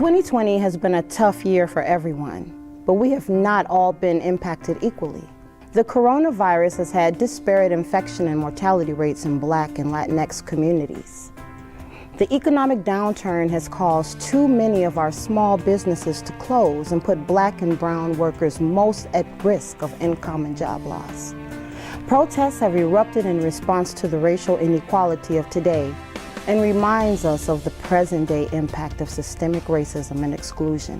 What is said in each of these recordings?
2020 has been a tough year for everyone, but we have not all been impacted equally. The coronavirus has had disparate infection and mortality rates in Black and Latinx communities. The economic downturn has caused too many of our small businesses to close and put Black and brown workers most at risk of income and job loss. Protests have erupted in response to the racial inequality of today and reminds us of the present-day impact of systemic racism and exclusion.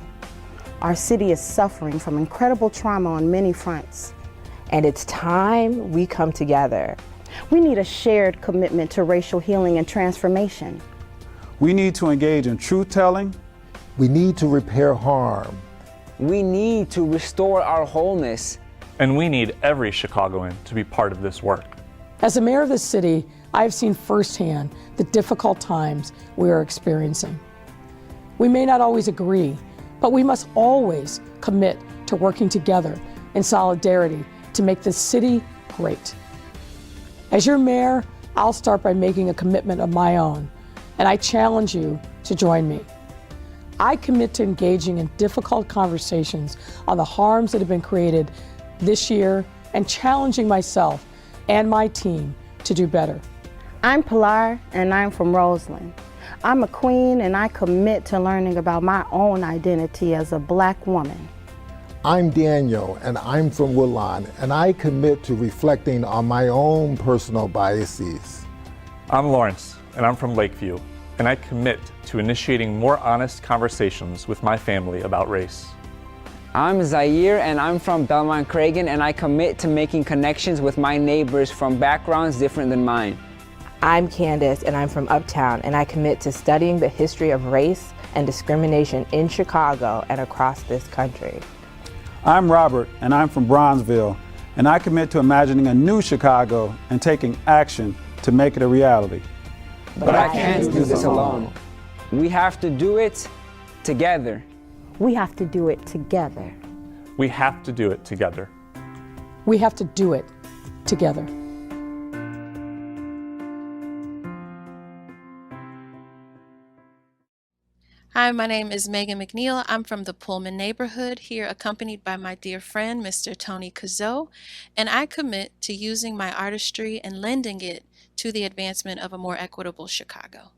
Our city is suffering from incredible trauma on many fronts. And it's time we come together. We need a shared commitment to racial healing and transformation. We need to engage in truth-telling. We need to repair harm. We need to restore our wholeness. And we need every Chicagoan to be part of this work. As a mayor of this city, I have seen firsthand the difficult times we are experiencing. We may not always agree, but we must always commit to working together in solidarity to make this city great. As your mayor, I'll start by making a commitment of my own, and I challenge you to join me. I commit to engaging in difficult conversations on the harms that have been created this year and challenging myself and my team to do better. I'm Pilar, and I'm from Roseland. I'm a queen, and I commit to learning about my own identity as a Black woman. I'm Daniel, and I'm from Woodlawn, and I commit to reflecting on my own personal biases. I'm Lawrence, and I'm from Lakeview, and I commit to initiating more honest conversations with my family about race. I'm Zaire, and I'm from Belmont-Cragen, and I commit to making connections with my neighbors from backgrounds different than mine. I'm Candace, and I'm from Uptown, and I commit to studying the history of race and discrimination in Chicago and across this country. I'm Robert, and I'm from Bronzeville, and I commit to imagining a new Chicago and taking action to make it a reality. But I can't do this alone. We have to do it together. We have to do it together. We have to do it together. We have to do it together. Hi, my name is Megan McNeil. I'm from the Pullman neighborhood, here accompanied by my dear friend, Mr. Tony Cazeau, and I commit to using my artistry and lending it to the advancement of a more equitable Chicago.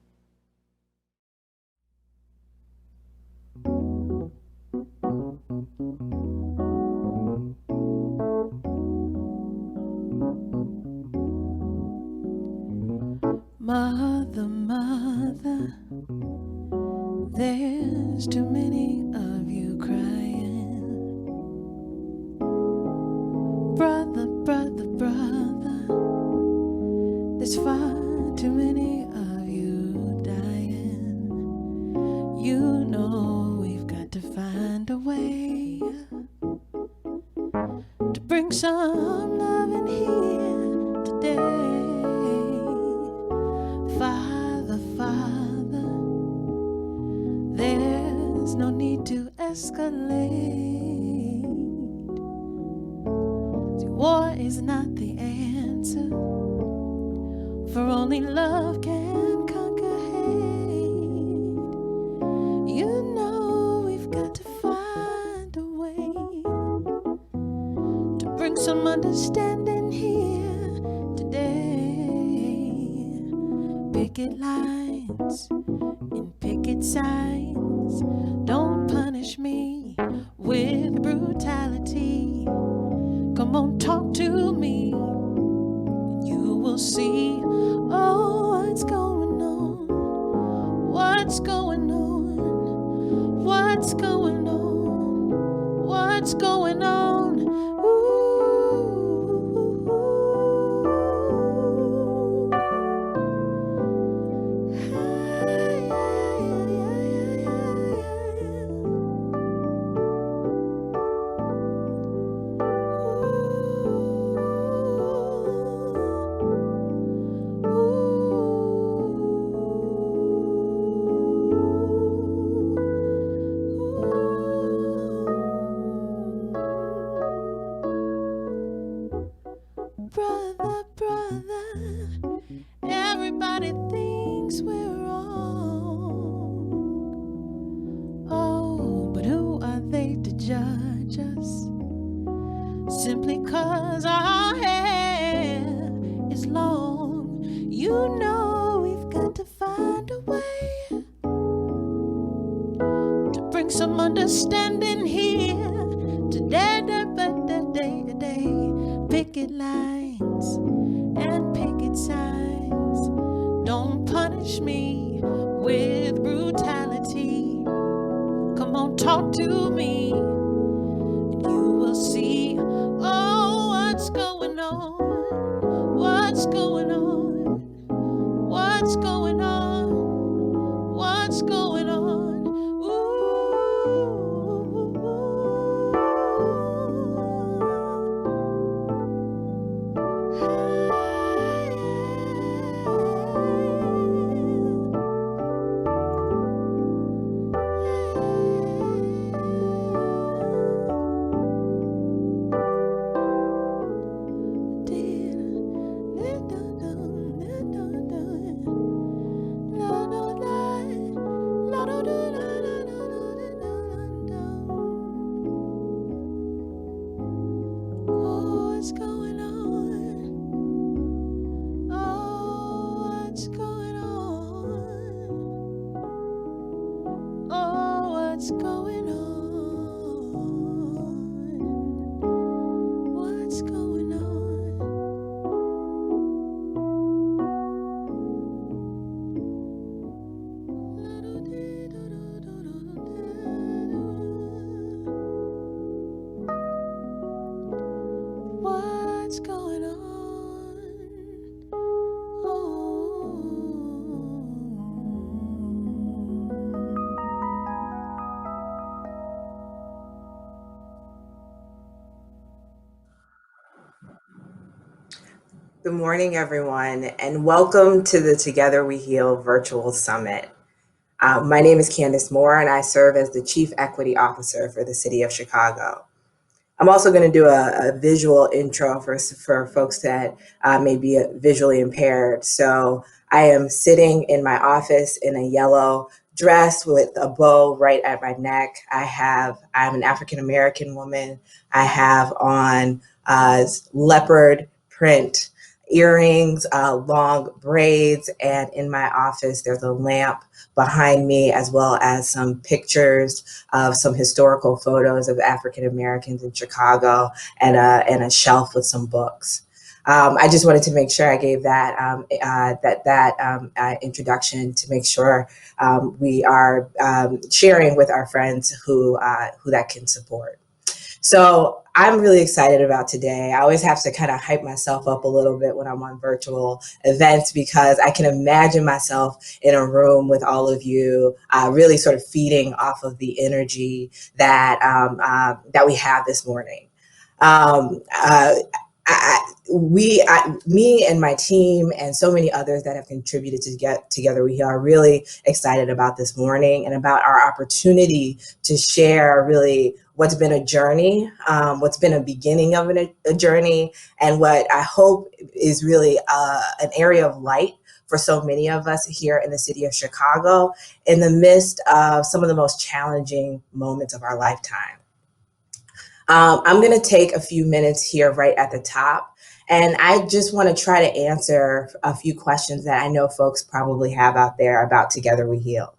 Mother, mother, there's too many of you crying. Brother, brother, brother, there's far too many of you dying. You know we've got to find a way to bring some love in here today. Father, Father, there's no need to escalate. See, war is not the answer, for only love can conquer hate. You know we've got to find a way to bring some understanding here today. Picket lines and picket signs, don't punish me with brutality. Come on, talk to me, you will see. Oh, what's going on? What's going on? What's going on? What's going on? Ooh. some understanding here. Today, picket lines and picket signs. Don't punish me with brutality. Come on, talk to me, and you will see. Oh, what's going on? What's going on? What's going on? What's going on? Oh, what's going on? Oh, what's going on? Oh, what's going on? What's going on? What's going on? Good morning, everyone, and welcome to the Together We Heal virtual summit. My name is Candace Moore, and I serve as the Chief Equity Officer for the City of Chicago. I'm also going to do a visual intro for folks that may be visually impaired. So I am sitting in my office in a yellow dress with a bow right at my neck. I'm an African-American woman. I have on leopard print earrings, long braids, and in my office there's a lamp behind me, as well as some pictures of some historical photos of African Americans in Chicago, and a shelf with some books. I just wanted to make sure I gave that introduction to make sure we are sharing with our friends who that can support. So I'm really excited about today. I always have to kind of hype myself up a little bit when I'm on virtual events, because I can imagine myself in a room with all of you, really sort of feeding off of the energy that we have this morning. Me and my team and so many others that have contributed to get together, we are really excited about this morning and about our opportunity to share really what's been a journey, what's been a beginning of a journey, and what I hope is really an area of light for so many of us here in the city of Chicago in the midst of some of the most challenging moments of our lifetime. I'm going to take a few minutes here right at the top, and I just want to try to answer a few questions that I know folks probably have out there about Together We Heal.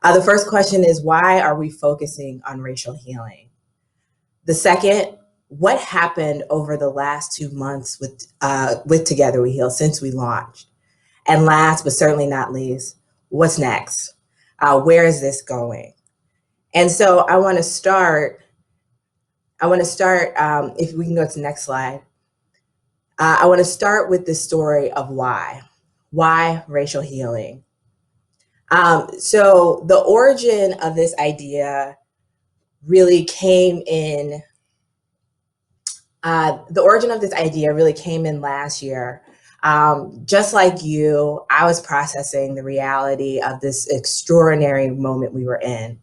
The first question is, why are we focusing on racial healing? The second, what happened over the last 2 months with Together We Heal since we launched? And last but certainly not least, what's next? Where is this going? And so I want to start, if we can go to the next slide. I want to start with the story of why racial healing. So the origin of this idea really came in last year. Just like you, I was processing the reality of this extraordinary moment we were in.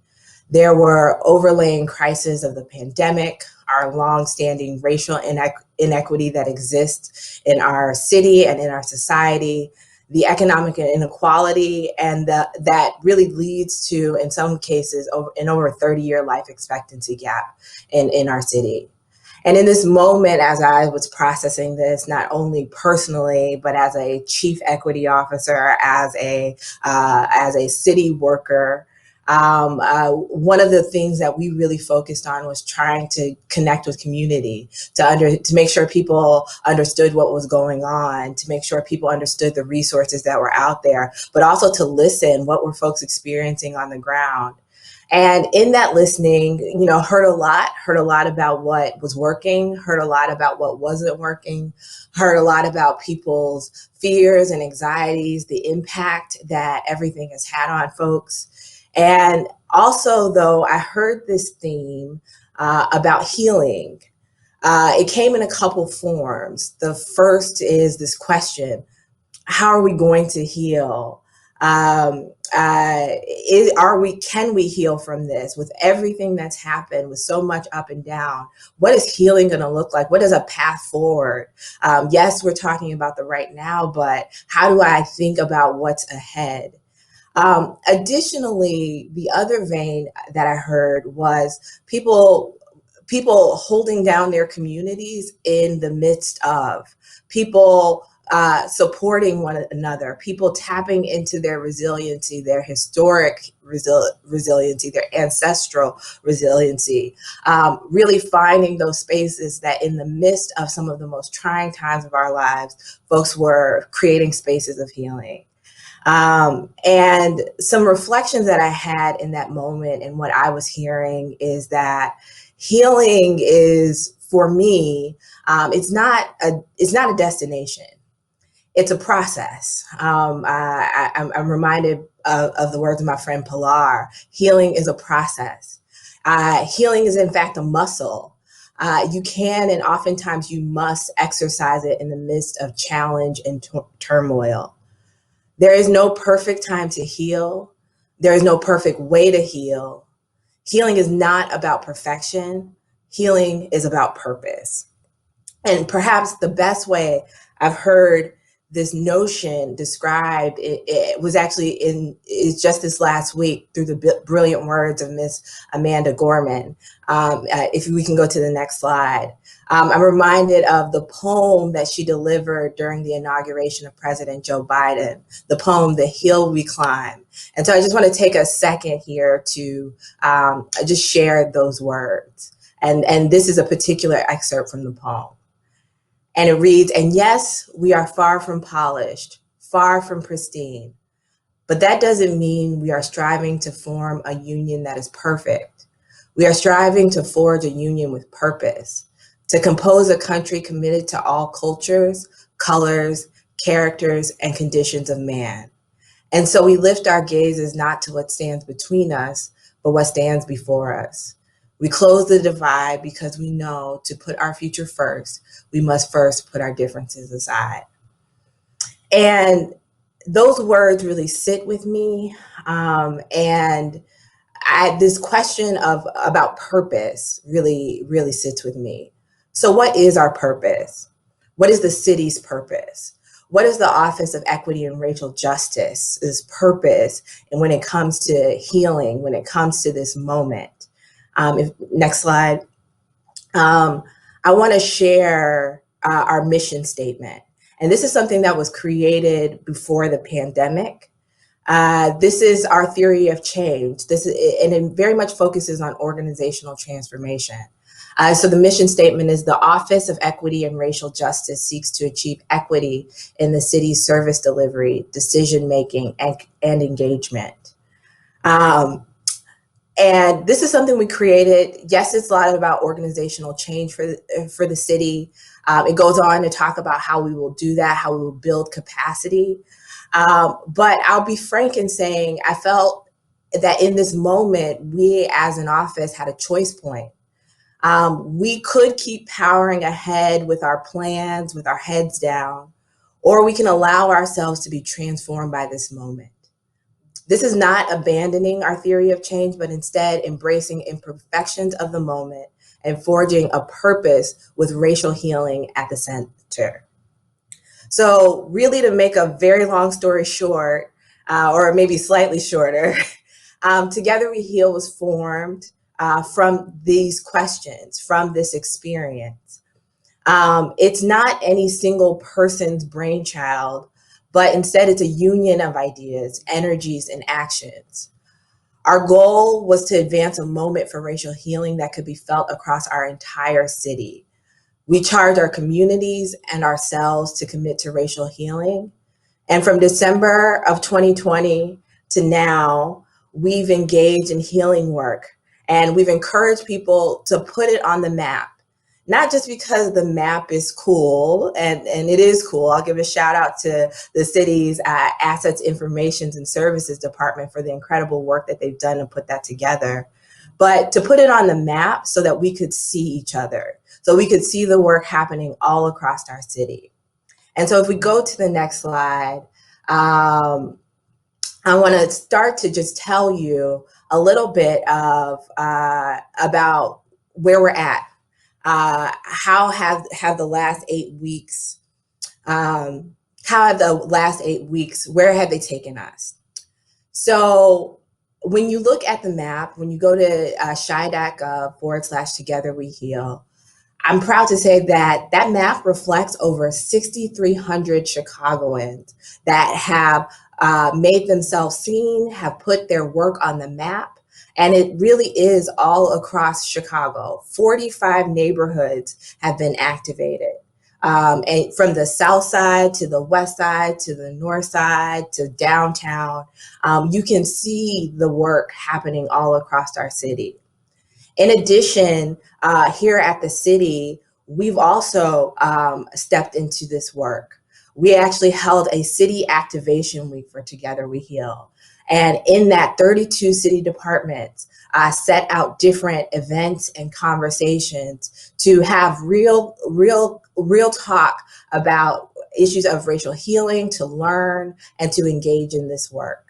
There were overlaying crises of the pandemic, our longstanding racial inequity that exists in our city and in our society, the economic inequality, and that really leads to, in some cases, over a 30-year life expectancy gap in our city. And in this moment, as I was processing this, not only personally, but as a chief equity officer, as a city worker, One of the things that we really focused on was trying to connect with community, to make sure people understood what was going on, to make sure people understood the resources that were out there, but also to listen. What were folks experiencing on the ground? And in that listening, heard a lot about what was working, heard a lot about what wasn't working, heard a lot about people's fears and anxieties, the impact that everything has had on folks. And also, though, I heard this theme about healing. It came in a couple forms. The first is this question: how are we going to heal? Can we heal from this? With everything that's happened, with so much up and down, what is healing going to look like? What is a path forward? Yes, we're talking about the right now, but how do I think about what's ahead? Additionally, the other vein that I heard was people holding down their communities in the midst of people supporting one another, people tapping into their resiliency, their historic resiliency, their ancestral resiliency, really finding those spaces that in the midst of some of the most trying times of our lives, folks were creating spaces of healing. And some reflections that I had in that moment and what I was hearing is that healing is, for me, it's not a destination. It's a process. I'm reminded of the words of my friend Pilar. Healing is a process. Healing is, in fact, a muscle. You can and oftentimes you must exercise it in the midst of challenge and turmoil. There is no perfect time to heal. There is no perfect way to heal. Healing is not about perfection. Healing is about purpose. And perhaps the best way I've heard this notion described, it was actually is just this last week through the brilliant words of Miss Amanda Gorman. If we can go to the next slide. I'm reminded of the poem that she delivered during the inauguration of President Joe Biden, the poem, "The Hill We Climb." And so I just want to take a second here to just share those words. And this is a particular excerpt from the poem. And it reads, "And yes, we are far from polished, far from pristine, but that doesn't mean we are striving to form a union that is perfect. We are striving to forge a union with purpose, to compose a country committed to all cultures, colors, characters, and conditions of man. And so we lift our gazes not to what stands between us, but what stands before us. We close the divide because we know to put our future first, we must first put our differences aside." And those words really sit with me. And this question about purpose really sits with me. So what is our purpose? What is the city's purpose? What is the Office of Equity and Racial Justice's purpose? And when it comes to healing, when it comes to this moment, next slide. I want to share our mission statement. And this is something that was created before the pandemic. This is our theory of change. And it very much focuses on organizational transformation. So the mission statement is: the Office of Equity and Racial Justice seeks to achieve equity in the city's service delivery, decision-making, and engagement. And this is something we created. Yes, it's a lot about organizational change for the city. It goes on to talk about how we will do that, how we will build capacity. But I'll be frank in saying I felt that in this moment, we as an office had a choice point. We could keep powering ahead with our plans, with our heads down, or we can allow ourselves to be transformed by this moment. This is not abandoning our theory of change, but instead embracing imperfections of the moment and forging a purpose with racial healing at the center. So really, to make a very long story short, or maybe slightly shorter, Together We Heal was formed from these questions, from this experience. It's not any single person's brainchild, but instead it's a union of ideas, energies, and actions. Our goal was to advance a moment for racial healing that could be felt across our entire city. We charged our communities and ourselves to commit to racial healing. And from December of 2020 to now, we've engaged in healing work, and we've encouraged people to put it on the map. Not just because the map is cool, and it is cool. I'll give a shout out to the city's Assets, Informations, and Services Department for the incredible work that they've done to put that together. But to put it on the map so that we could see each other, so we could see the work happening all across our city. And so if we go to the next slide, I want to start to just tell you a little bit of about where we're at. How have the last 8 weeks, where have they taken us? So when you look at the map, when you go to chi.gov/togetherweheal, I'm proud to say that that map reflects over 6,300 Chicagoans that have made themselves seen, have put their work on the map, and it really is all across Chicago. 45 neighborhoods have been activated. And from the south side to the west side to the north side to downtown, you can see the work happening all across our city. In addition, here at the city, we've also stepped into this work. We actually held a city activation week for Together We Heal. And in that, 32 city departments set out different events and conversations to have real talk about issues of racial healing, to learn and to engage in this work.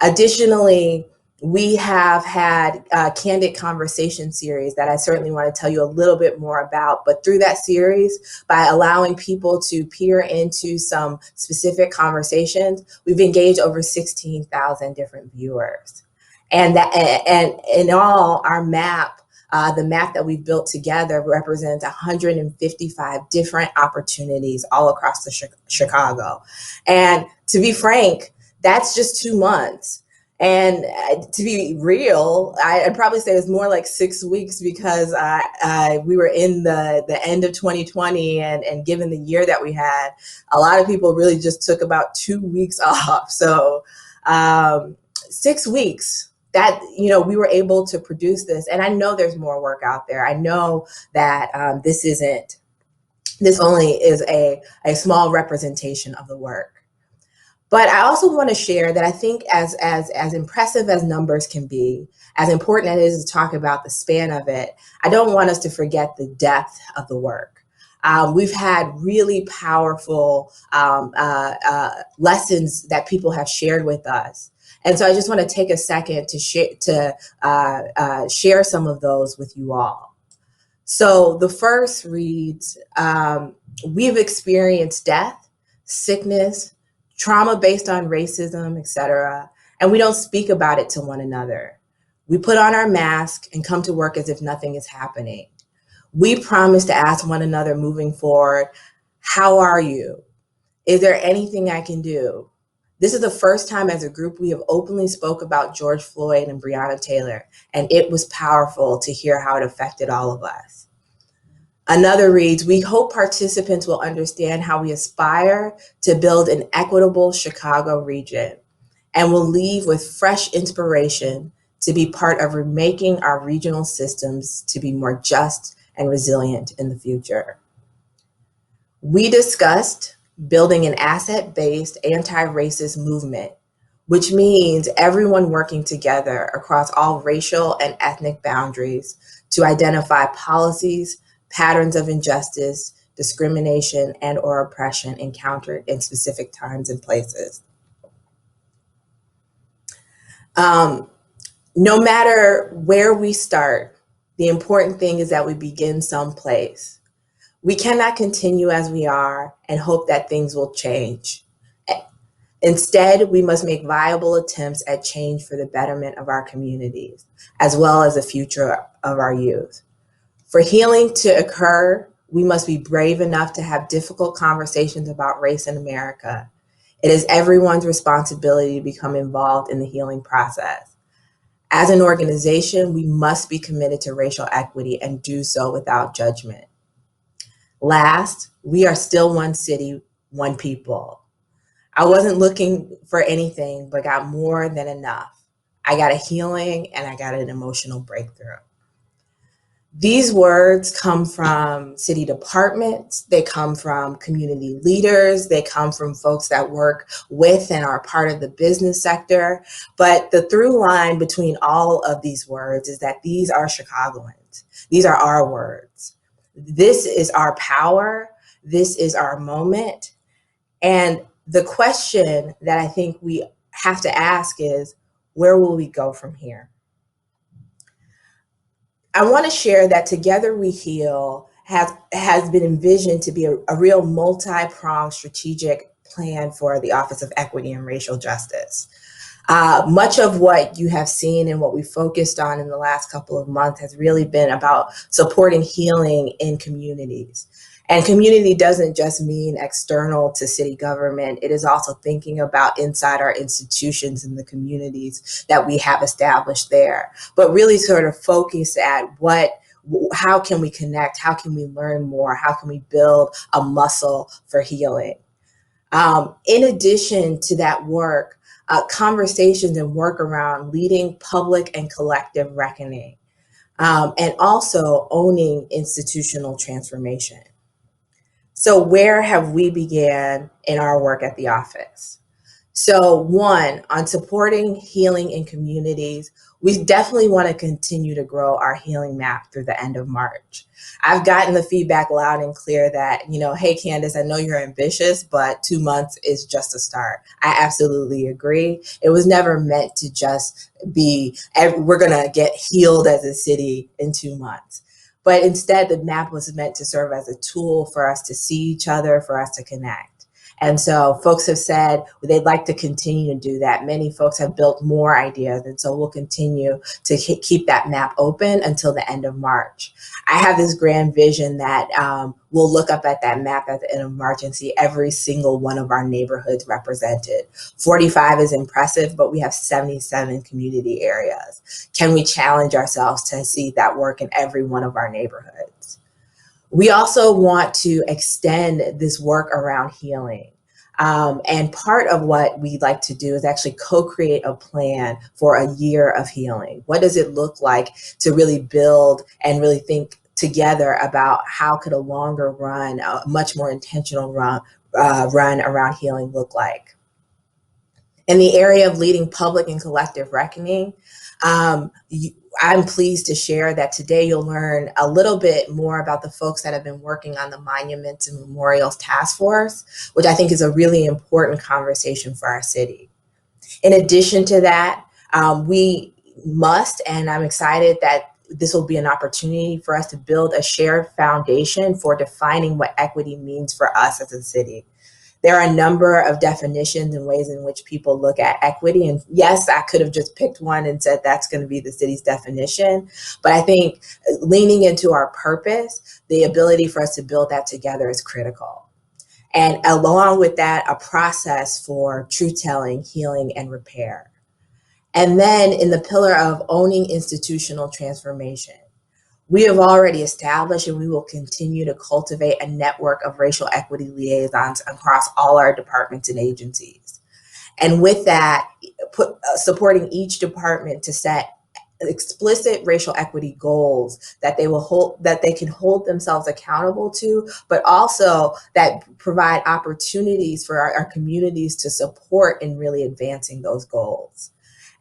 Additionally, we have had a Candid Conversation series that I certainly want to tell you a little bit more about. But through that series, by allowing people to peer into some specific conversations, we've engaged over 16,000 different viewers. And in all, our map, the map that we've built together represents 155 different opportunities all across Chicago. And to be frank, that's just 2 months. And to be real, I'd probably say it's more like 6 weeks, because we were in the end of 2020, and given the year that we had, a lot of people really just took about 2 weeks off. So 6 weeks that, we were able to produce this. And I know there's more work out there. I know that this only is a small representation of the work. But I also want to share that I think as impressive as numbers can be, as important as it is to talk about the span of it, I don't want us to forget the depth of the work. We've had really powerful lessons that people have shared with us. And so I just want to take a second to share some of those with you all. So the first reads, we've experienced death, sickness, trauma based on racism, etc., and we don't speak about it to one another. We put on our mask and come to work as if nothing is happening. We promise to ask one another moving forward, how are you? Is there anything I can do? This is the first time as a group we have openly spoke about George Floyd and Breonna Taylor, and it was powerful to hear how it affected all of us. Another reads, we hope participants will understand how we aspire to build an equitable Chicago region, and will leave with fresh inspiration to be part of remaking our regional systems to be more just and resilient in the future. We discussed building an asset-based anti-racist movement, which means everyone working together across all racial and ethnic boundaries to identify policies, patterns of injustice, discrimination, and/or oppression encountered in specific times and places. No matter where we start, the important thing is that we begin someplace. We cannot continue as we are and hope that things will change. Instead, we must make viable attempts at change for the betterment of our communities, as well as the future of our youth. For healing to occur, we must be brave enough to have difficult conversations about race in America. It is everyone's responsibility to become involved in the healing process. As an organization, we must be committed to racial equity and do so without judgment. Last, we are still one city, one people. I wasn't looking for anything, but got more than enough. I got a healing and I got an emotional breakthrough. These words come from city departments, they come from community leaders, they come from folks that work with and are part of the business sector. But the through line between all of these words is that these are Chicagoans. These are our words. This is our power. This is our moment. And the question that I think we have to ask is, where will we go from here? I want to share that Together We Heal has been envisioned to be a real multi-pronged strategic plan for the Office of Equity and Racial Justice. Much of what you have seen and what we focused on in the last couple of months has really been about supporting healing in communities. And community doesn't just mean external to city government. It is also thinking about inside our institutions and the communities that we have established there, but really sort of focus at how can we connect? How can we learn more? How can we build a muscle for healing? In addition to that work, conversations and work around leading public and collective reckoning, and also owning institutional transformation. So where have we began in our work at the office? So one, on supporting healing in communities, we definitely want to continue to grow our healing map through the end of March. I've gotten the feedback loud and clear that, hey, Candace, I know you're ambitious, but 2 months is just a start. I absolutely agree. It was never meant to just be, we're going to get healed as a city in 2 months. But instead, the map was meant to serve as a tool for us to see each other, for us to connect. And so folks have said they'd like to continue to do that. Many folks have built more ideas. And so we'll continue to keep that map open until the end of March. I have this grand vision that we'll look up at that map at the end of March and see every single one of our neighborhoods represented. 45 is impressive, but we have 77 community areas. Can we challenge ourselves to see that work in every one of our neighborhoods? We also want to extend this work around healing. And part of what we'd like to do is actually co-create a plan for a year of healing. What does it look like to really build and really think together about how could a longer run, a much more intentional run around healing look like? In the area of leading public and collective reckoning, I'm pleased to share that today you'll learn a little bit more about the folks that have been working on the Monuments and Memorials Task Force, which I think is a really important conversation for our city. In addition to that, we must, and I'm excited that this will be an opportunity for us to build a shared foundation for defining what equity means for us as a city. There are a number of definitions and ways in which people look at equity. And yes, I could have just picked one and said that's going to be the city's definition. But I think leaning into our purpose, the ability for us to build that together is critical. And along with that, a process for truth-telling, healing, and repair. And then in the pillar of owning institutional transformation, we have already established and we will continue to cultivate a network of racial equity liaisons across all our departments and agencies. And with that, supporting each department to set explicit racial equity goals that they can hold themselves accountable to, but also that provide opportunities for our communities to support in really advancing those goals.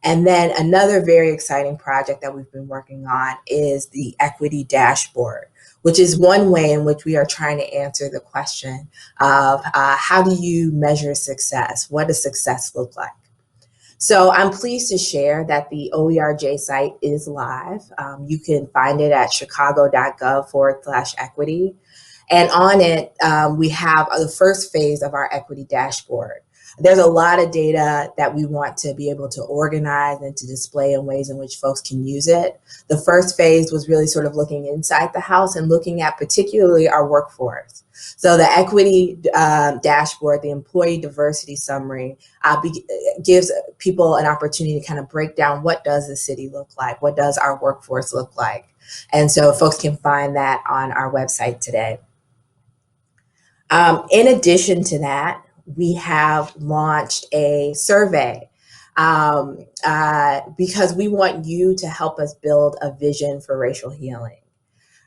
And then another very exciting project that we've been working on is the Equity Dashboard, which is one way in which we are trying to answer the question of how do you measure success? What does success look like? So I'm pleased to share that the OERJ site is live. You can find it at chicago.gov/equity. And on it, we have the first phase of our Equity Dashboard. There's a lot of data that we want to be able to organize and to display in ways in which folks can use it. The first phase was really sort of looking inside the house and looking at particularly our workforce. So the equity dashboard, the employee diversity summary, gives people an opportunity to kind of break down what does the city look like? What does our workforce look like? And so folks can find that on our website today. In addition to that, we have launched a survey because we want you to help us build a vision for racial healing.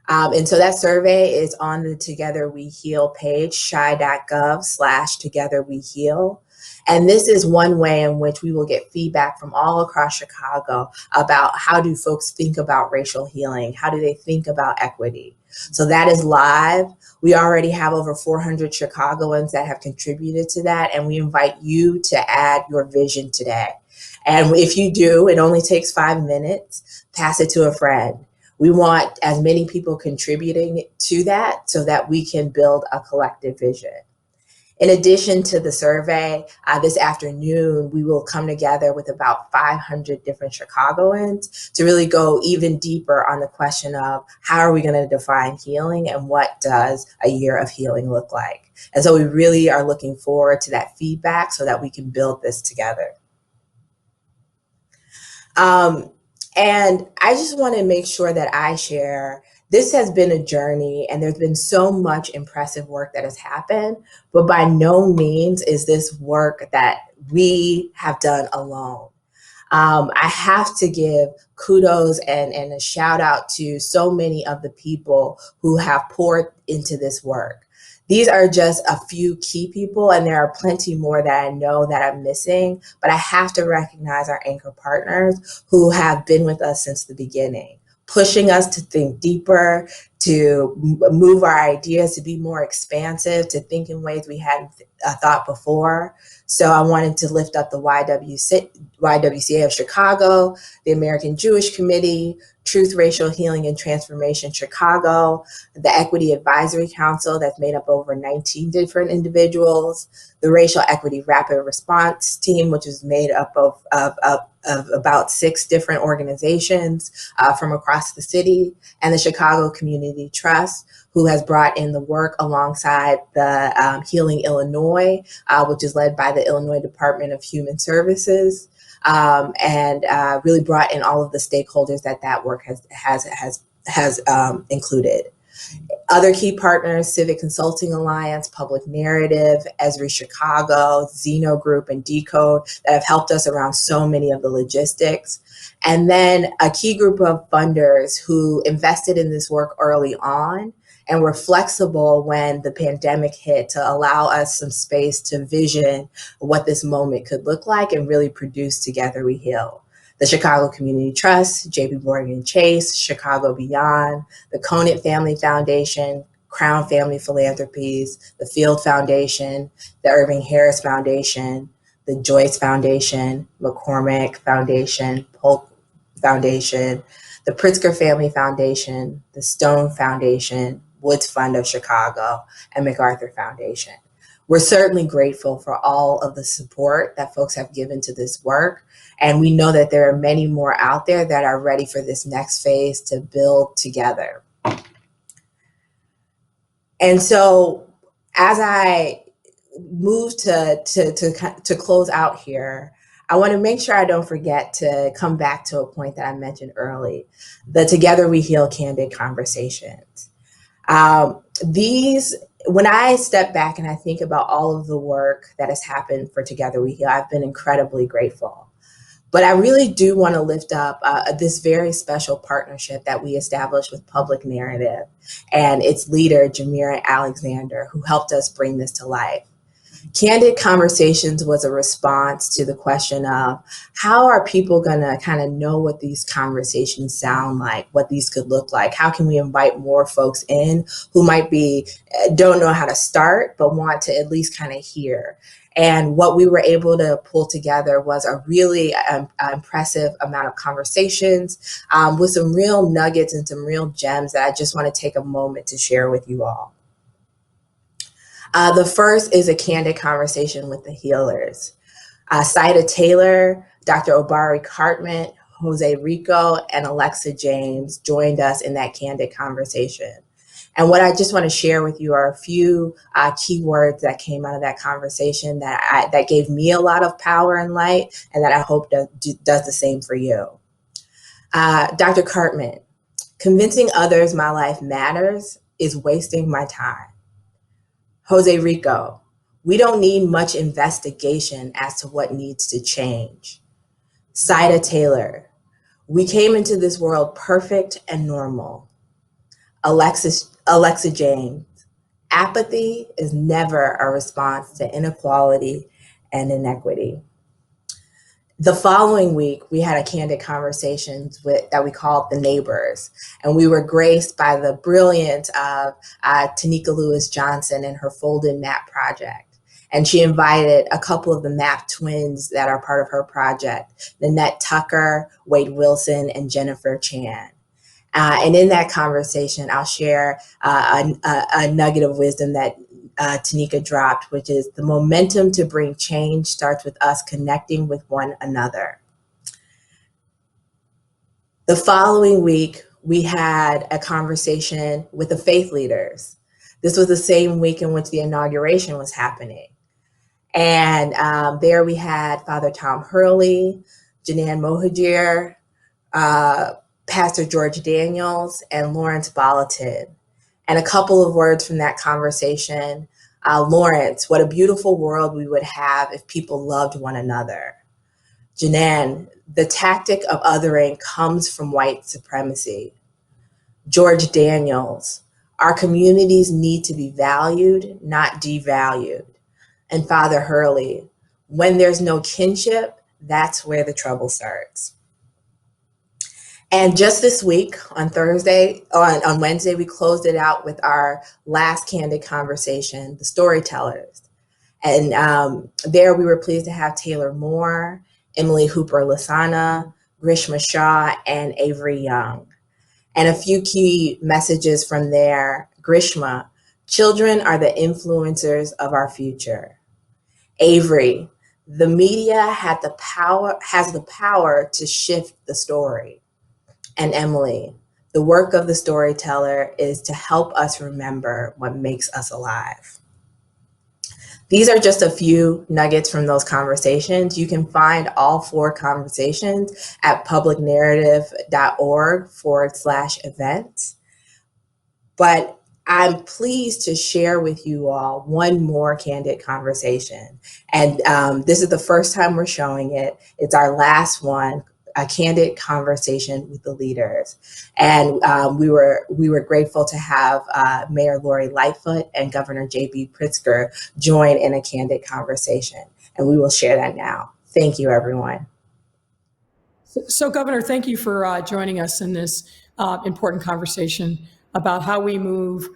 And so that survey is on the Together We Heal page, chi.gov/togetherweheal. And this is one way in which we will get feedback from all across Chicago about how do folks think about racial healing? How do they think about equity? So that is live. We already have over 400 Chicagoans that have contributed to that, and we invite you to add your vision today. And if you do, it only takes 5 minutes, pass it to a friend. We want as many people contributing to that so that we can build a collective vision. In addition to the survey, this afternoon, we will come together with about 500 different Chicagoans to really go even deeper on the question of how are we going to define healing and what does a year of healing look like? And so we really are looking forward to that feedback so that we can build this together. And I just want to make sure that I share, this has been a journey and there's been so much impressive work that has happened, but by no means is this work that we have done alone. I have to give kudos and a shout out to so many of the people who have poured into this work. These are just a few key people, and there are plenty more that I know that I'm missing, but I have to recognize our anchor partners who have been with us since the beginning, pushing us to think deeper, to move our ideas, to be more expansive, to think in ways we hadn't thought before. So I wanted to lift up the YWCA of Chicago, the American Jewish Committee, Truth, Racial Healing and Transformation Chicago, the Equity Advisory Council that's made up over 19 different individuals, the Racial Equity Rapid Response Team, which is made up of about 6 different organizations from across the city, and the Chicago Community Trust, who has brought in the work alongside the Healing Illinois, which is led by the Illinois Department of Human Services, and really brought in all of the stakeholders that work has included. Other key partners, Civic Consulting Alliance, Public Narrative, Esri Chicago, Zeno Group, and Decode that have helped us around so many of the logistics. And then a key group of funders who invested in this work early on and were flexible when the pandemic hit to allow us some space to vision what this moment could look like and really produce Together We Heal. The Chicago Community Trust, JP Morgan Chase, Chicago Beyond, the Conant Family Foundation, Crown Family Philanthropies, the Field Foundation, the Irving Harris Foundation, the Joyce Foundation, McCormick Foundation, Polk Foundation, the Pritzker Family Foundation, the Stone Foundation, Woods Fund of Chicago, and MacArthur Foundation. We're certainly grateful for all of the support that folks have given to this work. And we know that there are many more out there that are ready for this next phase to build together. And so as I move to close out here, I want to make sure I don't forget to come back to a point that I mentioned early, the Together We Heal candid conversations. When I step back and I think about all of the work that has happened for Together We Heal, I've been incredibly grateful. But I really do want to lift up this very special partnership that we established with Public Narrative and its leader, Jamira Alexander, who helped us bring this to life. Candid Conversations was a response to the question of how are people going to kind of know what these conversations sound like, what these could look like? How can we invite more folks in who might don't know how to start, but want to at least kind of hear? And what we were able to pull together was a really impressive amount of conversations with some real nuggets and some real gems that I just want to take a moment to share with you all. The first is a candid conversation with the healers. Saida Taylor, Dr. Obari Cartman, Jose Rico, and Alexa James joined us in that candid conversation. And what I just want to share with you are a few key words that came out of that conversation that gave me a lot of power and light, and that I hope does the same for you. Dr. Cartman, convincing others my life matters is wasting my time. Jose Rico, we don't need much investigation as to what needs to change. Saida Taylor, we came into this world perfect and normal. Alexa James, apathy is never a response to inequality and inequity. The following week, we had a candid conversations that we called The Neighbors, and we were graced by the brilliance of Tanika Lewis Johnson and her Folded Map project. And she invited a couple of the map twins that are part of her project, Nanette Tucker, Wade Wilson, and Jennifer Chan. And in that conversation, I'll share a nugget of wisdom that Tanika dropped, which is the momentum to bring change starts with us connecting with one another. The following week, we had a conversation with the faith leaders. This was the same week in which the inauguration was happening. And there we had Father Tom Hurley, Janan Mohajir, Pastor George Daniels, and Lawrence Balatin. And a couple of words from that conversation. Lawrence, what a beautiful world we would have if people loved one another. Janan, the tactic of othering comes from white supremacy. George Daniels, our communities need to be valued, not devalued. And Father Hurley, when there's no kinship, that's where the trouble starts. And just this week, on Wednesday, we closed it out with our last candid conversation, the storytellers. And there we were pleased to have Taylor Moore, Emily Hooper Lasana, Grishma Shah, and Avery Young. And a few key messages from there. Grishma, children are the influencers of our future. Avery, the media has the power to shift the story. And Emily, the work of the storyteller is to help us remember what makes us alive. These are just a few nuggets from those conversations. You can find all 4 conversations at publicnarrative.org/events. But I'm pleased to share with you all one more candid conversation. And this is the first time we're showing it. It's our last one, a candid conversation with the leaders. And we were grateful to have Mayor Lori Lightfoot and Governor J.B. Pritzker join in a candid conversation. And we will share that now. Thank you, everyone. So, Governor, thank you for joining us in this important conversation about how we move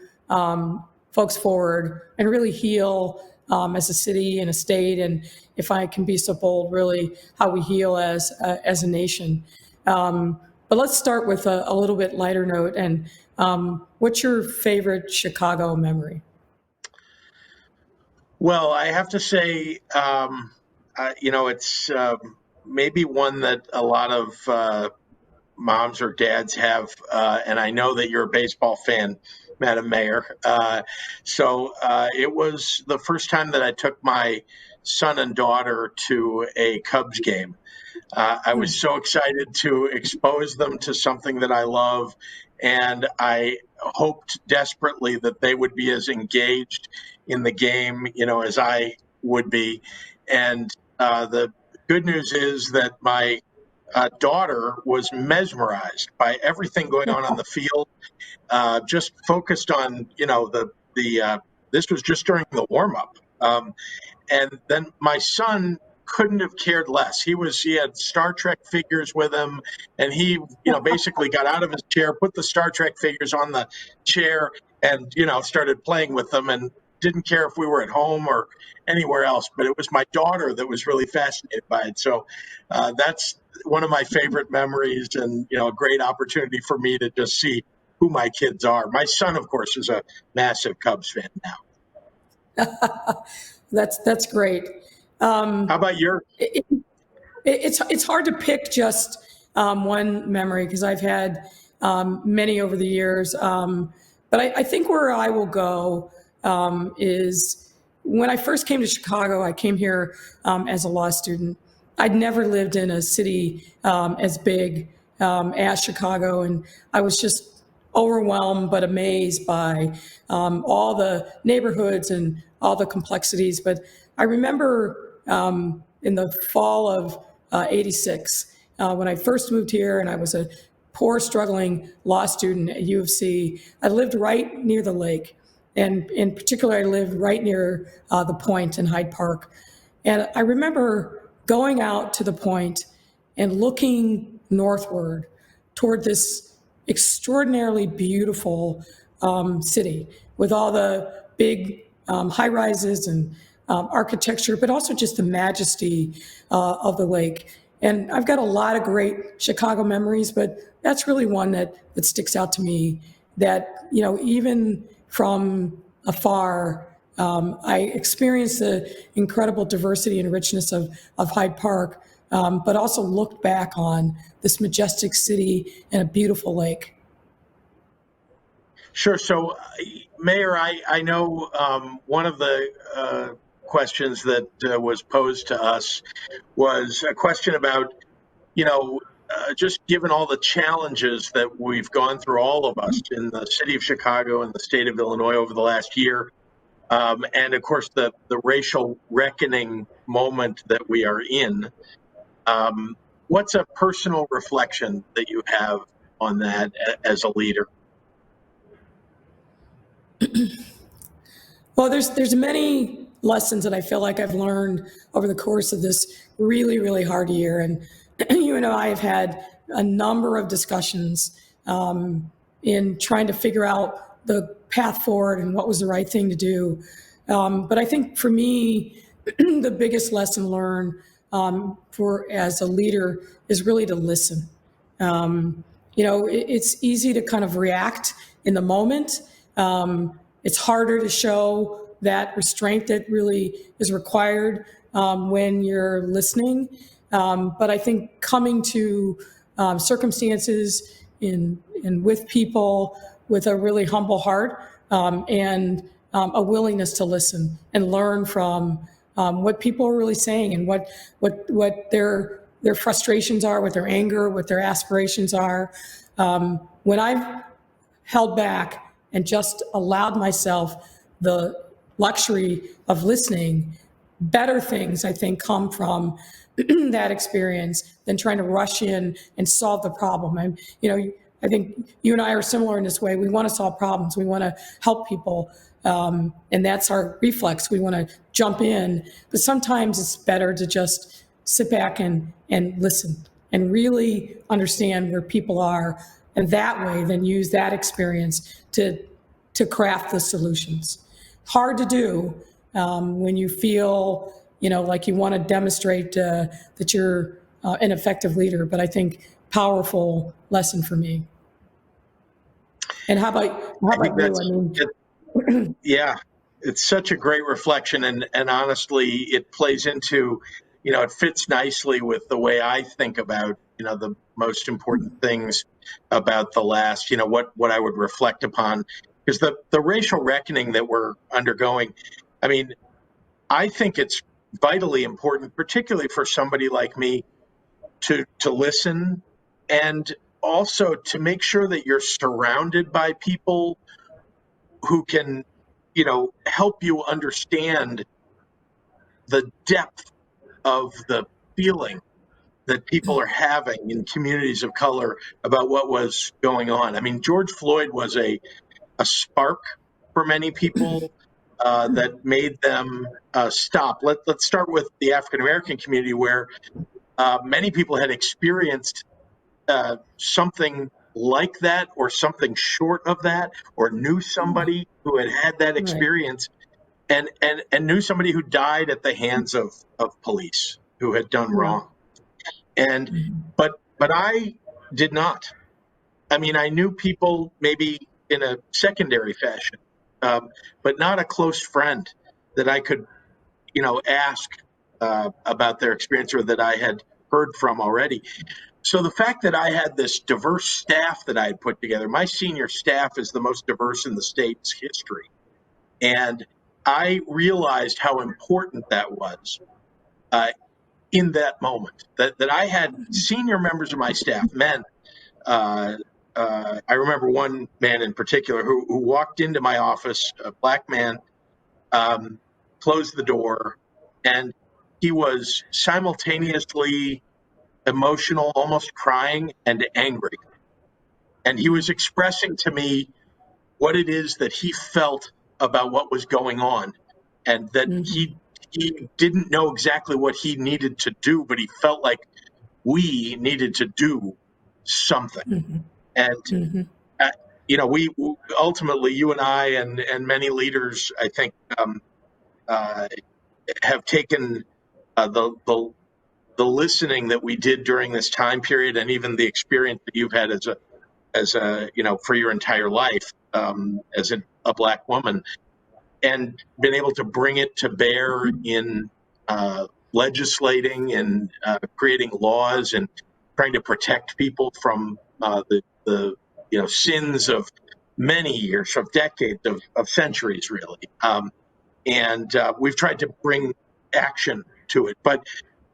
folks forward and really heal as a city and a state, and if I can be so bold, really how we heal as a nation. But let's start with a little bit lighter note. And what's your favorite Chicago memory? Well, I have to say, it's maybe one that a lot of moms or dads have, and I know that you're a baseball fan, Madam Mayor. So it was the first time that I took my son and daughter to a Cubs game. I was so excited to expose them to something that I love, and I hoped desperately that they would be as engaged in the game, as I would be. And the good news is that my daughter was mesmerized by everything going on the field. Just focused on, this was just during the warm up. And then my son couldn't have cared less. He had Star Trek figures with him, and he, basically got out of his chair, put the Star Trek figures on the chair, and, started playing with them, and didn't care if we were at home or anywhere else. But it was my daughter that was really fascinated by it. So that's one of my favorite memories, and, a great opportunity for me to just see who my kids are. My son, of course, is a massive Cubs fan now. That's great. How about your? It's hard to pick just one memory because I've had many over the years. But I think where I will go is when I first came to Chicago. I came here as a law student. I'd never lived in a city as big as Chicago, and I was just overwhelmed but amazed by all the neighborhoods and all the complexities. But I remember in the fall of '86 when I first moved here, and I was a poor, struggling law student at U of C. I lived right near the lake, and in particular, I lived right near the Point in Hyde Park. And I remember going out to the Point and looking northward toward this extraordinarily beautiful city with all the big high rises and architecture, but also just the majesty of the lake. And I've got a lot of great Chicago memories, but that's really one that sticks out to me, that, you know, even from afar, I experienced the incredible diversity and richness of Hyde Park, but also looked back on this majestic city and a beautiful lake. Sure. So, Mayor, I know one of the questions that was posed to us was a question about, just given all the challenges that we've gone through, all of us in the city of Chicago and the state of Illinois over the last year, and of course the racial reckoning moment that we are in. What's a personal reflection that you have on that as a leader? Well, there's many lessons that I feel like I've learned over the course of this really, really hard year. And you and I have had a number of discussions in trying to figure out the path forward and what was the right thing to do. But I think for me, the biggest lesson learned for as a leader is really to listen. It's easy to kind of react in the moment. It's harder to show that restraint that really is required when you're listening. But I think coming to circumstances in with people with a really humble heart and a willingness to listen and learn from what people are really saying and what their frustrations are, what their anger, what their aspirations are. When I've held back and just allowed myself the luxury of listening, better things, I think, come from that experience than trying to rush in and solve the problem. And, I think you and I are similar in this way. We want to solve problems. We want to help people. And that's our reflex. We want to jump in. But sometimes it's better to just sit back and listen and really understand where people are. And that way, then use that experience to craft the solutions. Hard to do when you feel, like you want to demonstrate that you're an effective leader. But I think powerful lesson for me. And how about you? Yeah, it's such a great reflection, and honestly, it plays into, it fits nicely with the way I think about, the most important things about the last, what I would reflect upon, because the racial reckoning that we're undergoing, I mean, I think it's vitally important, particularly for somebody like me, to listen, and also to make sure that you're surrounded by people who can, help you understand the depth of the feeling that people are having in communities of color about what was going on. I mean, George Floyd was a spark for many people that made them stop. Let's start with the African American community, where many people had experienced something like that, or something short of that, or knew somebody who had that experience, and knew somebody who died at the hands of police who had done wrong. And but I did not. I mean, I knew people maybe in a secondary fashion, but not a close friend. that I could, ask about their experience or that I had heard from already. So the fact that I had this diverse staff that I had put together, my senior staff is the most diverse in the state's history. And I realized how important that was in that moment, that I had senior members of my staff, men. I remember one man in particular who walked into my office, a black man, closed the door, and he was simultaneously emotional, almost crying, and angry. And he was expressing to me what it is that he felt about what was going on, and that he didn't know exactly what he needed to do, but he felt like we needed to do something. And we ultimately, you and I, and many leaders, I think, have taken the listening that we did during this time period, and even the experience that you've had as a for your entire life, as a black woman, and been able to bring it to bear in legislating and creating laws and trying to protect people from the sins of many years, of decades, of centuries, really. And we've tried to bring action to it. But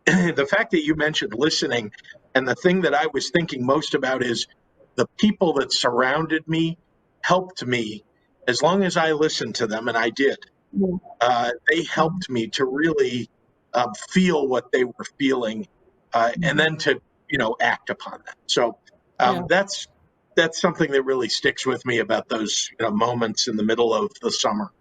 the fact that you mentioned listening, and the thing that I was thinking most about is the people that surrounded me helped me as long as I listened to them, and I did. They helped me to really feel what they were feeling, and then to act upon that. So that's something that really sticks with me about those moments in the middle of the summer.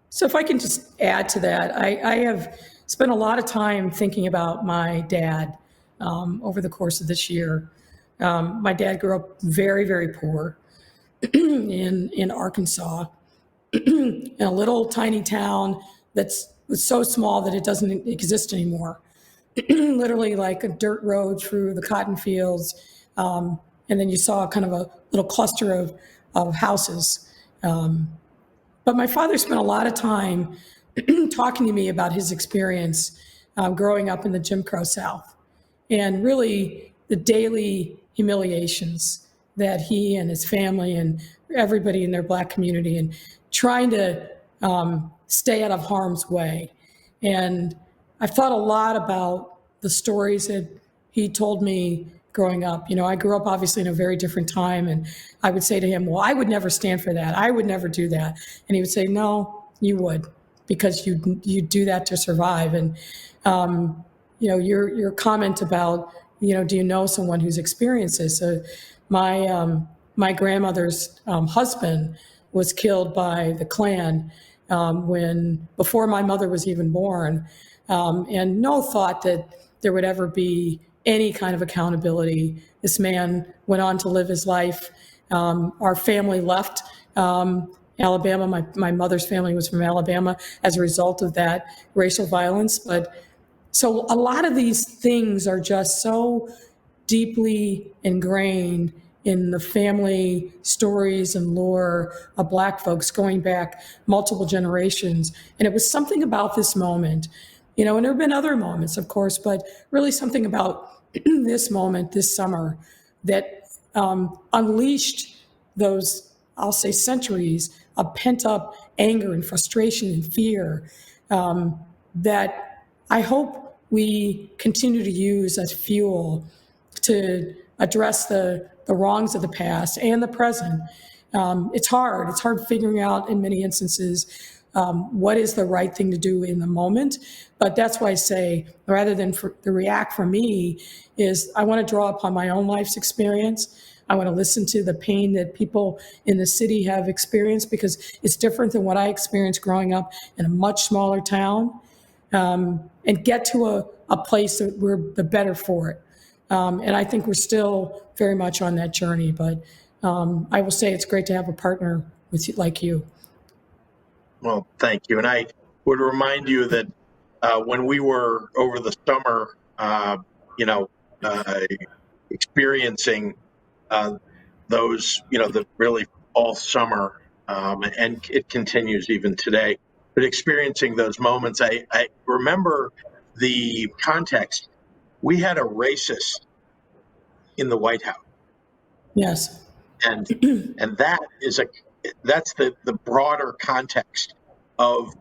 So if I can just add to that, I have spent a lot of time thinking about my dad over the course of this year. My dad grew up very, very poor in Arkansas, in a little tiny town was so small that it doesn't exist anymore. Literally like a dirt road through the cotton fields. And then you saw kind of a little cluster of houses. But my father spent a lot of time talking to me about his experience growing up in the Jim Crow South, and really the daily humiliations that he and his family and everybody in their Black community, and trying to stay out of harm's way. And I've thought a lot about the stories that he told me growing up. I grew up obviously in a very different time, and I would say to him, well, I would never stand for that. I would never do that. And he would say, no, you would, because you do that to survive. And, your comment about, do you know someone who's experienced this? My grandmother's husband was killed by the Klan before my mother was even born, and no thought that there would ever be any kind of accountability. This man went on to live his life. Our family left Alabama. My mother's family was from Alabama as a result of that racial violence. But so a lot of these things are just so deeply ingrained in the family stories and lore of Black folks going back multiple generations. And it was something about this moment, and there have been other moments, of course, but really something about this moment, this summer, that unleashed those, I'll say, centuries of pent-up anger and frustration and fear that I hope we continue to use as fuel to address the wrongs of the past and the present. It's hard. It's hard figuring out in many instances what is the right thing to do in the moment. But that's why I say, rather than the react for me, is I want to draw upon my own life's experience. I want to listen to the pain that people in the city have experienced, because it's different than what I experienced growing up in a much smaller town, and get to a place that we're the better for it. And I think we're still very much on that journey. But I will say it's great to have a partner like you. Well, thank you. And I would remind you that when we were over the summer, experiencing those, the really all summer, and it continues even today. but experiencing those moments, I remember the context. We had a racist in the White House, Yes. and that's the broader context of,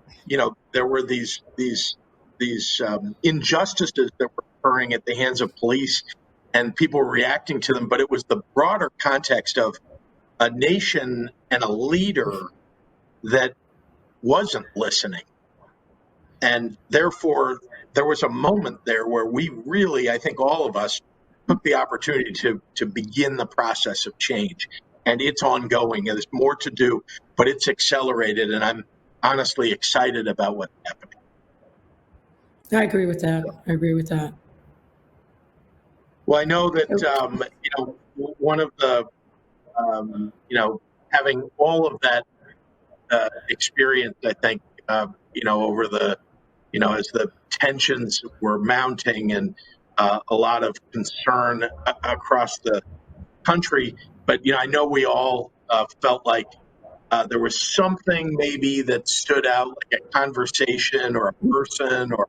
there were these injustices that were occurring at the hands of police, and people were reacting to them, but it was the broader context of a nation and a leader that wasn't listening. And therefore, there was a moment there where we really, I think all of us, took the opportunity to begin the process of change. And it's ongoing. There's more to do, but it's accelerated. And I'm honestly excited about what's happening. I agree with that. I agree with that. Well, I know that, one of the, having all of that experience, I think, over the, as the tensions were mounting, and a lot of concern across the country. But, I know we all felt like there was something maybe that stood out, like a conversation or a person, or,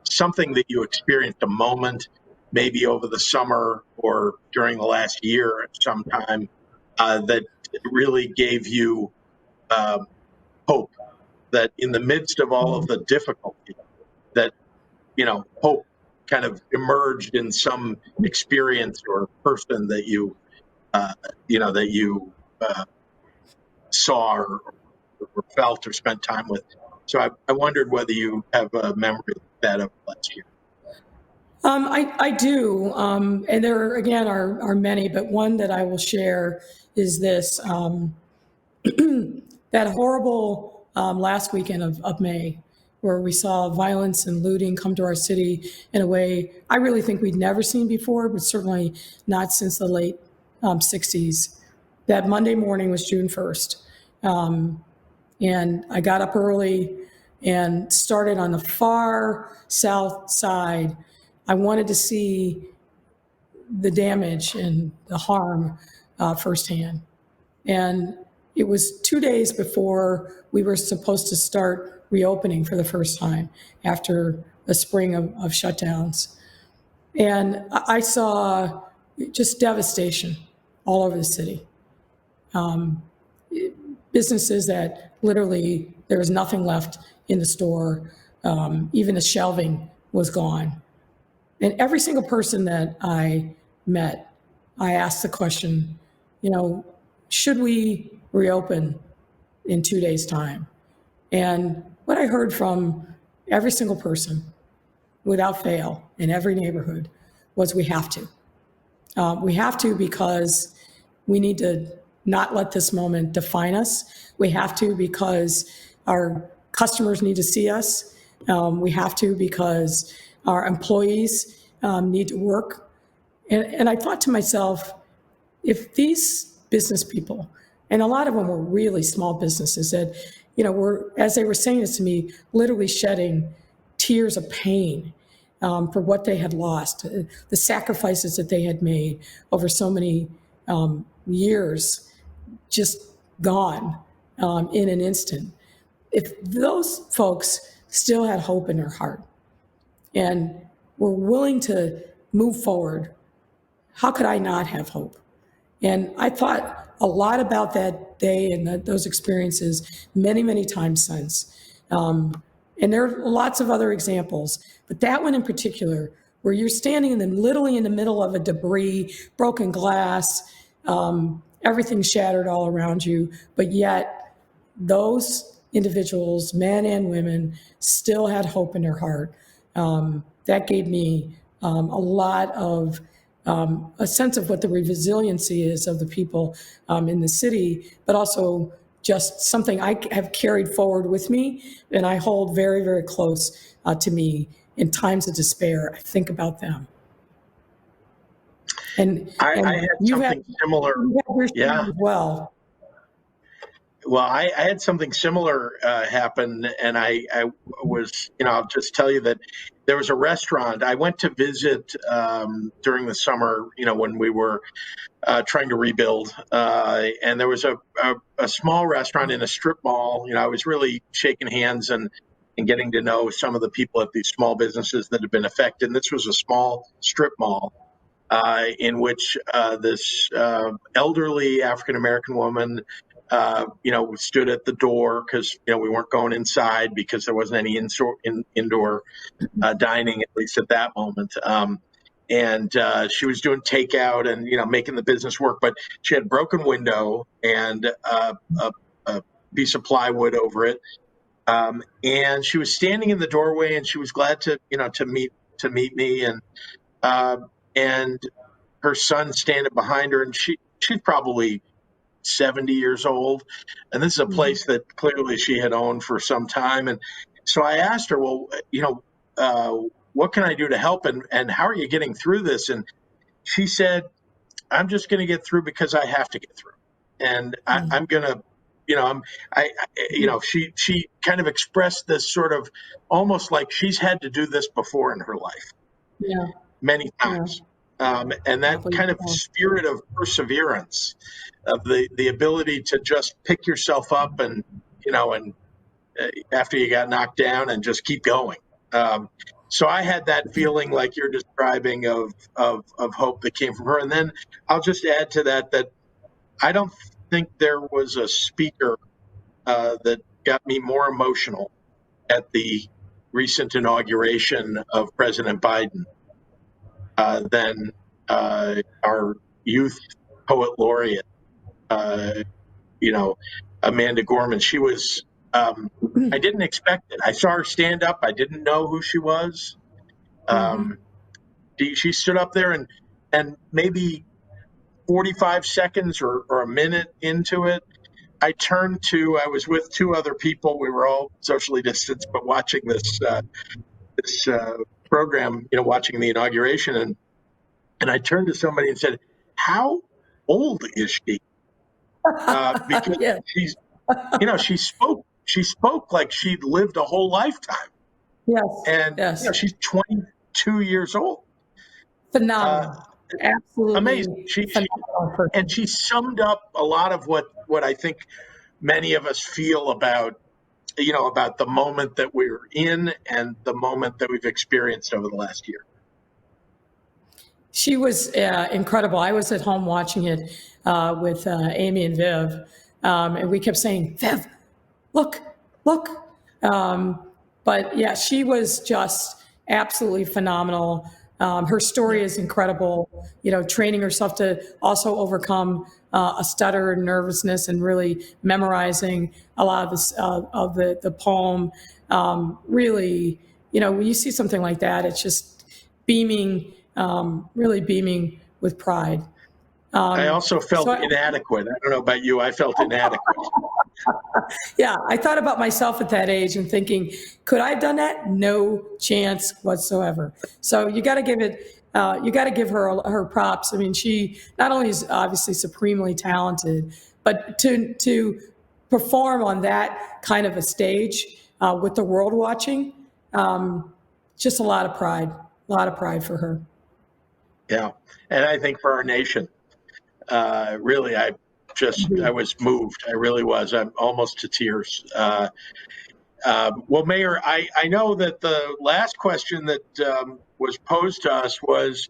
something that you experienced, a moment, maybe over the summer or during the last year sometime, that really gave you hope, that in the midst of all of the difficulty, that, hope kind of emerged in some experience or person that you saw or felt or spent time with. So I wondered whether you have a memory like that of last year. I do, and there again are many, but one that I will share is this: that horrible last weekend of May, where we saw violence and looting come to our city in a way I really think we'd never seen before, but certainly not since the late 60s. That Monday morning was June 1st. And I got up early and started on the far south side. I wanted to see the damage and the harm firsthand. And it was 2 days before we were supposed to start reopening for the first time after a spring of shutdowns. And I saw just devastation all over the city. Businesses that literally there was nothing left in the store. Even the shelving was gone. And every single person that I met, I asked the question, should we reopen in 2 days' time? And what I heard from every single person, without fail, in every neighborhood, was we have to. We have to because we need to not let this moment define us. We have to because our customers need to see us. We have to because our employees need to work. And I thought to myself, if these business people, and a lot of them were really small businesses that, were, as they were saying this to me, literally shedding tears of pain for what they had lost, the sacrifices that they had made over so many years, just gone in an instant. If those folks still had hope in their heart and were willing to move forward, how could I not have hope? And I thought a lot about that day and those experiences many, many times since. And there are lots of other examples, but that one in particular, where you're standing literally in the middle of a debris, broken glass, everything shattered all around you, but yet those individuals, men and women, still had hope in their heart. That gave me a lot of a sense of what the resiliency is of the people in the city, but also just something I have carried forward with me and I hold very, very close to me in times of despair. I think about them. I had something similar. You have your Yeah. as well. Well, I had something similar happen, and I was, I'll just tell you that there was a restaurant I went to visit during the summer, when we were trying to rebuild, and there was a small restaurant in a strip mall. I was really shaking hands and getting to know some of the people at these small businesses that have been affected. And this was a small strip mall in which this elderly African American woman, stood at the door because we weren't going inside because there wasn't any indoor dining, at least at that moment. And she was doing takeout and making the business work, but she had broken window and a piece of plywood over it. And she was standing in the doorway, and she was glad to meet me, and her son standing behind her, and she's probably 70 years old, and this is a place that clearly she had owned for some time. And so I asked her, well, what can I do to help, and how are you getting through this? And she said, I'm just going to get through because I have to get through, and I'm going to, she kind of expressed this sort of almost like she's had to do this before in her life, many times. And that kind of spirit of perseverance, of the ability to just pick yourself up and after you got knocked down and just keep going. So I had that feeling like you're describing of hope that came from her. And then I'll just add to that I don't think there was a speaker that got me more emotional at the recent inauguration of President Biden than our youth poet laureate, Amanda Gorman. She was, I didn't expect it. I saw her stand up. I didn't know who she was. She stood up there and maybe 45 seconds or a minute into it, I was with two other people. We were all socially distanced, but watching this program, watching the inauguration. And I turned to somebody and said, how old is she? Because she's, she spoke like she'd lived a whole lifetime. Yes. And she's 22 years old. Phenomenal. Absolutely amazing. She summed up a lot of what I think many of us feel about the moment that we're in and the moment that we've experienced over the last year. She was incredible. I was at home watching it with Amy and Viv, and we kept saying, Viv, look. But yeah, she was just absolutely phenomenal. Her story is incredible, training herself to also overcome a stutter and nervousness and really memorizing a lot of this, of the poem. Really, when you see something like that, it's just beaming, really beaming with pride. I also felt inadequate. I don't know about you. I felt inadequate. Yeah, I thought about myself at that age and thinking, could I have done that? No chance whatsoever. So you got to give it. You got to give her props. I mean, she not only is obviously supremely talented, but to perform on that kind of a stage with the world watching, just a lot of pride for her. Yeah, and I think for our nation, really, I was moved. I really was. I'm almost to tears. Well, Mayor, I know that the last question that was posed to us was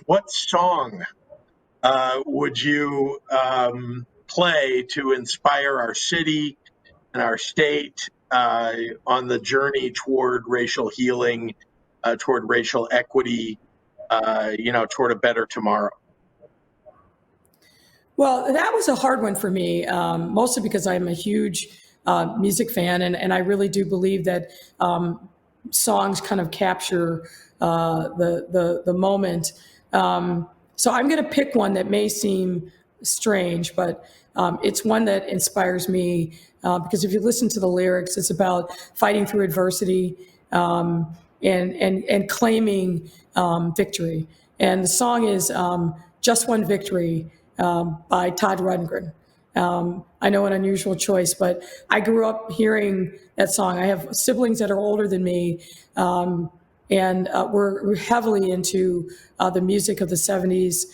what song would you play to inspire our city and our state on the journey toward racial healing, toward racial equity, toward a better tomorrow? Well, that was a hard one for me, mostly because I'm a huge music fan, and I really do believe that songs kind of capture the moment. So I'm going to pick one that may seem strange, but it's one that inspires me because if you listen to the lyrics, it's about fighting through adversity and claiming victory. And the song is "Just One Victory" by Todd Rundgren. I know an unusual choice, but I grew up hearing that song. I have siblings that are older than me, and we're heavily into the music of the 70s.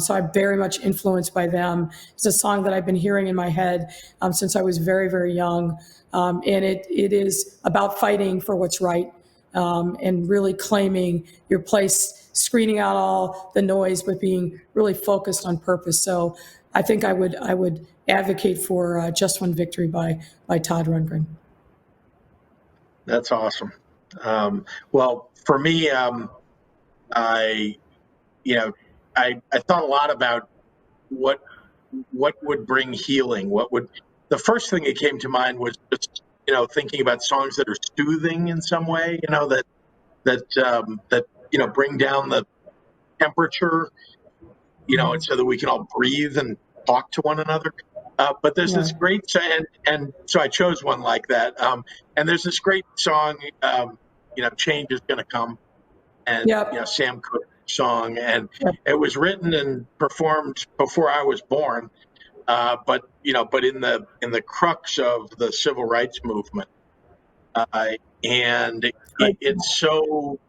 So I'm very much influenced by them. It's a song that I've been hearing in my head since I was very, very young. And it is about fighting for what's right, and really claiming your place, screening out all the noise, but being really focused on purpose. So I think I would advocate for Just One Victory by Todd Rundgren. That's awesome. Well, for me, I thought a lot about what would bring healing. The first thing that came to mind was just thinking about songs that are soothing in some way. That bring down the temperature. And so that we can all breathe and talk to one another. But there's this great and so I chose one like that. And there's this great song, "Change Is Gonna Come," and Sam Cooke song, and it was written and performed before I was born. But in the crux of the civil rights movement, and it's so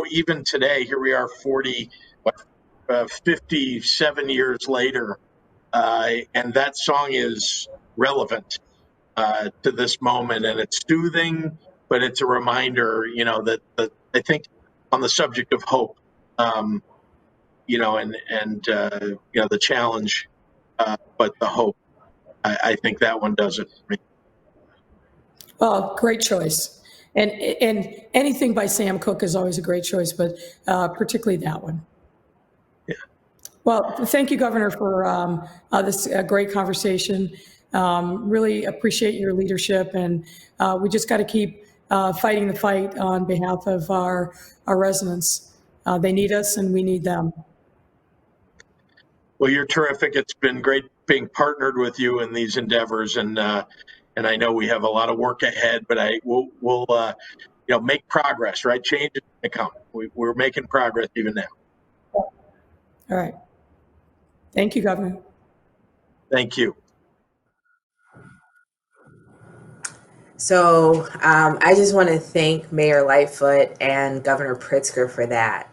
even today. Here we are, 57 years later, and that song is relevant to this moment, and it's soothing, but it's a reminder, that I think on the subject of hope, and the challenge, but the hope. I think that one does it for me. Well, great choice. And anything by Sam Cooke is always a great choice, but particularly that one. Yeah. Well, thank you, Governor, for this great conversation. Really appreciate your leadership, and we just got to keep fighting the fight on behalf of our residents. They need us, and we need them. Well, you're terrific. It's been great being partnered with you in these endeavors, and I know we have a lot of work ahead, but we'll make progress. Right, change is going to come. We're making progress even now. All right. Thank you, Governor. Thank you. So I just want to thank Mayor Lightfoot and Governor Pritzker for that.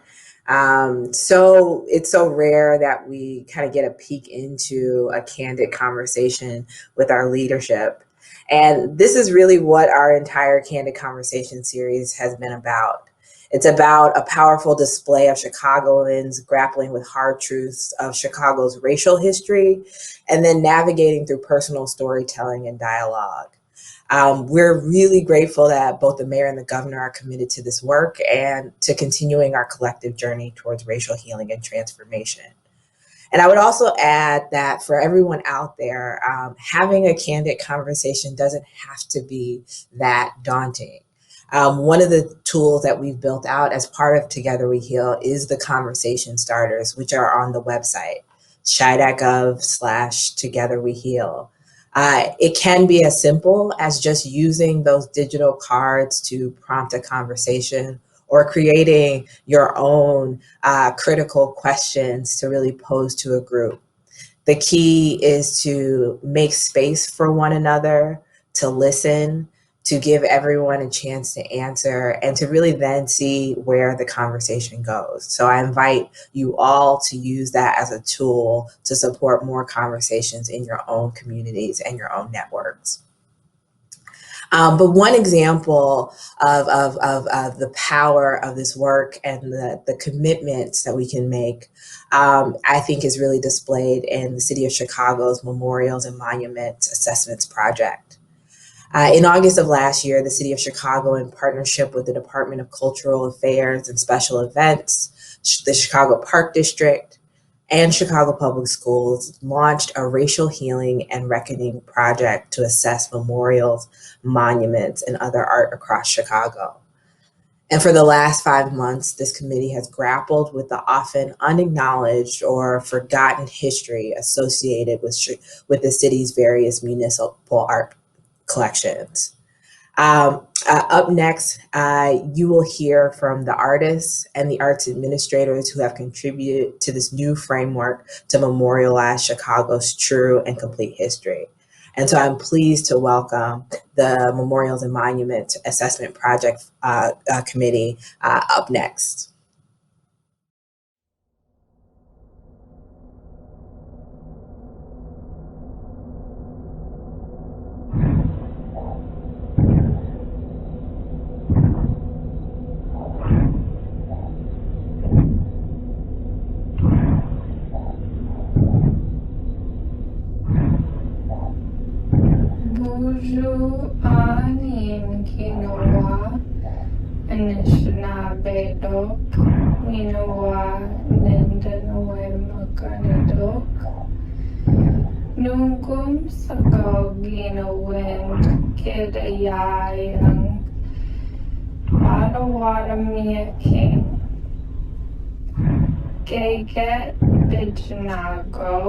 So it's so rare that we kind of get a peek into a candid conversation with our leadership. And this is really what our entire Candid Conversation series has been about. It's about a powerful display of Chicagoans grappling with hard truths of Chicago's racial history, and then navigating through personal storytelling and dialogue. We're really grateful that both the mayor and the governor are committed to this work and to continuing our collective journey towards racial healing and transformation. And I would also add that for everyone out there, having a candid conversation doesn't have to be that daunting. One of the tools that we've built out as part of Together We Heal is the conversation starters, which are on the website, chi.gov/togetherweheal. It can be as simple as just using those digital cards to prompt a conversation, or creating your own critical questions to really pose to a group. The key is to make space for one another, to listen, to give everyone a chance to answer, and to really then see where the conversation goes. So I invite you all to use that as a tool to support more conversations in your own communities and your own networks. But one example of the power of this work and the commitments that we can make, I think is really displayed in the City of Chicago's Memorials and Monuments Assessments Project. In August of last year, the City of Chicago, in partnership with the Department of Cultural Affairs and Special Events, the Chicago Park District, and Chicago Public Schools, launched a racial healing and reckoning project to assess memorials, monuments, and other art across Chicago. And for the last 5 months, this committee has grappled with the often unacknowledged or forgotten history associated with the city's various municipal art collections. Up next, you will hear from the artists and the arts administrators who have contributed to this new framework to memorialize Chicago's true and complete history. And so I'm pleased to welcome the Memorials and Monuments Assessment Project Committee up next. Buju anin kinoa Anishinabedok Minoa Nindanawe Makanidok Nungum Sakogina Wind Kidayayang Padawadamia King Geget Bijnago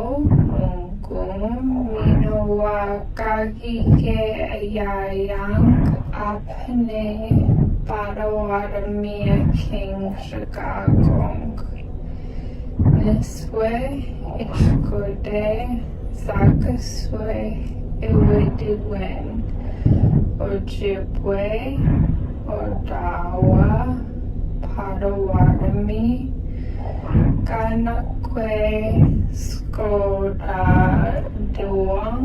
Minoa Kagike Ayayang Apne Padawadamia King Shikagong Niswe Ishkode Zakaswe Iwidiwen Ojibwe Odawa Padawadami Kanakwe Skoda Duang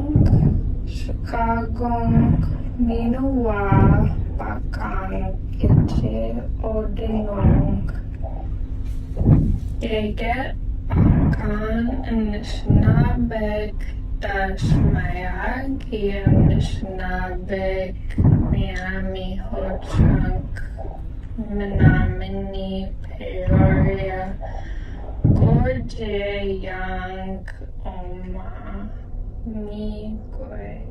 Chicago Minowa Bakang Gite Odinong Eget Bakan Nishnabek Dashmayag Yem Nishnabek Miami Ho-Chunk Menominee Peoria Gorje Yang Oma Miigwech.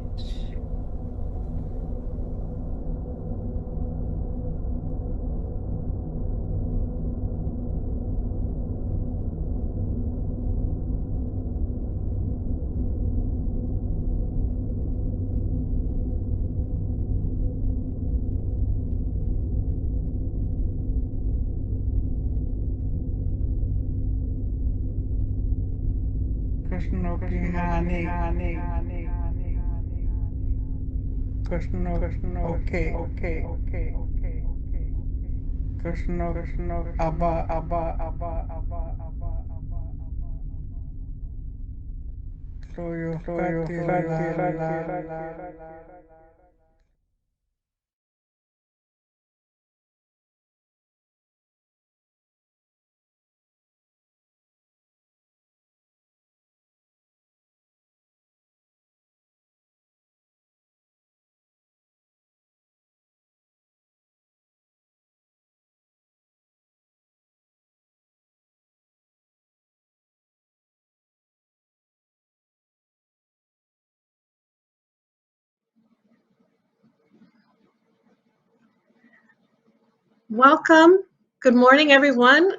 Welcome. Good morning, everyone.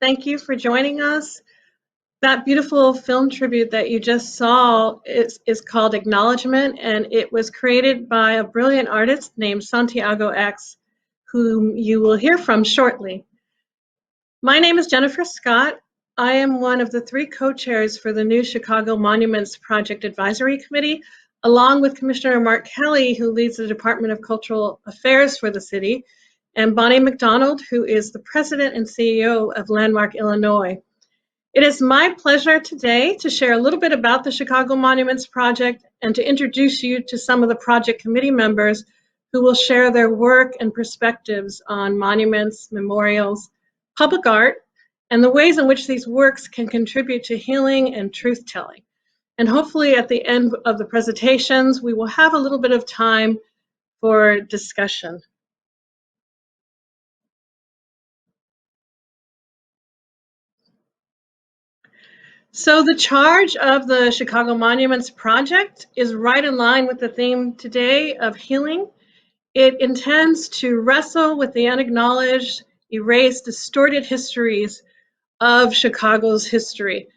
Thank you for joining us. That beautiful film tribute that you just saw is called Acknowledgement, and it was created by a brilliant artist named Santiago X, whom you will hear from shortly. My name is Jennifer Scott. I am one of the 3 co-chairs for the new Chicago Monuments Project Advisory Committee, along with Commissioner Mark Kelly, who leads the Department of Cultural Affairs for the city, and Bonnie McDonald, who is the president and CEO of Landmark Illinois. It is my pleasure today to share a little bit about the Chicago Monuments Project and to introduce you to some of the project committee members who will share their work and perspectives on monuments, memorials, public art, and the ways in which these works can contribute to healing and truth-telling. And hopefully at the end of the presentations, we will have a little bit of time for discussion. So the charge of the Chicago Monuments Project is right in line with the theme today of healing. It intends to wrestle with the unacknowledged, erased, distorted histories of Chicago's history.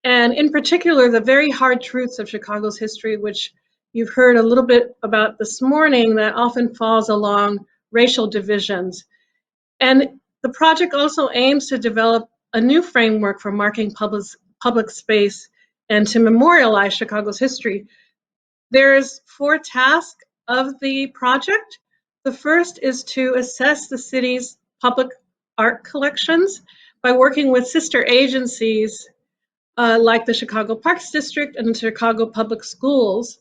And in particular, the very hard truths of Chicago's history, which you've heard a little bit about this morning that often falls along racial divisions. And the project also aims to develop a new framework for marking public space and to memorialize Chicago's history. There's 4 tasks of the project. The first is to assess the city's public art collections by working with sister agencies like the Chicago Parks District and the Chicago Public Schools.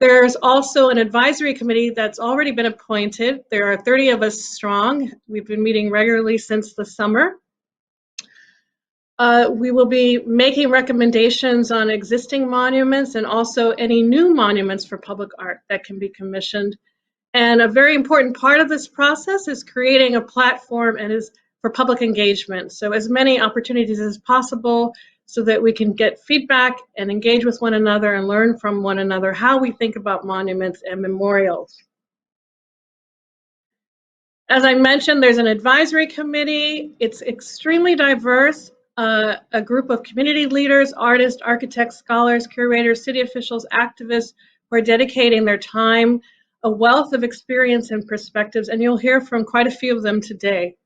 There's also an advisory committee that's already been appointed. There are 30 of us strong. We've been meeting regularly since the summer. We will be making recommendations on existing monuments and also any new monuments for public art that can be commissioned. And a very important part of this process is creating a platform and is for public engagement. So as many opportunities as possible so that we can get feedback and engage with one another and learn from one another how we think about monuments and memorials. As I mentioned, there's an advisory committee. It's extremely diverse, a group of community leaders, artists, architects, scholars, curators, city officials, activists who are dedicating their time, a wealth of experience and perspectives, and you'll hear from quite a few of them today.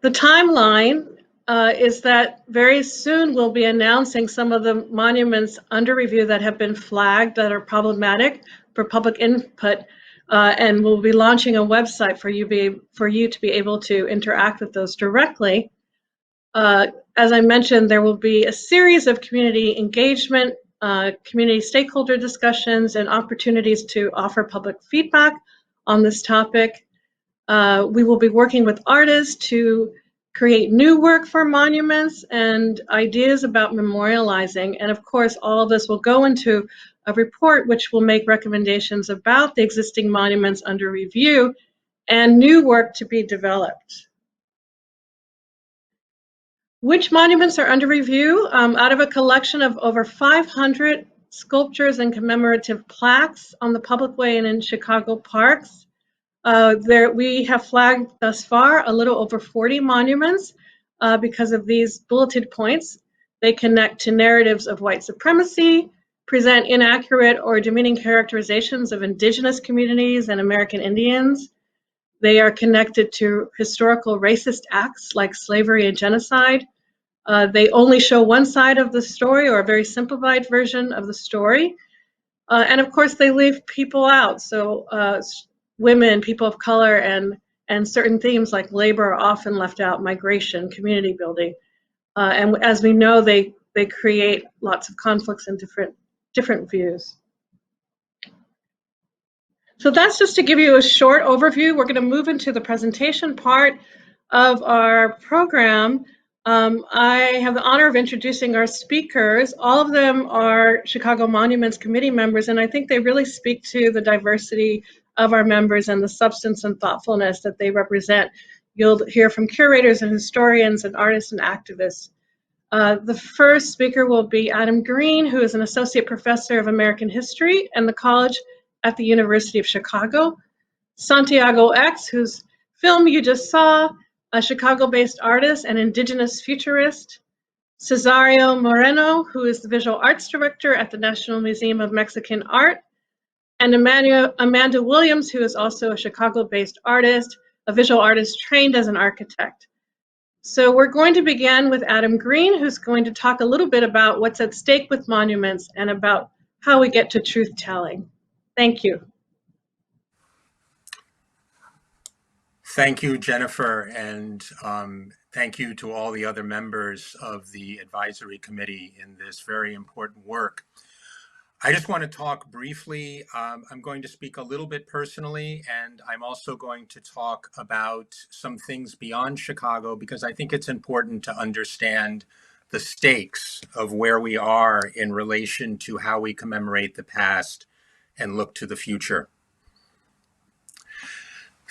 The timeline is that very soon we'll be announcing some of the monuments under review that have been flagged that are problematic for public input, and we'll be launching a website for you to be able to interact with those directly. As I mentioned, there will be a series of community engagement, community stakeholder discussions, and opportunities to offer public feedback on this topic. We will be working with artists to create new work for monuments and ideas about memorializing. And of course, all of this will go into a report which will make recommendations about the existing monuments under review and new work to be developed. Which monuments are under review? Out of a collection of over 500 sculptures and commemorative plaques on the public way and in Chicago parks, we have flagged thus far a little over 40 monuments because of these bulleted points. They connect to narratives of white supremacy, present inaccurate or demeaning characterizations of indigenous communities and American Indians. They are connected to historical racist acts like slavery and genocide. They only show one side of the story or a very simplified version of the story. And of course, they leave people out. So women, people of color, and certain themes like labor are often left out, migration, community building. And as we know, they create lots of conflicts and different views. So that's just to give you a short overview. We're going to move into the presentation part of our program. I have the honor of introducing our speakers. All of them are Chicago Monuments Committee members, and I think they really speak to the diversity of our members and the substance and thoughtfulness that they represent. You'll hear from curators and historians and artists and activists. The first speaker will be Adam Green, who is an associate professor of American history and the college at the University of Chicago. Santiago X, whose film you just saw, a Chicago-based artist and indigenous futurist. Cesario Moreno, who is the visual arts director at the National Museum of Mexican Art. And Amanda Williams, who is also a Chicago-based artist, a visual artist trained as an architect. So we're going to begin with Adam Green, who's going to talk a little bit about what's at stake with monuments and about how we get to truth-telling. Thank you. Thank you, Jennifer, and thank you to all the other members of the advisory committee in this very important work. I just want to talk briefly. I'm going to speak a little bit personally, and I'm also going to talk about some things beyond Chicago because I think it's important to understand the stakes of where we are in relation to how we commemorate the past and look to the future.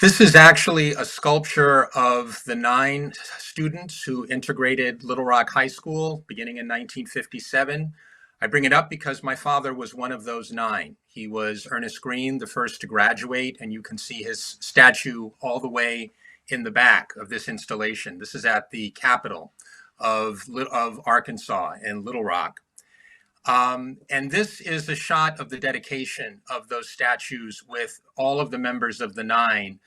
This is actually a sculpture of the 9 students who integrated Little Rock High School beginning in 1957. I bring it up because my father was one of those 9. He was Ernest Green, the first to graduate, and you can see his statue all the way in the back of this installation. This is at the Capitol of Arkansas and Little Rock. And this is a shot of the dedication of those statues with all of the members of the Nine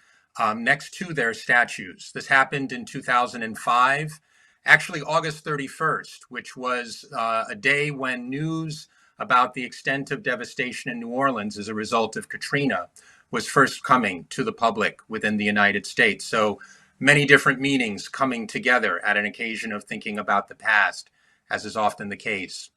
next to their statues. This happened in 2005, actually August 31st, which was a day when news about the extent of devastation in New Orleans as a result of Katrina was first coming to the public within the United States. So many different meanings coming together at an occasion of thinking about the past, as is often the case.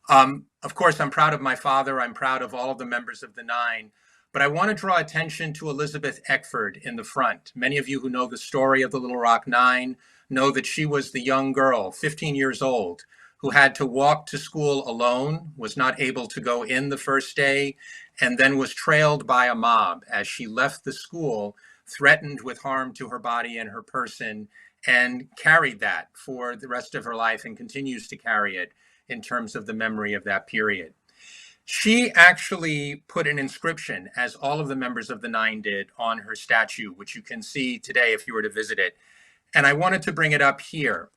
Of course, I'm proud of my father. I'm proud of all of the members of the Nine, but I want to draw attention to Elizabeth Eckford in the front. Many of you who know the story of the Little Rock Nine know that she was the young girl, 15 years old, who had to walk to school alone, was not able to go in the first day, and then was trailed by a mob as she left the school, threatened with harm to her body and her person, and carried that for the rest of her life and continues to carry it in terms of the memory of that period. She actually put an inscription, as all of the members of the Nine did, on her statue, which you can see today if you were to visit it. And I wanted to bring it up here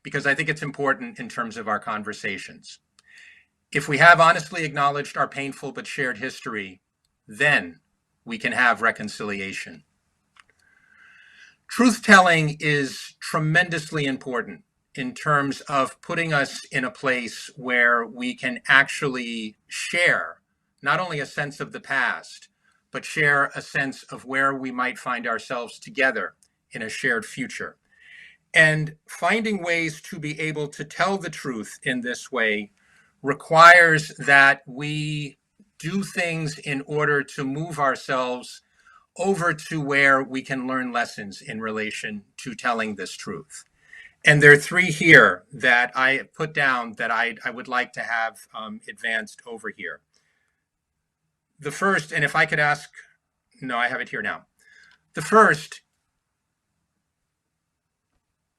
because I think it's important in terms of our conversations. If we have honestly acknowledged our painful but shared history, then we can have reconciliation. Truth-telling is tremendously important in terms of putting us in a place where we can actually share not only a sense of the past, but share a sense of where we might find ourselves together in a shared future. And finding ways to be able to tell the truth in this way requires that we do things in order to move ourselves over to where we can learn lessons in relation to telling this truth. And there are three here that I put down that I would like to have advanced over here. The first, and if I could ask, no, I have it here now. The first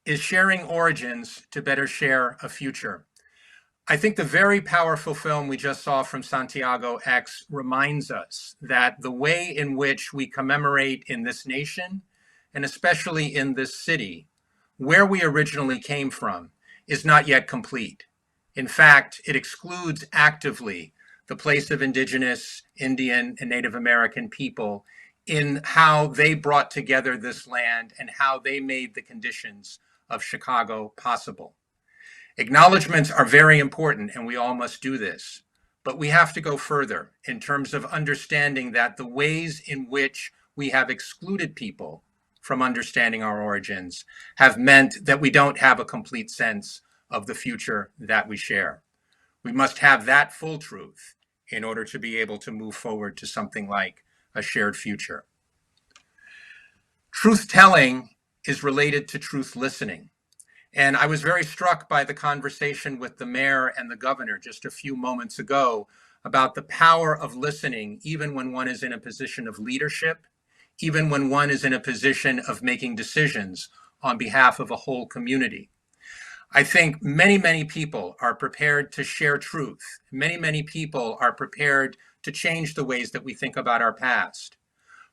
is sharing origins to better share a future. I think the very powerful film we just saw from Santiago X reminds us that the way in which we commemorate in this nation, and especially in this city, where we originally came from, is not yet complete. In fact, it excludes actively the place of Indigenous, Indian, and Native American people in how they brought together this land and how they made the conditions of Chicago possible. Acknowledgements are very important, and we all must do this. But we have to go further in terms of understanding that the ways in which we have excluded people from understanding our origins have meant that we don't have a complete sense of the future that we share. We must have that full truth in order to be able to move forward to something like a shared future. Truth-telling is related to truth listening. And I was very struck by the conversation with the mayor and the governor just a few moments ago about the power of listening, even when one is in a position of leadership, even when one is in a position of making decisions on behalf of a whole community. I think many, many people are prepared to share truth. Many, many people are prepared to change the ways that we think about our past.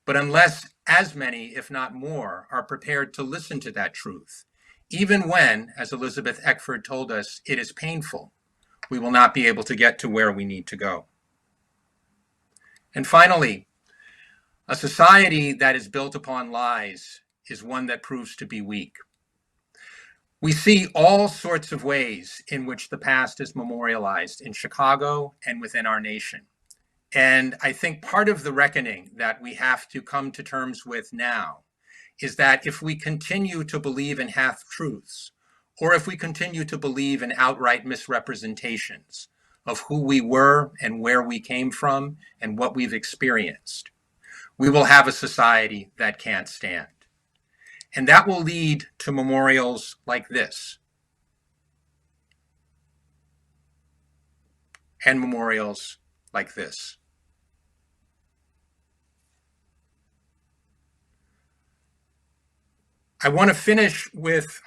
But unless as many, if not more, are prepared to listen to that truth, even when, as Elizabeth Eckford told us, it is painful, we will not be able to get to where we need to go. And finally, a society that is built upon lies is one that proves to be weak. We see all sorts of ways in which the past is memorialized in Chicago and within our nation. And I think part of the reckoning that we have to come to terms with now is that if we continue to believe in half-truths, or if we continue to believe in outright misrepresentations of who we were and where we came from and what we've experienced, we will have a society that can't stand. And that will lead to memorials like this, and memorials like this. I want to finish with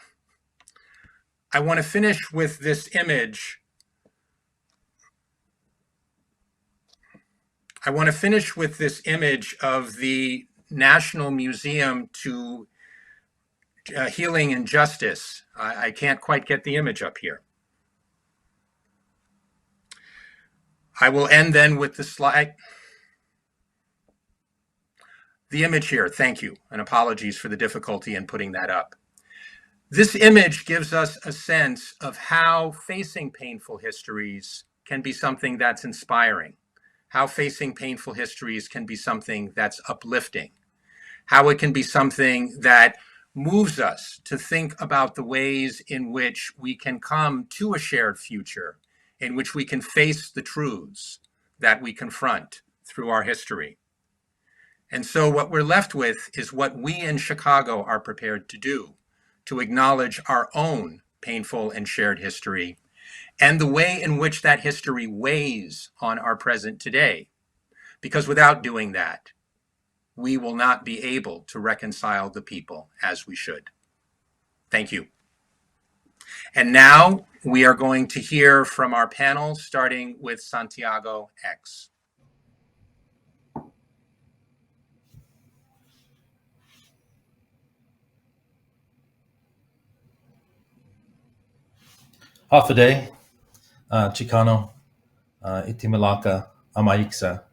this image. I want to finish with this image of the National Museum to healing and justice. I can't quite get the image up here. I will end then with the slide. The image here, thank you, and apologies for the difficulty in putting that up. This image gives us a sense of how facing painful histories can be something that's inspiring, how facing painful histories can be something that's uplifting, how it can be something that moves us to think about the ways in which we can come to a shared future, in which we can face the truths that we confront through our history. And so what we're left with is what we in Chicago are prepared to do, to acknowledge our own painful and shared history and the way in which that history weighs on our present today. Because without doing that, we will not be able to reconcile the people as we should. Thank you. And now we are going to hear from our panel, starting with Santiago X. Hafaday, Chicano, Itimalaka, Amaiksa,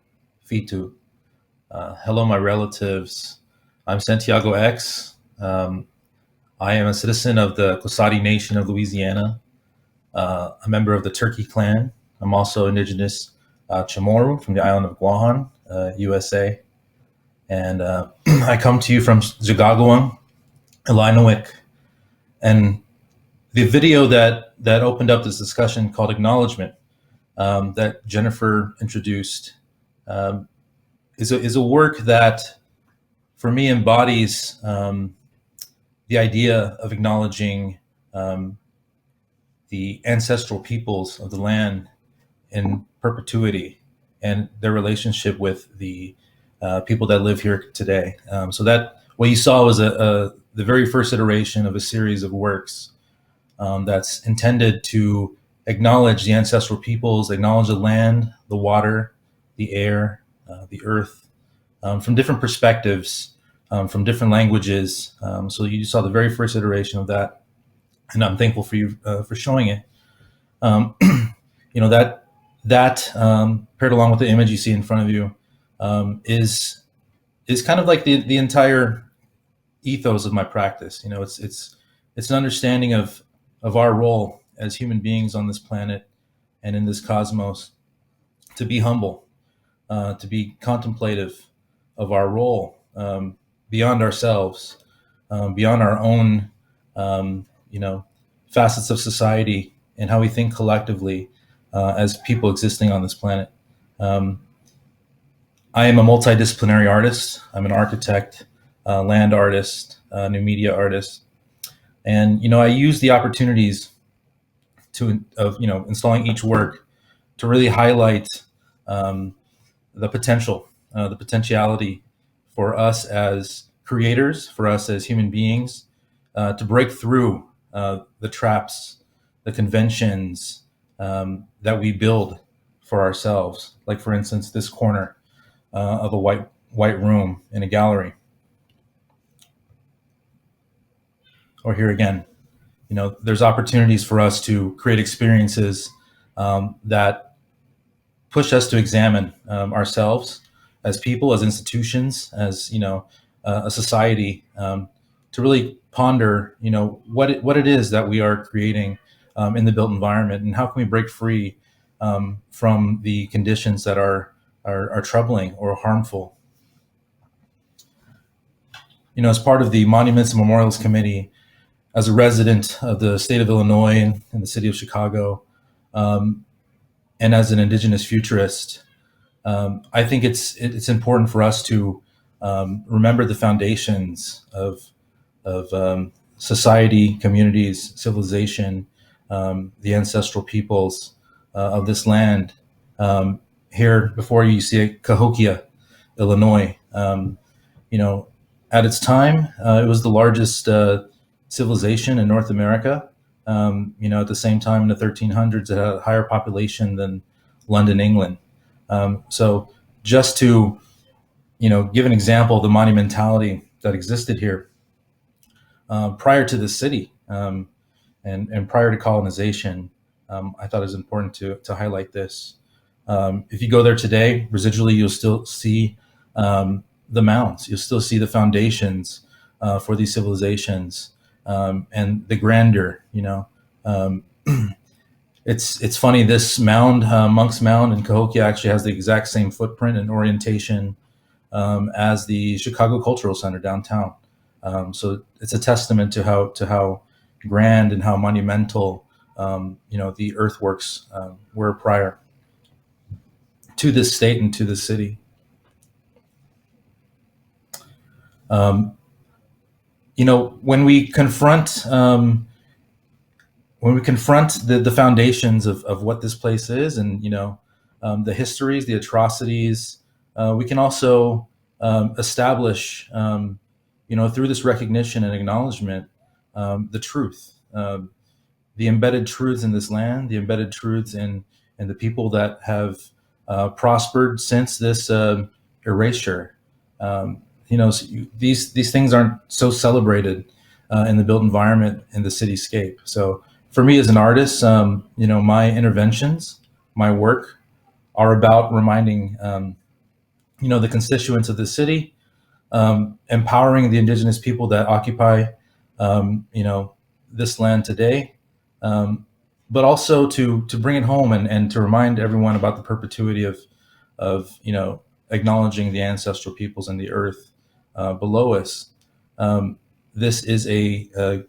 Fitu. Hello, my relatives. I'm Santiago X. I am a citizen of the Cosati Nation of Louisiana, a member of the Turkey clan. I'm also indigenous Chamorro from the island of Guahan, USA. And I come to you from Zagaguang, Illinois. And the video that opened up this discussion called Acknowledgement that Jennifer introduced is a work that, for me, embodies the idea of acknowledging the ancestral peoples of the land in perpetuity and their relationship with the people that live here today. So that what you saw was the very first iteration of a series of works that's intended to acknowledge the ancestral peoples, acknowledge the land, the water, the air, the earth, from different perspectives, from different languages. So you saw the very first iteration of that, and I'm thankful for you for showing it. That paired along with the image you see in front of you is kind of like the entire ethos of my practice. It's an understanding of our role as human beings on this planet and in this cosmos, to be humble, to be contemplative of our role beyond ourselves, beyond our own, facets of society and how we think collectively as people existing on this planet. I am a multidisciplinary artist. I'm an architect, land artist, new media artist. And, I use the opportunities of installing each work to really highlight the potential, the potentiality for us as creators, for us as human beings, to break through the traps, the conventions that we build for ourselves. Like, for instance, this corner of a white room in a gallery. Or here again, there's opportunities for us to create experiences that push us to examine ourselves as people, as institutions, as a society, to really ponder, what it is that we are creating in the built environment, and how can we break free from the conditions that are troubling or harmful. As part of the Monuments and Memorials Committee, as a resident of the state of Illinois and the city of Chicago, and as an indigenous futurist, I think it's important for us to remember the foundations of society, communities, civilization, the ancestral peoples of this land. Here before you see Cahokia, Illinois. At its time, it was the largest civilization in North America. At the same time in the 1300s, it had a higher population than London, England. So just to, give an example of the monumentality that existed here, prior to the city, and prior to colonization. I thought it was important to highlight this. If you go there today, residually, you'll still see the mounds. You'll still see the foundations for these civilizations, and the grandeur. It's funny. This mound, Monk's Mound in Cahokia, actually has the exact same footprint and orientation as the Chicago Cultural Center downtown. So it's a testament to how grand and how monumental the earthworks were prior to this state and to this city. When we confront the foundations of what this place is, and the histories, the atrocities, we can also establish through this recognition and acknowledgement the truth, the embedded truths in this land, the embedded truths in the people that have prospered since this erasure. These things aren't so celebrated in the built environment, in the cityscape. So for me as an artist, my interventions, my work are about reminding the constituents of the city, empowering the indigenous people that occupy this land today, but also to bring it home and to remind everyone about the perpetuity of acknowledging the ancestral peoples and the earth below us. This is a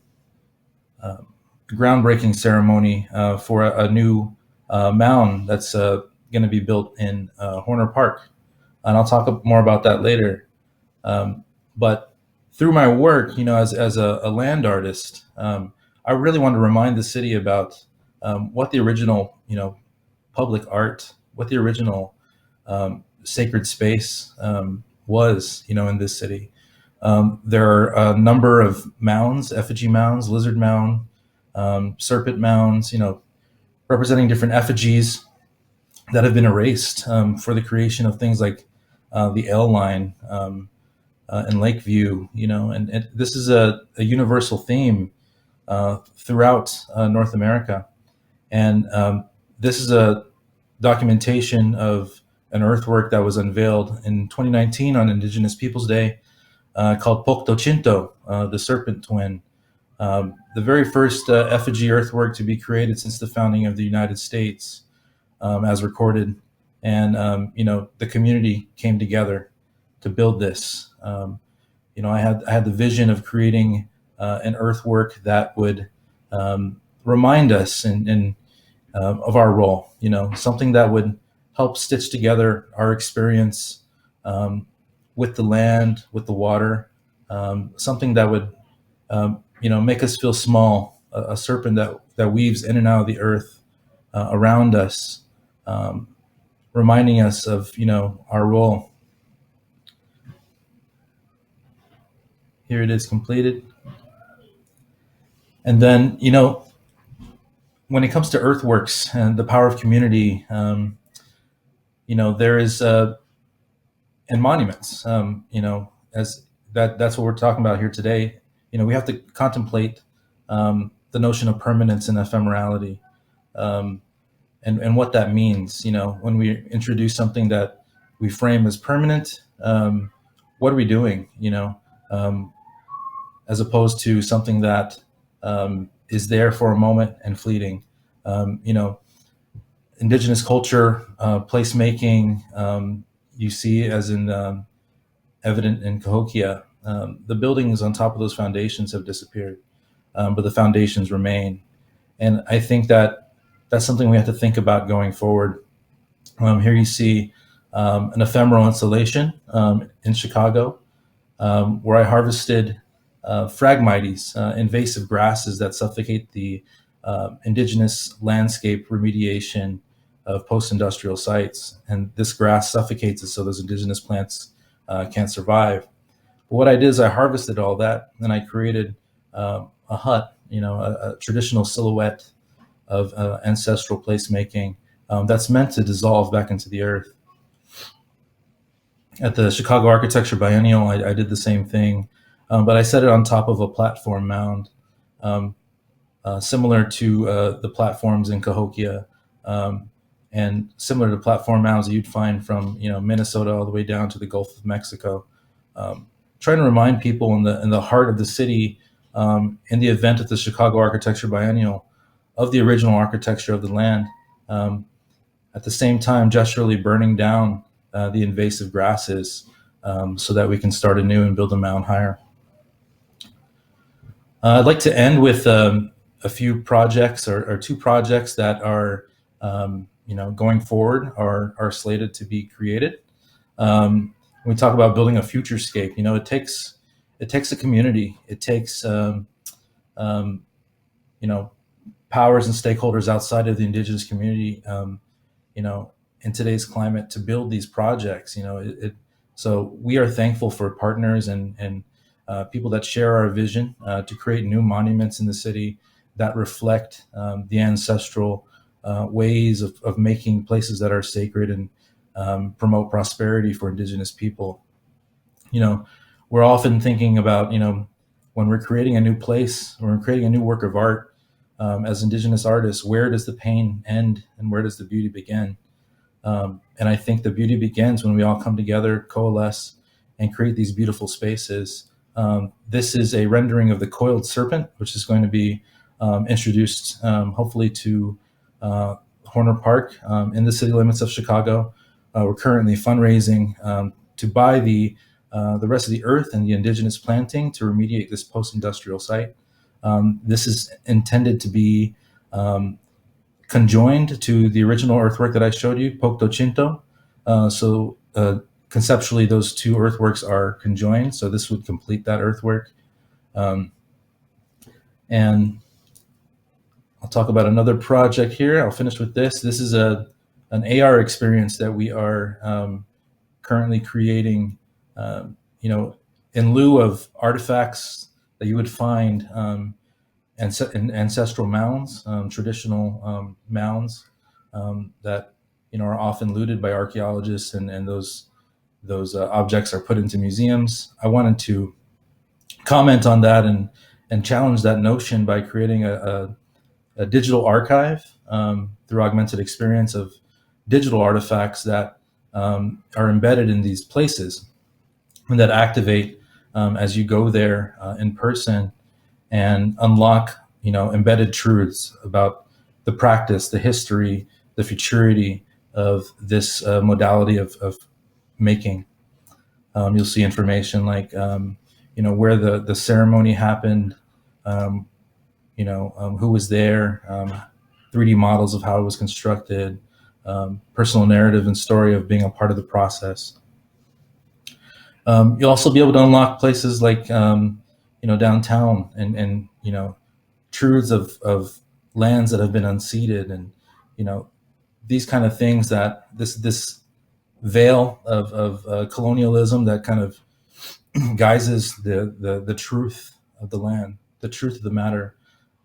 groundbreaking ceremony for a new mound that's going to be built in Horner Park, and I'll talk more about that later. But through my work, as a land artist, I really want to remind the city about what the original, public art, what the original sacred space was, in this city. There are a number of mounds, effigy mounds, lizard mound, serpent mounds, representing different effigies that have been erased for the creation of things like the L line in Lakeview, and this is a universal theme throughout North America. And this is a documentation of an earthwork that was unveiled in 2019 on Indigenous Peoples Day called Pokto Chinto, the Serpent Twin. The very first effigy earthwork to be created since the founding of the United States, as recorded. And, the community came together to build this. I had the vision of creating an earthwork that would remind us of our role, something that would help stitch together our experience with the land, with the water, something that would, make us feel small, a serpent that weaves in and out of the earth around us, reminding us of, our role. Here it is completed. And then, when it comes to earthworks and the power of community, there is, and monuments, as that's what we're talking about here today. We have to contemplate the notion of permanence and ephemerality, and what that means. When we introduce something that we frame as permanent, what are we doing? As opposed to something that is there for a moment and fleeting. Indigenous culture, placemaking, you see as in evident in Cahokia, the buildings on top of those foundations have disappeared, but the foundations remain. And I think that that's something we have to think about going forward. Here you see an ephemeral installation in Chicago, where I harvested phragmites, invasive grasses that suffocate the indigenous landscape remediation of post-industrial sites. And this grass suffocates it so those indigenous plants can't survive. But what I did is I harvested all that and I created a hut, a traditional silhouette of ancestral placemaking that's meant to dissolve back into the earth. At the Chicago Architecture Biennial, I did the same thing. but I set it on top of a platform mound, similar to the platforms in Cahokia, and similar to platform mounds that you'd find from Minnesota all the way down to the Gulf of Mexico. Trying to remind people in the heart of the city, in the event of the Chicago Architecture Biennial, of the original architecture of the land. At the same time, gesturally burning down the invasive grasses so that we can start anew and build a mound higher. I'd like to end with a few projects or two projects that are going forward are slated to be created. When we talk about building a futurescape, it takes a community. It takes powers and stakeholders outside of the indigenous community, in today's climate to build these projects. So we are thankful for partners and people that share our vision to create new monuments in the city that reflect the ancestral ways of making places that are sacred and promote prosperity for indigenous people. We're often thinking about, when we're creating a new place, when we're creating a new work of art, as indigenous artists, where does the pain end and where does the beauty begin? And I think the beauty begins when we all come together, coalesce, and create these beautiful spaces. This is a rendering of the coiled serpent, which is going to be introduced hopefully to Horner Park in the city limits of Chicago. We're currently fundraising to buy the rest of the earth and the indigenous planting to remediate this post-industrial site. This is intended to be conjoined to the original earthwork that I showed you, Pocto Chinto. So conceptually, those two earthworks are conjoined. So this would complete that earthwork. And I'll talk about another project here. I'll finish with this. This is an AR experience that we are currently creating, in lieu of artifacts that you would find in ancestral mounds, traditional mounds that are often looted by archaeologists, and those objects are put into museums. I wanted to comment on that and challenge that notion by creating a digital archive through augmented experience of digital artifacts that are embedded in these places and that activate as you go there in person and unlock, embedded truths about the practice, the history, the futurity of this modality of making. You'll see information like, where the ceremony happened, who was there, 3D models of how it was constructed, personal narrative and story of being a part of the process. You'll also be able to unlock places like, downtown and truths of lands that have been unceded, and these kind of things, that this veil of colonialism that kind of guises the truth of the land, the truth of the matter,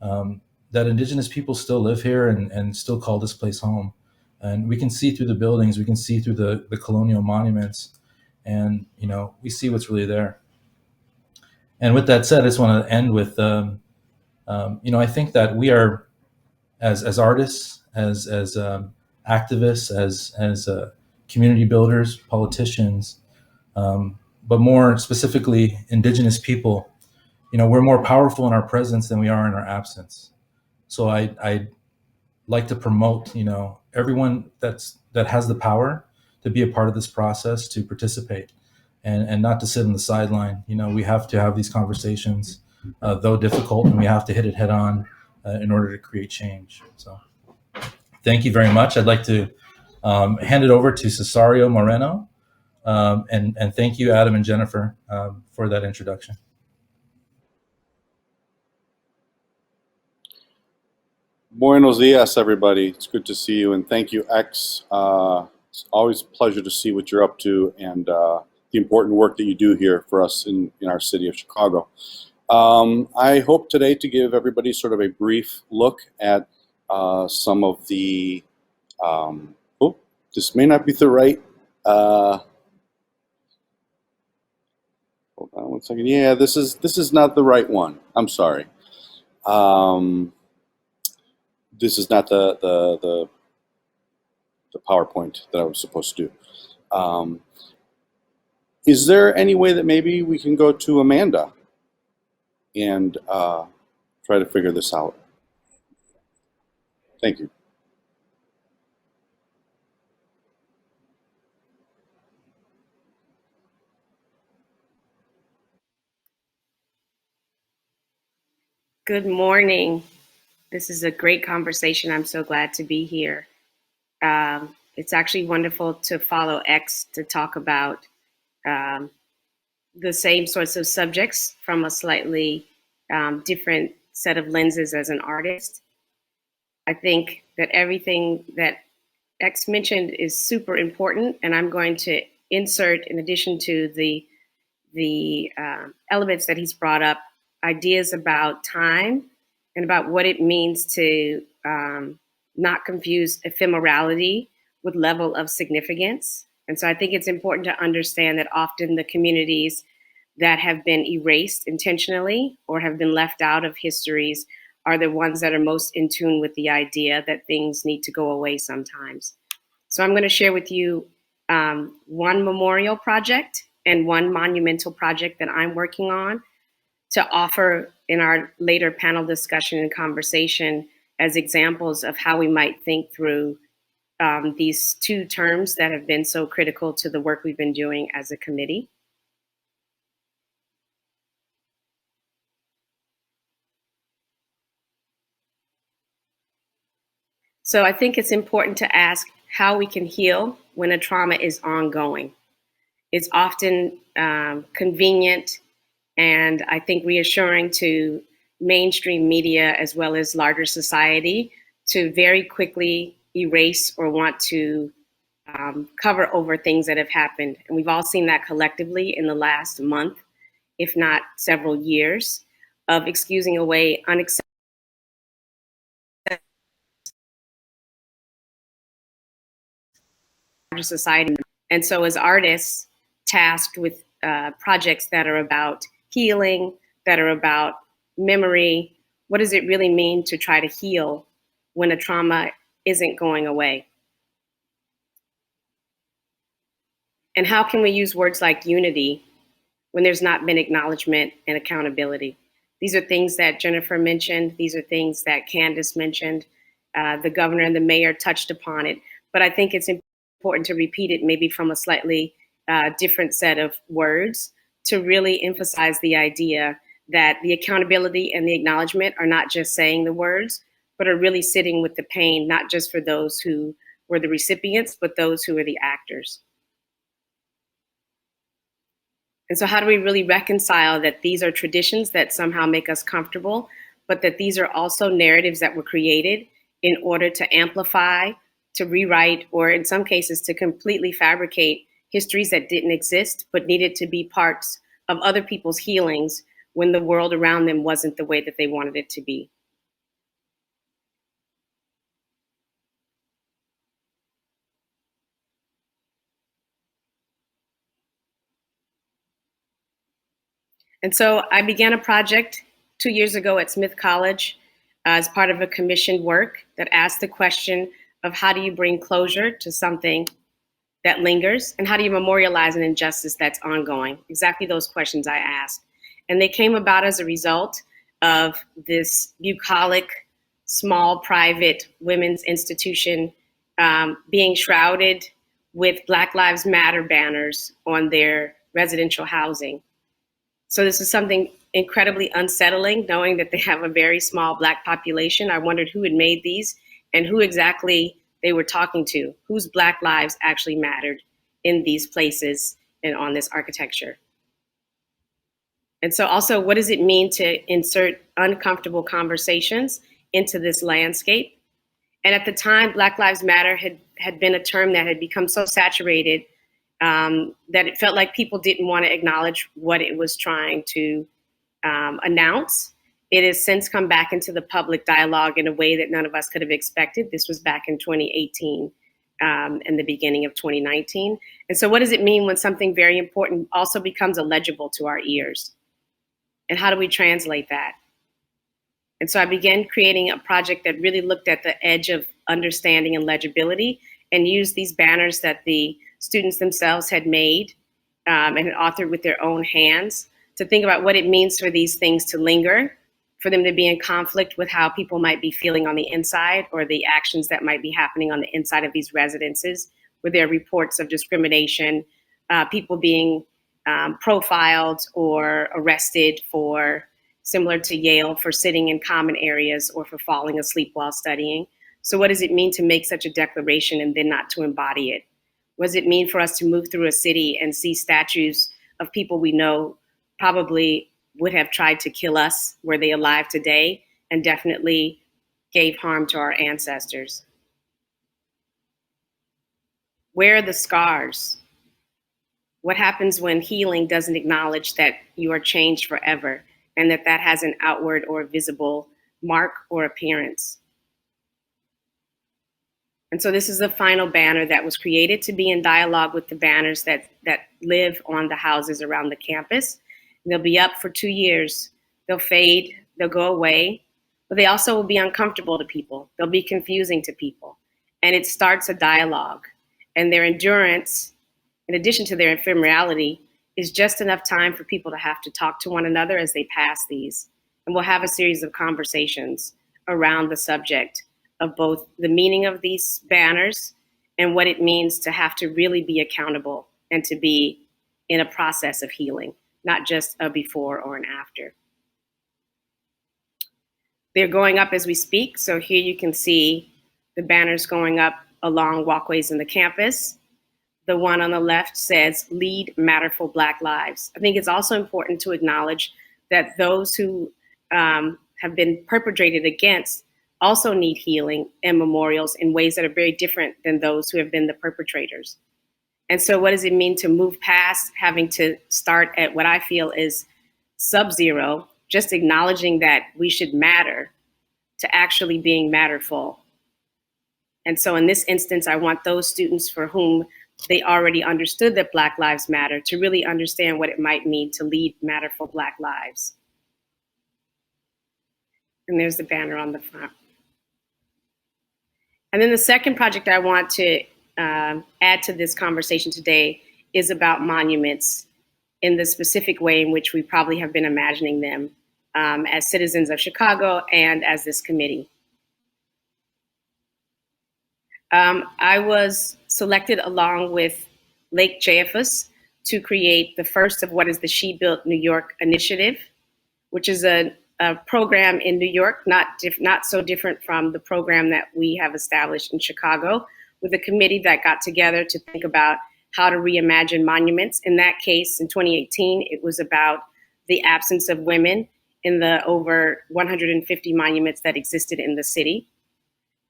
that indigenous people still live here and still call this place home. And we can see through the buildings, we can see through the colonial monuments, and we see what's really there. And with that said, I just want to end with I think that we are, as artists, as activists, as community builders, politicians, but more specifically, indigenous people, we're more powerful in our presence than we are in our absence. So I like to promote, everyone that has the power to be a part of this process, to participate, and not to sit on the sideline. We have to have these conversations, though difficult, and we have to hit it head on in order to create change. So thank you very much. I'd like to hand it over to Cesario Moreno, and thank you, Adam and Jennifer, for that introduction. Buenos dias, everybody. It's good to see you, and thank you, X. It's always a pleasure to see what you're up to and the important work that you do here for us in our city of Chicago. I hope today to give everybody sort of a brief look at some of the, this may not be the right, One second. Yeah, this is not the right one. I'm sorry. This is not the PowerPoint that I was supposed to do. Is there any way that maybe we can go to Amanda and try to figure this out? Thank you. Good morning. This is a great conversation. I'm so glad to be here. It's actually wonderful to follow X to talk about um, the same sorts of subjects from a slightly different set of lenses as an artist. I think that everything that X mentioned is super important, and I'm going to insert, in addition to the elements that he's brought up, ideas about time and about what it means to not confuse ephemerality with level of significance. And so I think it's important to understand that often the communities that have been erased intentionally or have been left out of histories are the ones that are most in tune with the idea that things need to go away sometimes. So I'm going to share with you one memorial project and one monumental project that I'm working on to offer in our later panel discussion and conversation as examples of how we might think through these two terms that have been so critical to the work we've been doing as a committee. So I think it's important to ask how we can heal when a trauma is ongoing. It's often convenient and I think reassuring to mainstream media as well as larger society to very quickly erase or want to cover over things that have happened. And we've all seen that collectively in the last month, if not several years, of excusing away unacceptable society. And so as artists tasked with projects that are about healing, that are about memory, what does it really mean to try to heal when a trauma isn't going away? And how can we use words like unity when there's not been acknowledgement and accountability? These are things that Jennifer mentioned. These are things that Candace mentioned. The governor and the mayor touched upon it. But I think it's important to repeat it maybe from a slightly different set of words to really emphasize the idea that the accountability and the acknowledgement are not just saying the words, but are really sitting with the pain, not just for those who were the recipients, but those who were the actors. And so how do we really reconcile that these are traditions that somehow make us comfortable, but that these are also narratives that were created in order to amplify, to rewrite, or in some cases to completely fabricate histories that didn't exist, but needed to be parts of other people's healings when the world around them wasn't the way that they wanted it to be. And so I began a project 2 years ago at Smith College as part of a commissioned work that asked the question of how do you bring closure to something that lingers and how do you memorialize an injustice that's ongoing? Exactly those questions I asked. And they came about as a result of this bucolic, small, private women's institution being shrouded with Black Lives Matter banners on their residential housing. So this is something incredibly unsettling, knowing that they have a very small Black population. I wondered who had made these and who exactly they were talking to, whose Black lives actually mattered in these places and on this architecture. And so also, what does it mean to insert uncomfortable conversations into this landscape? And at the time, Black Lives Matter had been a term that had become so saturated that it felt like people didn't want to acknowledge what it was trying to announce. It has since come back into the public dialogue in a way that none of us could have expected. This was back in 2018. in the beginning of 2019. And so what does it mean when something very important also becomes illegible to our ears? And how do we translate that? And so I began creating a project that really looked at the edge of understanding and legibility and used these banners that the students themselves had made and had authored with their own hands to think about what it means for these things to linger, for them to be in conflict with how people might be feeling on the inside or the actions that might be happening on the inside of these residences, where there are reports of discrimination, people being profiled or arrested for, similar to Yale, for sitting in common areas or for falling asleep while studying. So what does it mean to make such a declaration and then not to embody it? What does it mean for us to move through a city and see statues of people we know probably would have tried to kill us were they alive today and definitely gave harm to our ancestors? Where are the scars? What happens when healing doesn't acknowledge that you are changed forever and that that has an outward or visible mark or appearance? And so this is the final banner that was created to be in dialogue with the banners that live on the houses around the campus. They'll be up for 2 years. They'll fade, they'll go away, but they also will be uncomfortable to people. They'll be confusing to people. And it starts a dialogue. And their endurance, in addition to their ephemerality, is just enough time for people to have to talk to one another as they pass these. And we'll have a series of conversations around the subject of both the meaning of these banners and what it means to have to really be accountable and to be in a process of healing, not just a before or an after. They're going up as we speak. So here you can see the banners going up along walkways in the campus. The one on the left says, "Lead Matterful Black Lives." I think it's also important to acknowledge that those who have been perpetrated against also need healing and memorials in ways that are very different than those who have been the perpetrators. And so what does it mean to move past having to start at what I feel is sub-zero, just acknowledging that we should matter, to actually being matterful? And so in this instance, I want those students for whom they already understood that Black Lives Matter to really understand what it might mean to lead matterful Black lives. And there's the banner on the front. And then the second project I want to add to this conversation today is about monuments in the specific way in which we probably have been imagining them as citizens of Chicago and as this committee. I was selected along with Lake Jayafus to create the first of what is the She Built New York initiative, which is a program in New York, not so different from the program that we have established in Chicago, with a committee that got together to think about how to reimagine monuments. In that case, in 2018, it was about the absence of women in the over 150 monuments that existed in the city.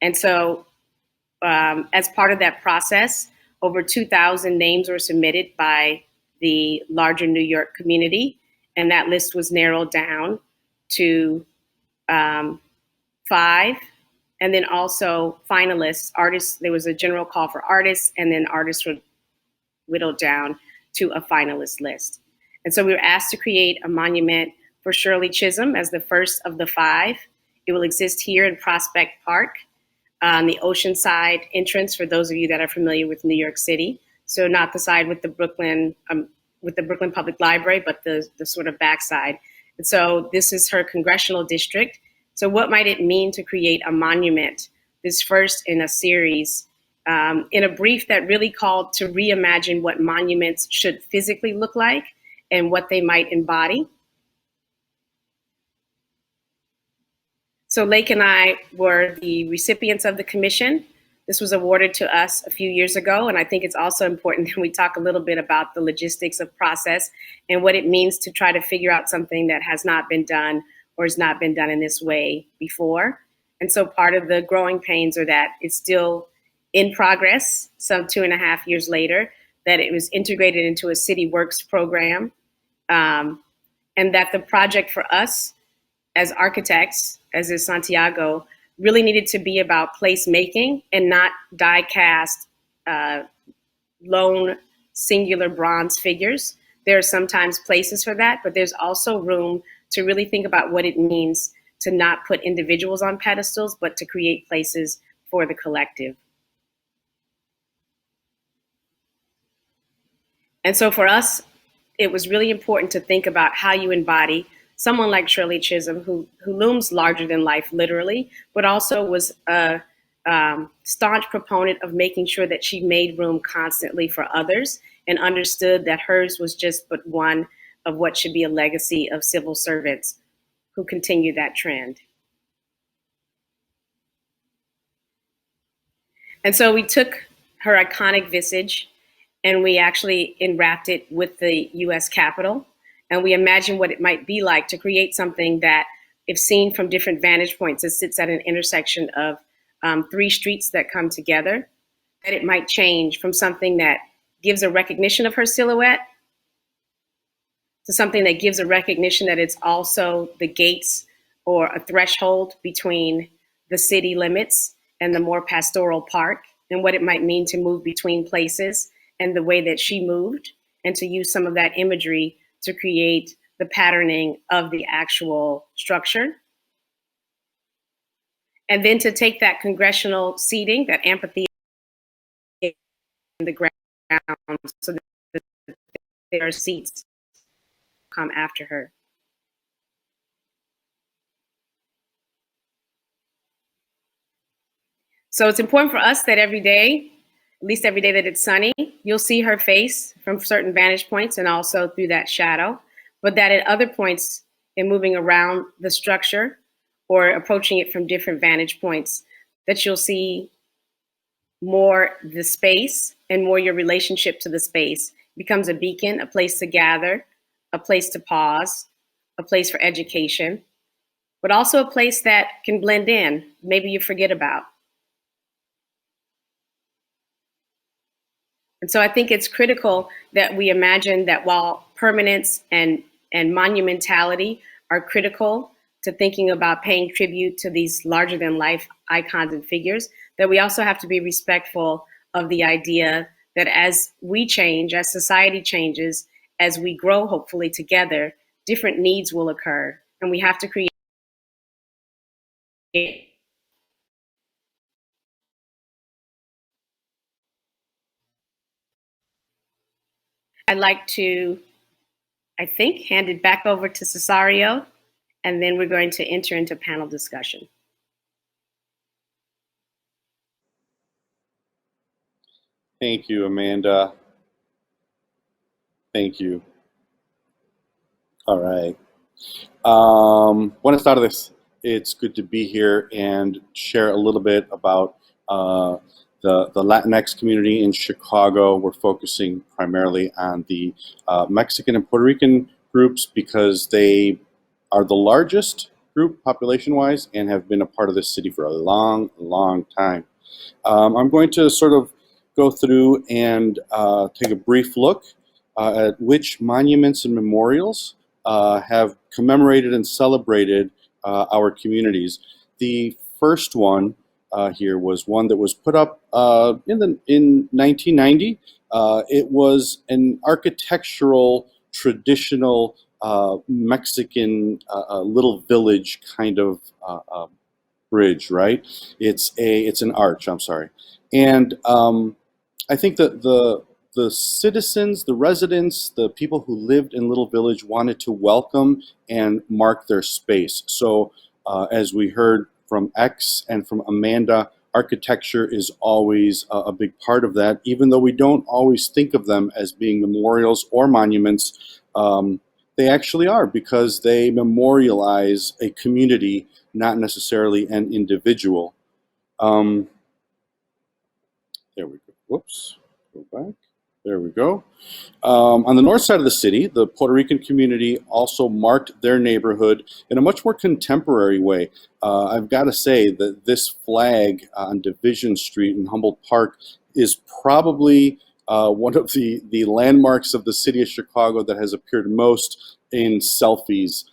And so as part of that process, over 2,000 names were submitted by the larger New York community, and that list was narrowed down to 5, and then also finalists, artists. There was a general call for artists, and then artists were whittled down to a finalist list. And so we were asked to create a monument for Shirley Chisholm as the first of the 5. It will exist here in Prospect Park on the Oceanside entrance, for those of you that are familiar with New York City. So not the side with the Brooklyn Public Library, but the sort of backside. And so this is her congressional district. So what might it mean to create a monument, this first in a series, in a brief that really called to reimagine what monuments should physically look like and what they might embody? So Lake and I were the recipients of the commission. This was awarded to us a few years ago, and I think it's also important that we talk a little bit about the logistics of process and what it means to try to figure out something that has not been done or has not been done in this way before. And so part of the growing pains are that it's still in progress, some 2.5 years later, that it was integrated into a City Works program, and that the project for us as architects, as is Santiago, really needed to be about placemaking and not die-cast lone singular bronze figures. There are sometimes places for that, but there's also room to really think about what it means to not put individuals on pedestals, but to create places for the collective. And so for us, it was really important to think about how you embody someone like Shirley Chisholm, who looms larger than life, literally, but also was a staunch proponent of making sure that she made room constantly for others and understood that hers was just but one of what should be a legacy of civil servants who continue that trend. And so we took her iconic visage and we actually enwrapped it with the US Capitol. And we imagined what it might be like to create something that, if seen from different vantage points, it sits at an intersection of three streets that come together, that it might change from something that gives a recognition of her silhouette to something that gives a recognition that it's also the gates or a threshold between the city limits and the more pastoral park, and what it might mean to move between places and the way that she moved, and to use some of that imagery to create the patterning of the actual structure. And then to take that congressional seating, that amphitheater in the ground, so that there are seats come after her. So it's important for us that every day, at least every day that it's sunny, you'll see her face from certain vantage points and also through that shadow, but that at other points in moving around the structure or approaching it from different vantage points, that you'll see more the space and more your relationship to the space. It becomes a beacon, a place to gather, a place to pause, a place for education, but also a place that can blend in, maybe you forget about. And so I think it's critical that we imagine that while permanence and monumentality are critical to thinking about paying tribute to these larger than life icons and figures, that we also have to be respectful of the idea that as we change, as society changes, as we grow hopefully together, different needs will occur. And we have to create I'd like to, I think, hand it back over to Cesario, and then we're going to enter into panel discussion. Thank you, Amanda. Thank you. All right. Buenas tardes. It's good to be here and share a little bit about the Latinx community in Chicago. We're focusing primarily on the Mexican and Puerto Rican groups because they are the largest group population-wise and have been a part of this city for a long, long time. I'm going to sort of go through and take a brief look at which monuments and memorials have commemorated and celebrated our communities. The first one here was one that was put up in 1990. It was an architectural, traditional Mexican little village kind of bridge, right? It's an arch. I'm sorry, and I think that the citizens, the residents, the people who lived in Little Village wanted to welcome and mark their space. So as we heard from X and from Amanda, architecture is always a big part of that, even though we don't always think of them as being memorials or monuments. They actually are, because they memorialize a community, not necessarily an individual. There we go. Whoops. Go back. There we go. On the north side of the city, the Puerto Rican community also marked their neighborhood in a much more contemporary way. I've got to say that this flag on Division Street in Humboldt Park is probably one of the landmarks of the city of Chicago that has appeared most in selfies.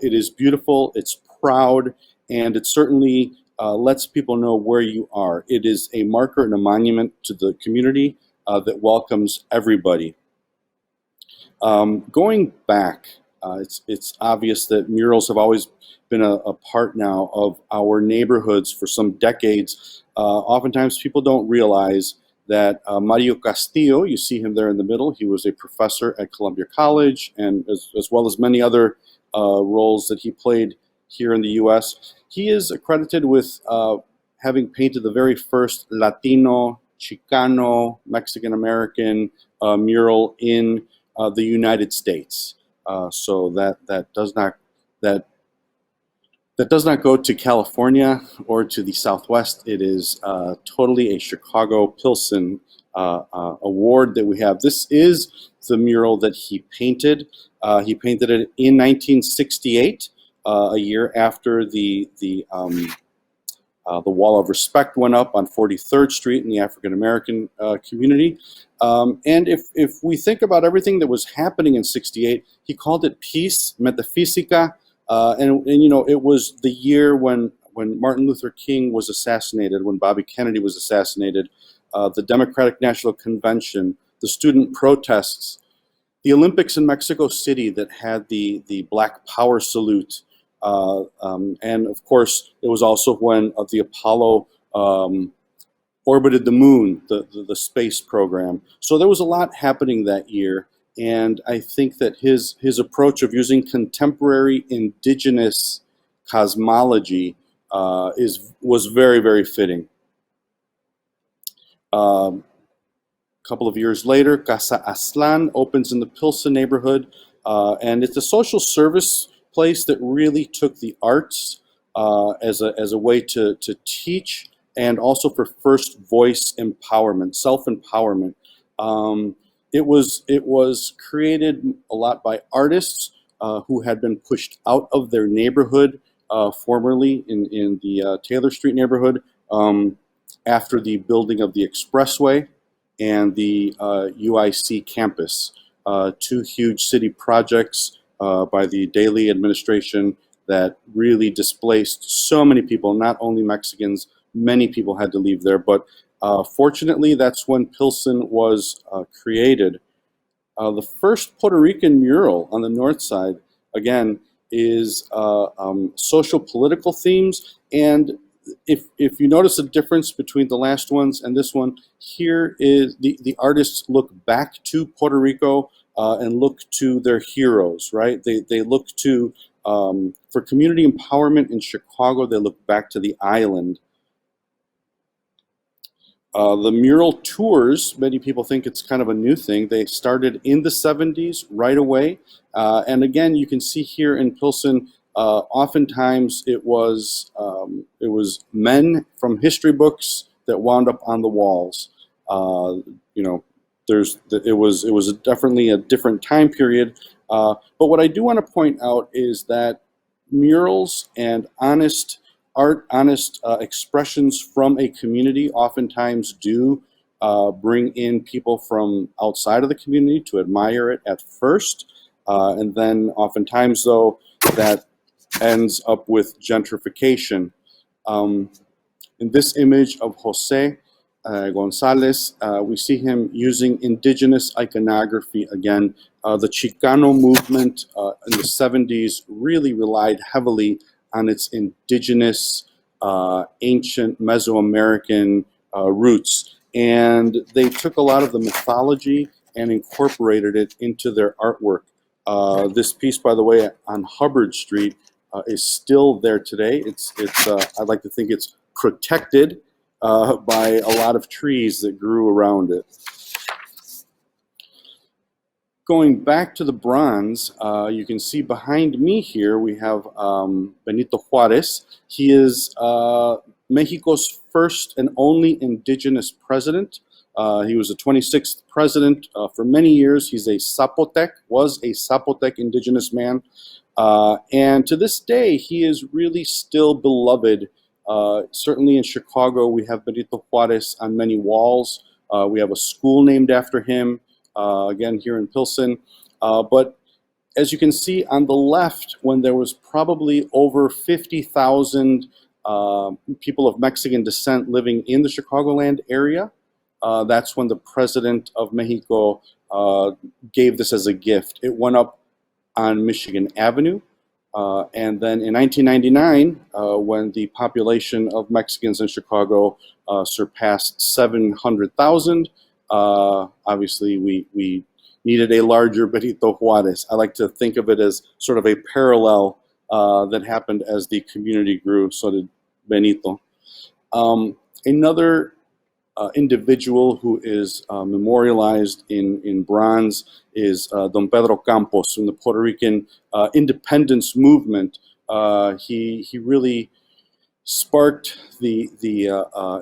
It is beautiful, it's proud, and it certainly lets people know where you are. It is a marker and a monument to the community that welcomes everybody. Going back, it's obvious that murals have always been a part now of our neighborhoods for some decades. Oftentimes people don't realize that Mario Castillo, you see him there in the middle, he was a professor at Columbia College, and as well as many other roles that he played here in the US. He is accredited with having painted the very first Latino, Chicano, Mexican-American mural in the United States. So that does not go to California or to the Southwest. It is totally a Chicago Pilsen award that we have. This is the mural that he painted. He painted it in 1968, a year after the Wall of Respect went up on 43rd Street in the African American community. And if we think about everything that was happening in '68, he called it peace, metaphysica, and you know, it was the year when Martin Luther King was assassinated, when Bobby Kennedy was assassinated, the Democratic National Convention, the student protests, the Olympics in Mexico City that had the Black Power salute. And of course, it was also when the Apollo orbited the moon, the space program. So there was a lot happening that year, and I think that his approach of using contemporary indigenous cosmology was very, very fitting. A couple of years later, Casa Aslan opens in the Pilsen neighborhood, and it's a social service place that really took the arts as a way to teach, and also for first voice empowerment, self-empowerment. It was created a lot by artists who had been pushed out of their neighborhood, formerly in the Taylor Street neighborhood, after the building of the expressway and the UIC campus, two huge city projects by the Daley administration that really displaced so many people, not only Mexicans. Many people had to leave there, but fortunately, that's when Pilsen was created. The first Puerto Rican mural on the north side, again, is social political themes. And if you notice a difference between the last ones and this one, here is the artists look back to Puerto Rico and look to their heroes, right? They look to, for community empowerment in Chicago, they look back to the island. The mural tours, many people think it's kind of a new thing. They started in the 70s right away. And again, you can see here in Pilsen, oftentimes it was men from history books that wound up on the walls. You know, it was definitely a different time period. But what I do want to point out is that murals and honest art, honest expressions from a community oftentimes do bring in people from outside of the community to admire it at first. And then oftentimes, though, that ends up with gentrification. In this image of Jose Gonzalez, we see him using indigenous iconography again. The Chicano movement in the 70s really relied heavily on its indigenous, ancient Mesoamerican roots. And they took a lot of the mythology and incorporated it into their artwork. This piece, by the way, on Hubbard Street is still there today. I'd like to think it's protected by a lot of trees that grew around it. Going back to the bronze, you can see behind me here we have Benito Juarez. He is Mexico's first and only indigenous president. He was the 26th president for many years. He's was a Zapotec indigenous man. And to this day, he is really still beloved. Certainly in Chicago, we have Benito Juarez on many walls. We have a school named after him. Again, here in Pilsen. But as you can see on the left, when there was probably over 50,000 people of Mexican descent living in the Chicagoland area. That's when the president of Mexico gave this as a gift. It went up on Michigan Avenue. And then in 1999, when the population of Mexicans in Chicago surpassed 700,000, obviously we needed a larger Benito Juarez. I like to think of it as sort of a parallel that happened as the community grew, so did Benito. Another individual who is memorialized in bronze is Don Pedro Campos from the Puerto Rican independence movement. He really sparked the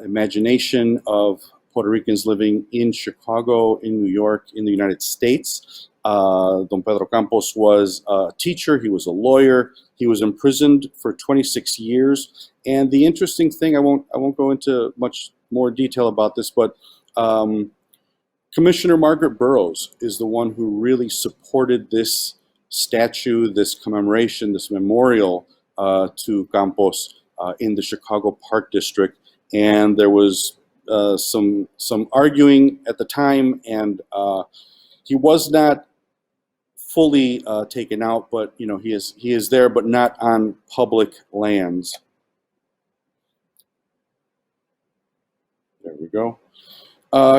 imagination of Puerto Ricans living in Chicago, in New York, in the United States. Don Pedro Campos was a teacher, he was a lawyer, he was imprisoned for 26 years. And the interesting thing, I won't go into much more detail about this, but Commissioner Margaret Burroughs is the one who really supported this statue, this commemoration, this memorial to Campos in the Chicago Park District. And there was some arguing at the time, and he was not fully taken out, but you know, he is there, but not on public lands. There we go.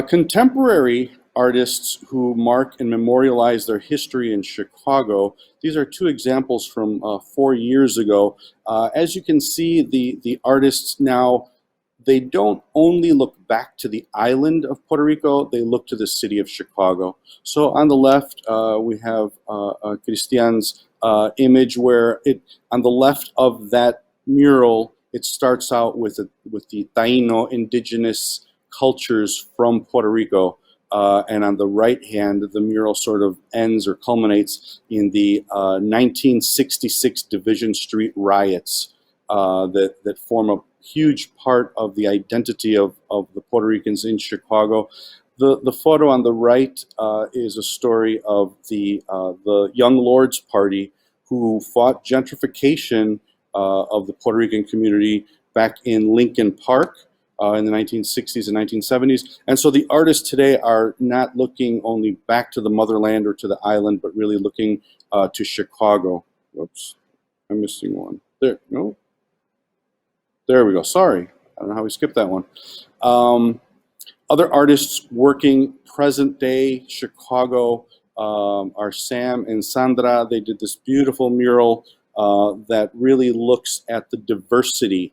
Contemporary artists who mark and memorialize their history in Chicago. These are two examples from 4 years ago. As you can see, the artists now, they don't only look back to the island of Puerto Rico, they look to the city of Chicago. So on the left, we have Christian's image where on the left of that mural, it starts out with the Taino indigenous cultures from Puerto Rico. And on the right hand, the mural sort of ends or culminates in the 1966 Division Street riots that form a huge part of the identity of the Puerto Ricans in Chicago. The photo on the right is a story of the Young Lords Party who fought gentrification of the Puerto Rican community back in Lincoln Park in the 1960s and 1970s. And so the artists today are not looking only back to the motherland or to the island, but really looking to Chicago. Whoops, I'm missing one. There, no. There we go. Sorry, I don't know how we skipped that one. Other artists working present day Chicago are Sam and Sandra. They did this beautiful mural that really looks at the diversity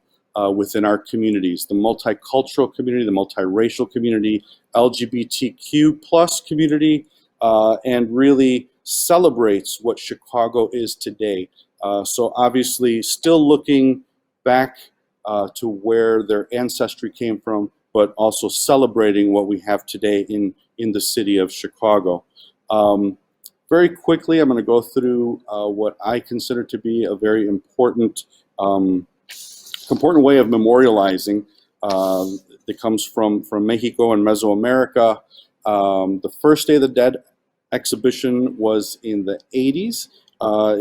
within our communities, the multicultural community, the multiracial community, LGBTQ plus community, and really celebrates what Chicago is today. So obviously still looking back to where their ancestry came from, but also celebrating what we have today in the city of Chicago. Very quickly, I'm going to go through what I consider to be a very important way of memorializing that comes from Mexico and Mesoamerica. The first Day of the Dead exhibition was in the 80s.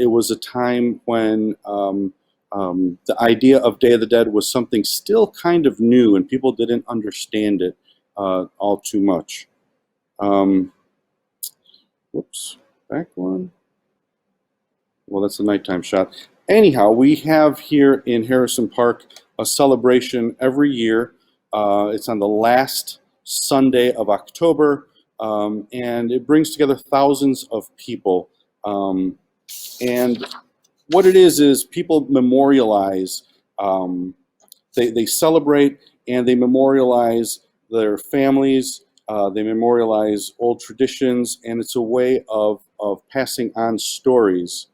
It was a time when the idea of Day of the Dead was something still kind of new and people didn't understand it all too much. Whoops, back one. Well, that's a nighttime shot. Anyhow, we have here in Harrison Park a celebration every year. It's on the last Sunday of October, and it brings together thousands of people. And what it is people memorialize, they celebrate and they memorialize their families, they memorialize old traditions, and it's a way of passing on stories.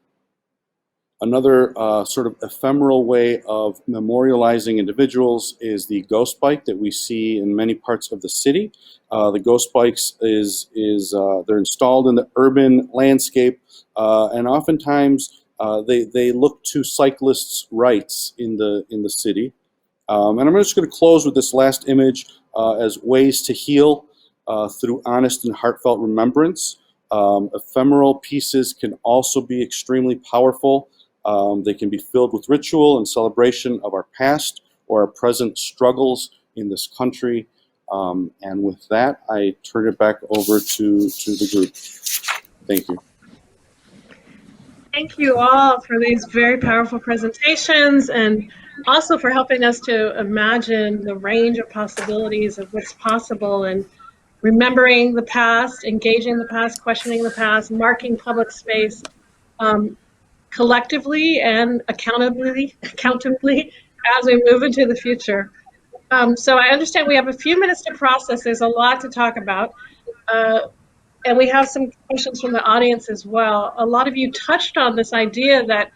Another sort of ephemeral way of memorializing individuals is the ghost bike that we see in many parts of the city. The ghost bikes they're installed in the urban landscape, and oftentimes they look to cyclists' rights in the city. And I'm just going to close with this last image as ways to heal through honest and heartfelt remembrance. Ephemeral pieces can also be extremely powerful. They can be filled with ritual and celebration of our past, or our present struggles in this country. And with that, I turn it back over to the group. Thank you. Thank you all for these very powerful presentations and also for helping us to imagine the range of possibilities of what's possible and remembering the past, engaging the past, questioning the past, marking public space collectively and accountably as we move into the future. So I understand we have a few minutes to process. There's a lot to talk about. And we have some questions from the audience as well. A lot of you touched on this idea that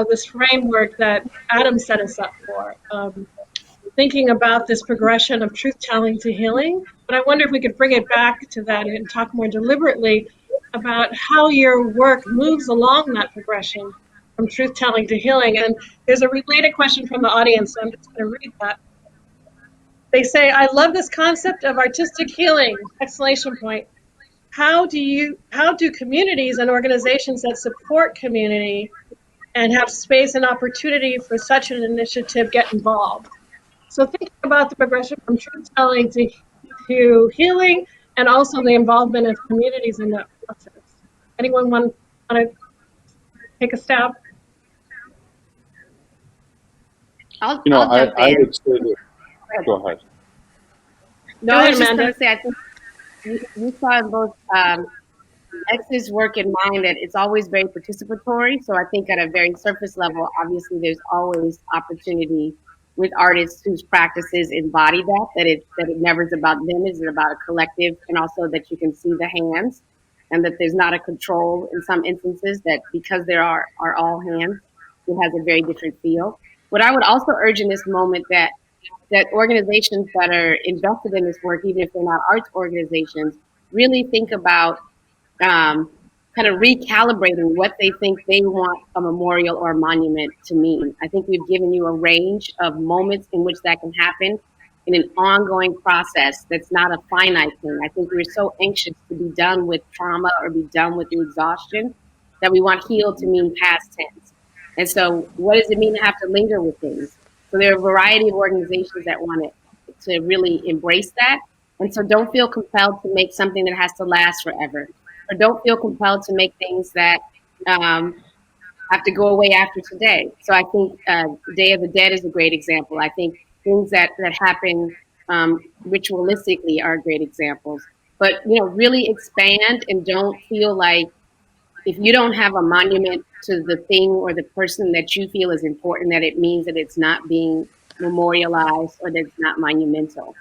this framework that Adam set us up for, thinking about this progression of truth-telling to healing. But I wonder if we could bring it back to that and talk more deliberately about how your work moves along that progression from truth-telling to healing. And there's a related question from the audience, so I'm just going to read that. They say, I love this concept of artistic healing, exclamation point. How do communities and organizations that support community and have space and opportunity for such an initiative get involved? So thinking about the progression from truth-telling to healing and also the involvement of communities in that process. Anyone want to take a stab? I'll I jump in. would say that. Go ahead. No, I was just going to say, I think you saw in both X's work in mind that it's always very participatory. So I think at a very surface level, obviously there's always opportunity with artists whose practices embody that it never is about them, it's about a collective, and also that you can see the hands and that there's not a control in some instances, that because there are all hands, it has a very different feel. What I would also urge in this moment that organizations that are invested in this work, even if they're not arts organizations, really think about kind of recalibrating what they think they want a memorial or a monument to mean. I think we've given you a range of moments in which that can happen in an ongoing process that's not a finite thing. I think we're so anxious to be done with trauma or be done with the exhaustion that we want heal to mean past tense. And so what does it mean to have to linger with things? So there are a variety of organizations that want to really embrace that. And so don't feel compelled to make something that has to last forever, or don't feel compelled to make things that have to go away after today. So I think Day of the Dead is a great example. I think things that happen ritualistically are great examples. But really expand and don't feel like if you don't have a monument to the thing or the person that you feel is important, that it means that it's not being memorialized or that it's not monumental.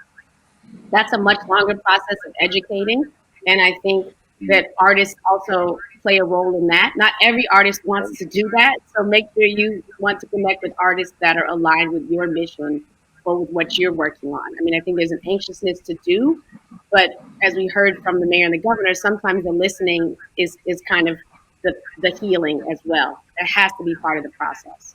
That's a much longer process of educating. And I think that artists also play a role in that. Not every artist wants to do that. So make sure you want to connect with artists that are aligned with your mission or with what you're working on. I mean, I think there's an anxiousness to do, but as we heard from the mayor and the governor, sometimes the listening is kind of the healing as well. It has to be part of the process.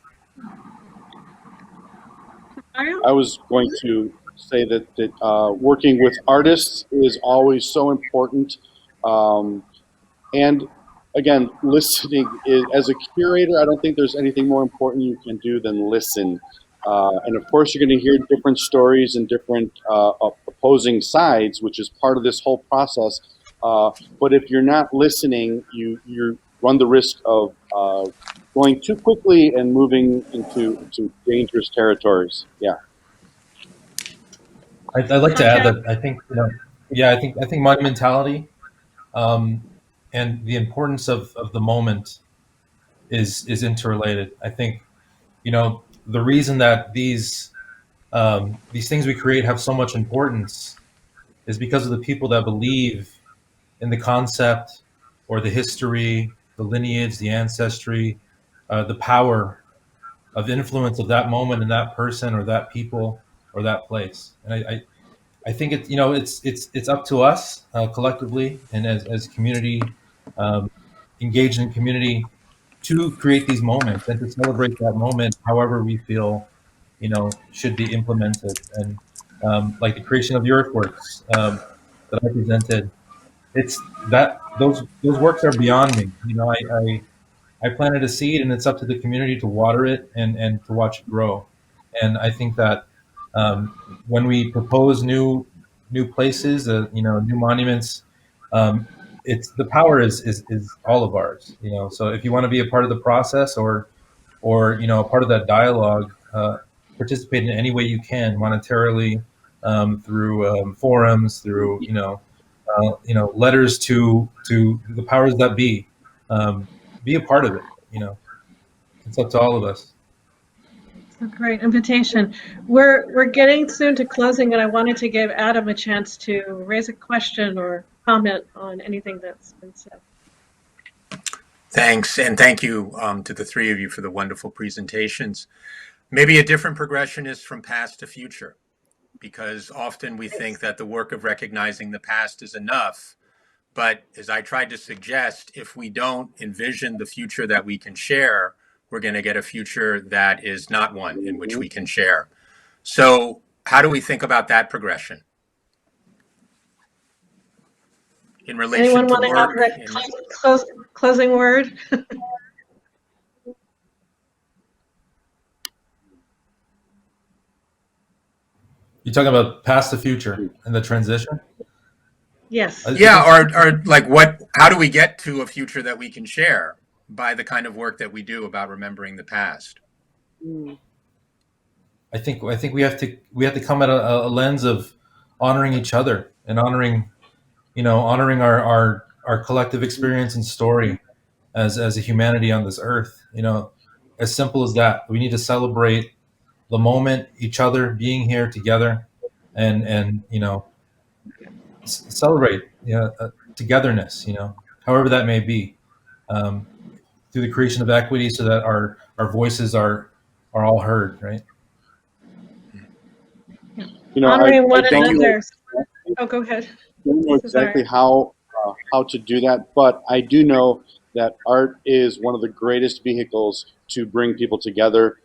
I was going to say that working with artists is always so important. And again, listening is, as a curator, I don't think there's anything more important you can do than listen. And of course, you're going to hear different stories and different opposing sides, which is part of this whole process. But if you're not listening, you run the risk of going too quickly and moving into dangerous territories. Yeah. I'd like to add that I think, I think monumentality and the importance of the moment is interrelated. I think, the reason that these things we create have so much importance is because of the people that believe in the concept or the history, the lineage, the ancestry, the power of influence of that moment and that person or that people or that place. And I think it's up to us collectively and as community engaged in community to create these moments and to celebrate that moment however we feel should be implemented. And like the creation of the earthworks that I presented, it's that those works are beyond me. I planted a seed and it's up to the community to water it and to watch it grow. And I think that When we propose new places, new monuments, it's the power is all of ours. So if you want to be a part of the process, or a part of that dialogue, participate in any way you can, monetarily, through forums, through letters to the powers that be. Be a part of it. It's up to all of us. A great invitation. We're getting soon to closing, and I wanted to give Adam a chance to raise a question or comment on anything that's been said. Thanks, and thank you to the three of you for the wonderful presentations. Maybe a different progression is from past to future, because often we think that the work of recognizing the past is enough. But as I tried to suggest, if we don't envision the future that we can share, we're going to get a future that is not one in which we can share. So how do we think about that progression in relation Anyone to want to have work? that closing word? You're talking about past to future and the transition? Yes. Yeah, or like how do we get to a future that we can share by the kind of work that we do about remembering the past? I think we have to come at a lens of honoring each other and honoring our collective experience and story as a humanity on this earth. As simple as that. We need to celebrate the moment, each other being here together, and celebrate togetherness. However that may be, through the creation of equity, so that our voices are all heard. Right. Honoring one I don't another. Oh, go ahead. don't know exactly how to do that, but I do know that art is one of the greatest vehicles to bring people together.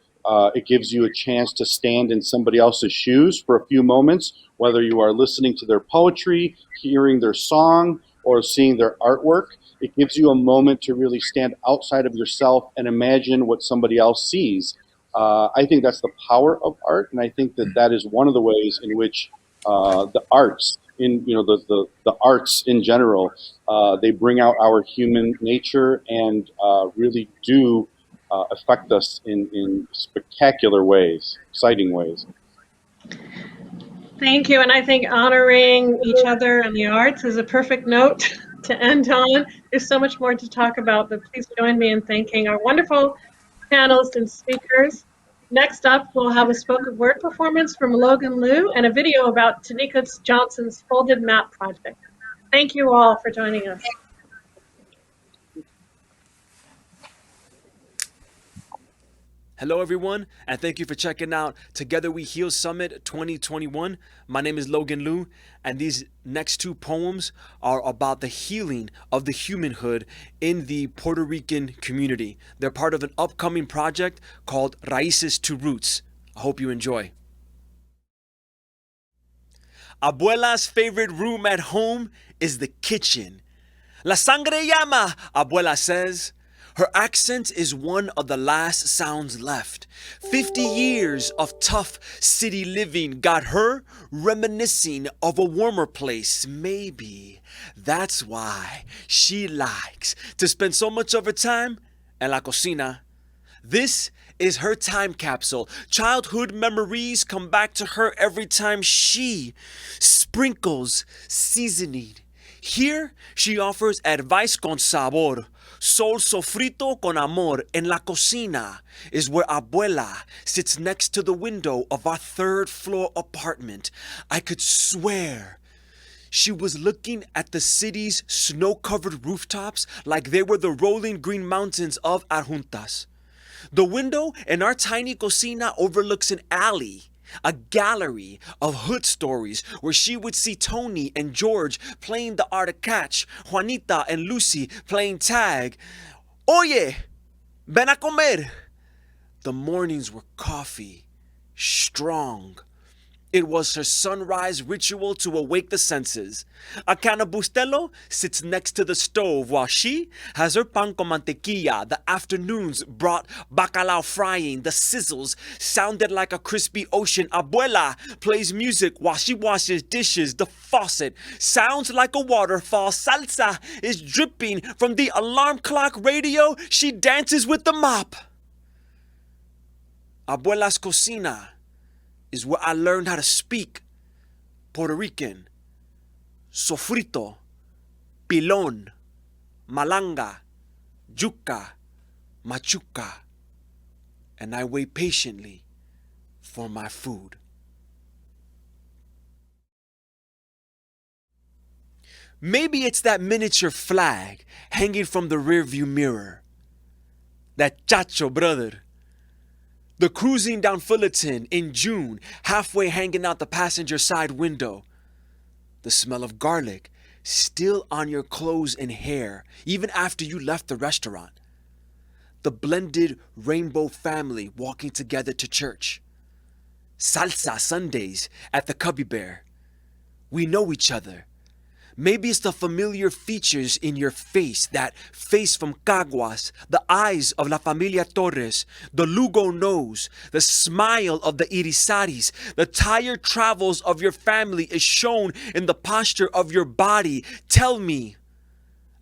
It gives you a chance to stand in somebody else's shoes for a few moments, whether you are listening to their poetry, hearing their song, or seeing their artwork. It gives you a moment to really stand outside of yourself and imagine what somebody else sees. I think that's the power of art, and I think that is one of the ways in which the arts, the arts in general, they bring out our human nature and really do affect us in spectacular ways, exciting ways. Thank you, and I think honoring each other and the arts is a perfect note to end on. There's so much more to talk about, but please join me in thanking our wonderful panelists and speakers. Next up, we'll have a spoken word performance from Logan Liu and a video about Tanika Johnson's Folded Map project. Thank you all for joining us. Hello, everyone, and thank you for checking out Together We Heal Summit 2021. My name is Logan Liu, and these next two poems are about the healing of the humanhood in the Puerto Rican community. They're part of an upcoming project called Raíces to Roots. I hope you enjoy. Abuela's favorite room at home is the kitchen. La sangre llama, Abuela says. Her accent is one of the last sounds left. 50 years of tough city living got her reminiscing of a warmer place. Maybe that's why she likes to spend so much of her time en la cocina. This is her time capsule. Childhood memories come back to her every time she sprinkles seasoning. Here, she offers advice con sabor. Sol sofrito con amor en la cocina is where Abuela sits next to the window of our third floor apartment. I could swear she was looking at the city's snow-covered rooftops like they were the rolling green mountains of Adjuntas. The window in our tiny cocina overlooks an alley, a gallery of hood stories where she would see Tony and George playing the art of catch, Juanita and Lucy playing tag. Oye, ven a comer. The mornings were coffee, strong. It was her sunrise ritual to awake the senses. A canabustelo sits next to the stove while she has her pan con mantequilla. The afternoons brought bacalao frying. The sizzles sounded like a crispy ocean. Abuela plays music while she washes dishes. The faucet sounds like a waterfall. Salsa is dripping from the alarm clock radio. She dances with the mop. Abuela's cocina is where I learned how to speak Puerto Rican, sofrito, pilon, malanga, yuca, machuca, and I wait patiently for my food. Maybe it's that miniature flag hanging from the rearview mirror. That chacho, brother. The cruising down Fullerton in June, halfway hanging out the passenger side window. The smell of garlic still on your clothes and hair, even after you left the restaurant. The blended rainbow family walking together to church. Salsa Sundays at the Cubby Bear. We know each other. Maybe it's the familiar features in your face, that face from Caguas, the eyes of La Familia Torres, the Lugo nose, the smile of the Irisaris, the tired travels of your family is shown in the posture of your body. Tell me,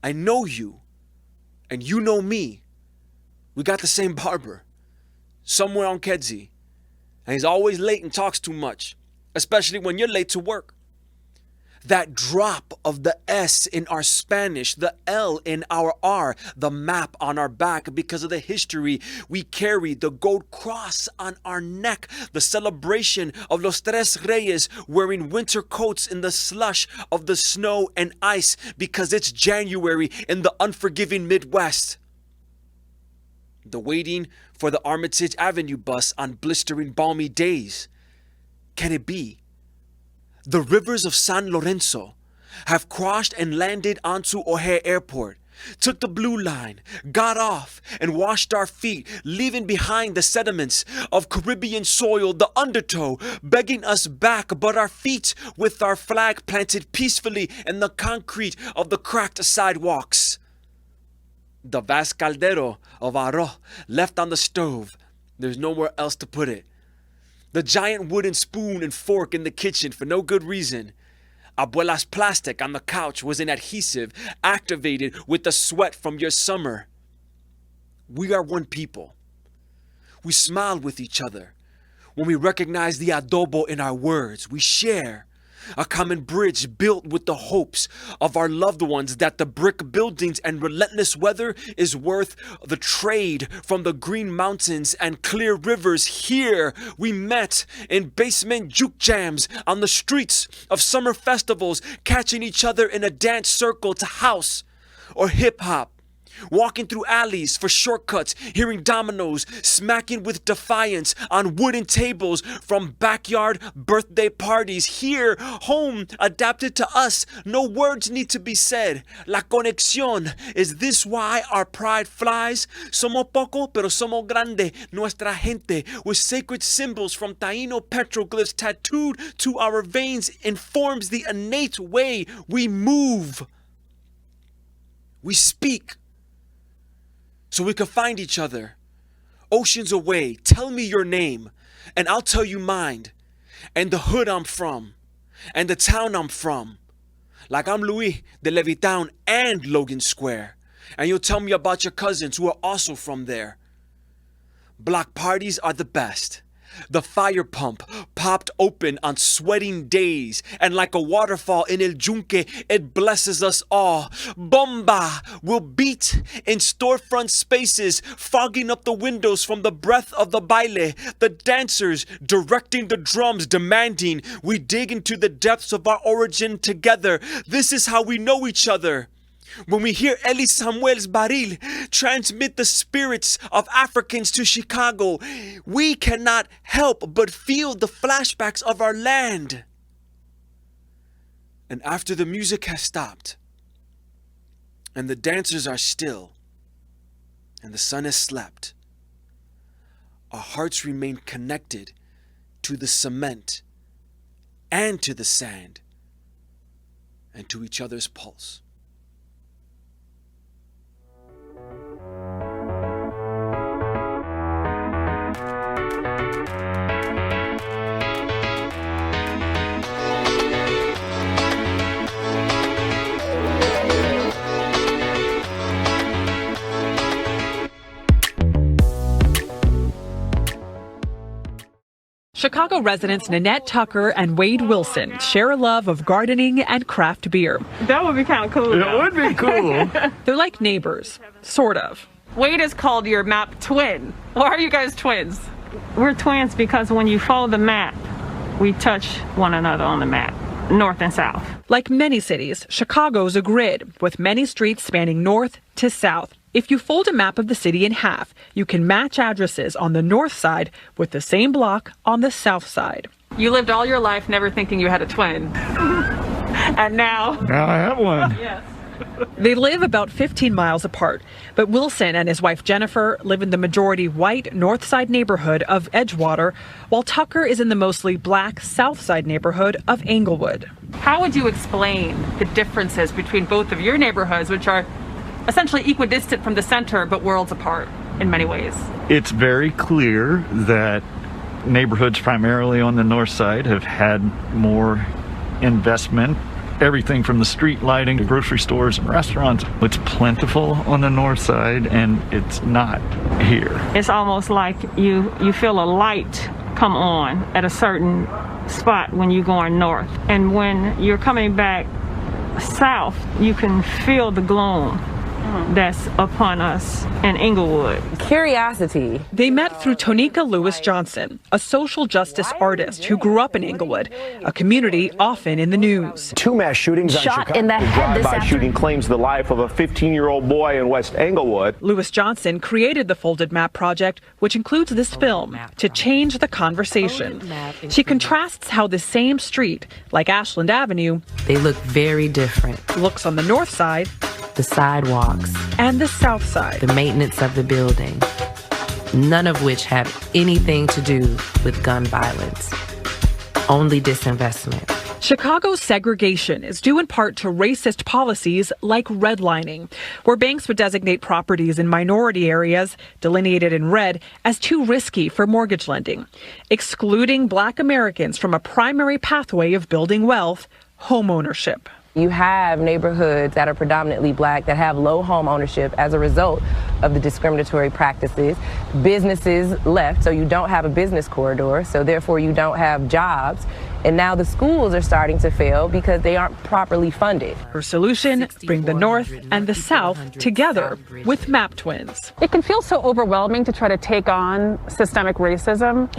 I know you, and you know me. We got the same barber, somewhere on Kedzie, and he's always late and talks too much, especially when you're late to work. That drop of the S in our Spanish, the L in our R, the map on our back because of the history we carry, the gold cross on our neck, the celebration of Los Tres Reyes wearing winter coats in the slush of the snow and ice because it's January in the unforgiving Midwest. The waiting for the Armitage Avenue bus on blistering balmy days. Can it be? The rivers of San Lorenzo have crossed and landed onto O'Hare Airport, took the blue line, got off, and washed our feet, leaving behind the sediments of Caribbean soil, the undertow, begging us back, but our feet with our flag planted peacefully in the concrete of the cracked sidewalks. The vast caldero of arroz left on the stove. There's nowhere else to put it. The giant wooden spoon and fork in the kitchen for no good reason. Abuela's plastic on the couch was an adhesive activated with the sweat from your summer. We are one people. We smile with each other. When we recognize the adobo in our words, we share a common bridge built with the hopes of our loved ones that the brick buildings and relentless weather is worth the trade from the green mountains and clear rivers. Here we met in basement juke jams on the streets of summer festivals, catching each other in a dance circle to house or hip hop. Walking through alleys for shortcuts, hearing dominoes smacking with defiance on wooden tables from backyard birthday parties. Here, home adapted to us, no words need to be said. La conexión, is this why our pride flies? Somos poco, pero somos grande, nuestra gente, with sacred symbols from Taino petroglyphs tattooed to our veins, informs the innate way we move. We speak so we could find each other. Oceans away, tell me your name, and I'll tell you mine, and the hood I'm from, and the town I'm from. Like I'm Louis de Levittown and Logan Square, and you'll tell me about your cousins who are also from there. Block parties are the best. The fire pump popped open on sweating days, and like a waterfall in El Yunque, it blesses us all. Bomba will beat in storefront spaces, fogging up the windows from the breath of the baile. The dancers directing the drums, demanding we dig into the depths of our origin together. This is how we know each other. When we hear Eli Samuel's baril transmit the spirits of Africans to Chicago, we cannot help but feel the flashbacks of our land. And after the music has stopped, and the dancers are still, and the sun has slept, our hearts remain connected to the cement and to the sand and to each other's pulse. Chicago residents Nanette Tucker and Wade Wilson share a love of gardening and craft beer. That would be kind of cool. It would be cool. They're like neighbors, sort of. Wade is called your map twin. Why are you guys twins? We're twins because when you follow the map, we touch one another on the map, north and south. Like many cities, Chicago's a grid with many streets spanning north to south. If you fold a map of the city in half, you can match addresses on the north side with the same block on the south side. You lived all your life never thinking you had a twin. And now I have one. Yes. They live about 15 miles apart, but Wilson and his wife Jennifer live in the majority white north side neighborhood of Edgewater, while Tucker is in the mostly black south side neighborhood of Englewood. How would you explain the differences between both of your neighborhoods, which are essentially equidistant from the center but worlds apart in many ways? It's very clear that neighborhoods primarily on the north side have had more investment. Everything from the street lighting to grocery stores and restaurants. It's plentiful on the north side and it's not here. It's almost like you feel a light come on at a certain spot when you're going north. And when you're coming back south, you can feel the gloom that's upon us in Englewood. Curiosity. They met through Tonika Lewis Johnson, a social justice artist who grew up in Englewood, a community often in the news. Two mass shootings on Shot Chicago in the head this drive-by shooting claims the life of a 15-year-old boy in West Englewood. Lewis Johnson created the Folded Map Project, which includes this film, to change the conversation. She contrasts how the same street, like Ashland Avenue, they look very different. Looks on the north side, the sidewalks, and the south side, the maintenance of the building, none of which have anything to do with gun violence, only disinvestment. Chicago's segregation is due in part to racist policies like redlining, where banks would designate properties in minority areas, delineated in red, as too risky for mortgage lending, excluding Black Americans from a primary pathway of building wealth, homeownership. You have neighborhoods that are predominantly Black that have low home ownership as a result of the discriminatory practices. Businesses left, so you don't have a business corridor, so therefore you don't have jobs. And now the schools are starting to fail because they aren't properly funded. Her solution, bring the North and the South together with map twins. It can feel so overwhelming to try to take on systemic racism.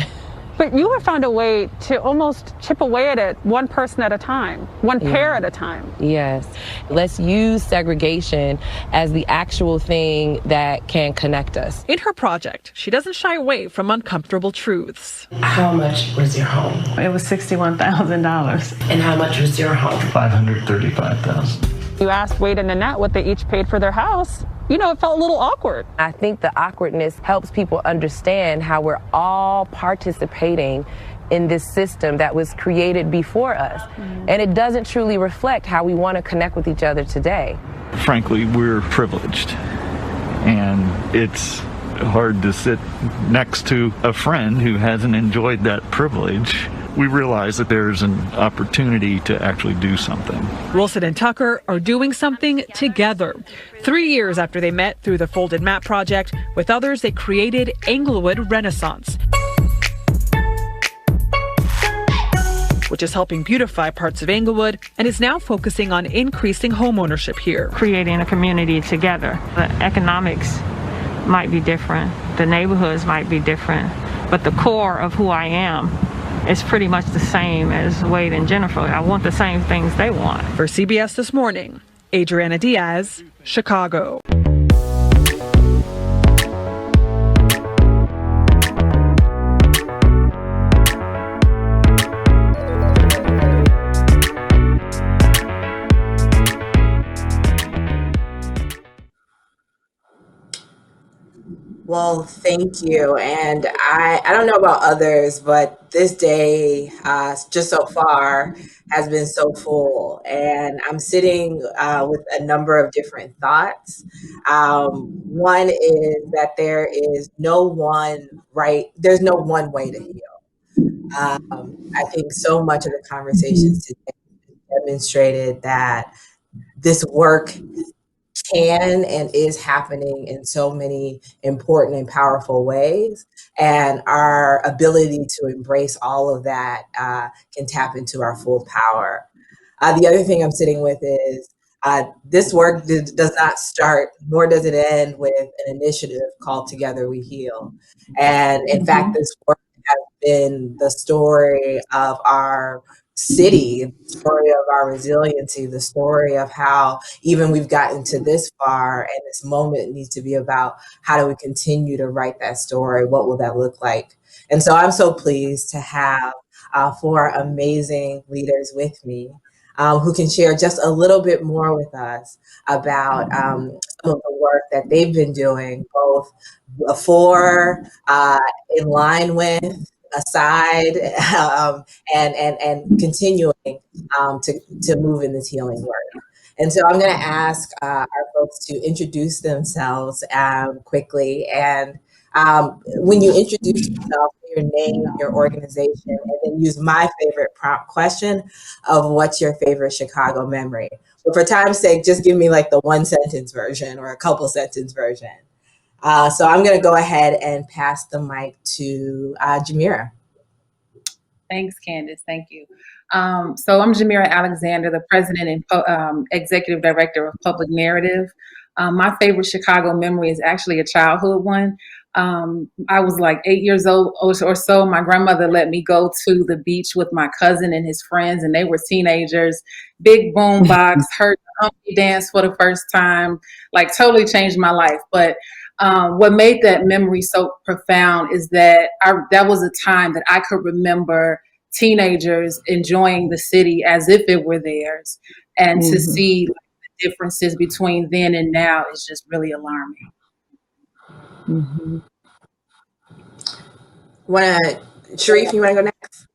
But you have found a way to almost chip away at it one person at a time, one pair at a time. Yes. Let's use segregation as the actual thing that can connect us. In her project, she doesn't shy away from uncomfortable truths. How much was your home? It was $61,000. And how much was your home? $535,000. You asked Wade and Nanette what they each paid for their house. You know, it felt a little awkward. I think the awkwardness helps people understand how we're all participating in this system that was created before us. And it doesn't truly reflect how we want to connect with each other today. Frankly, we're privileged, and it's hard to sit next to a friend who hasn't enjoyed that privilege. We realize that there's an opportunity to actually do something. Wilson and Tucker are doing something together. 3 years after they met through the Folded Map Project, with others they created Englewood Renaissance, which is helping beautify parts of Englewood and is now focusing on increasing homeownership here. Creating a community together. The economics might be different, the neighborhoods might be different, but the core of who I am is pretty much the same as Wade and Jennifer. I want the same things they want. For CBS This Morning, Adriana Diaz, Chicago. Well, thank you. And I don't know about others, but this day, just so far, has been so full. And I'm sitting with a number of different thoughts. One is that there's no one way to heal. I think so much of the conversations today demonstrated that this work can and is happening in so many important and powerful ways. And our ability to embrace all of that can tap into our full power. The other thing I'm sitting with is this work does not start, nor does it end with an initiative called Together We Heal. And in fact, this work has been the story of our city, the story of our resiliency, the story of how even we've gotten to this far, and this moment needs to be about how do we continue to write that story? What will that look like? And so I'm so pleased to have four amazing leaders with me who can share just a little bit more with us about some of the work that they've been doing, both before, in line with, aside, and continuing to move in this healing work. And so I'm going to ask our folks to introduce themselves quickly. And when you introduce yourself, your name, your organization, and then use my favorite prompt question of what's your favorite Chicago memory. But for time's sake, just give me like the one sentence version or a couple sentence version. So I'm going to go ahead and pass the mic to Jamira. Thanks, Candace. Thank you. So I'm Jamira Alexander, the president and executive director of Public Narrative. My favorite Chicago memory is actually a childhood one. I was like 8 years old or so. My grandmother let me go to the beach with my cousin and his friends, and they were teenagers. Big boom box, heard the Humpty dance for the first time, like totally changed my life. But what made that memory so profound is that that was a time that I could remember teenagers enjoying the city as if it were theirs. And to see the differences between then and now is just really alarming. Sharif, you want to go next?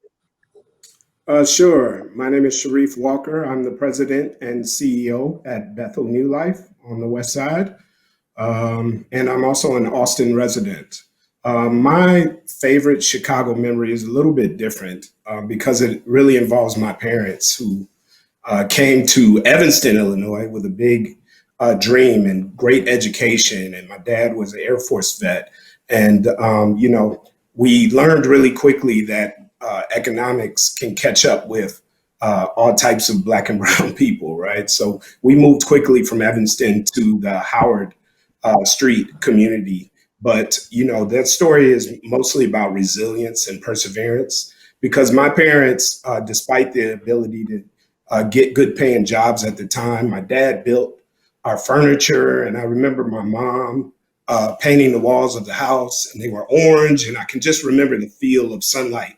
Sure. My name is Sharif Walker. I'm the president and CEO at Bethel New Life on the West Side. And I'm also an Austin resident. My favorite Chicago memory is a little bit different because it really involves my parents who came to Evanston, Illinois with a big dream and great education. And my dad was an Air Force vet. And, we learned really quickly that economics can catch up with all types of Black and brown people, right? So we moved quickly from Evanston to the Howard Street community. But, that story is mostly about resilience and perseverance because my parents, despite the ability to get good paying jobs at the time, my dad built our furniture. And I remember my mom painting the walls of the house, and they were orange. And I can just remember the feel of sunlight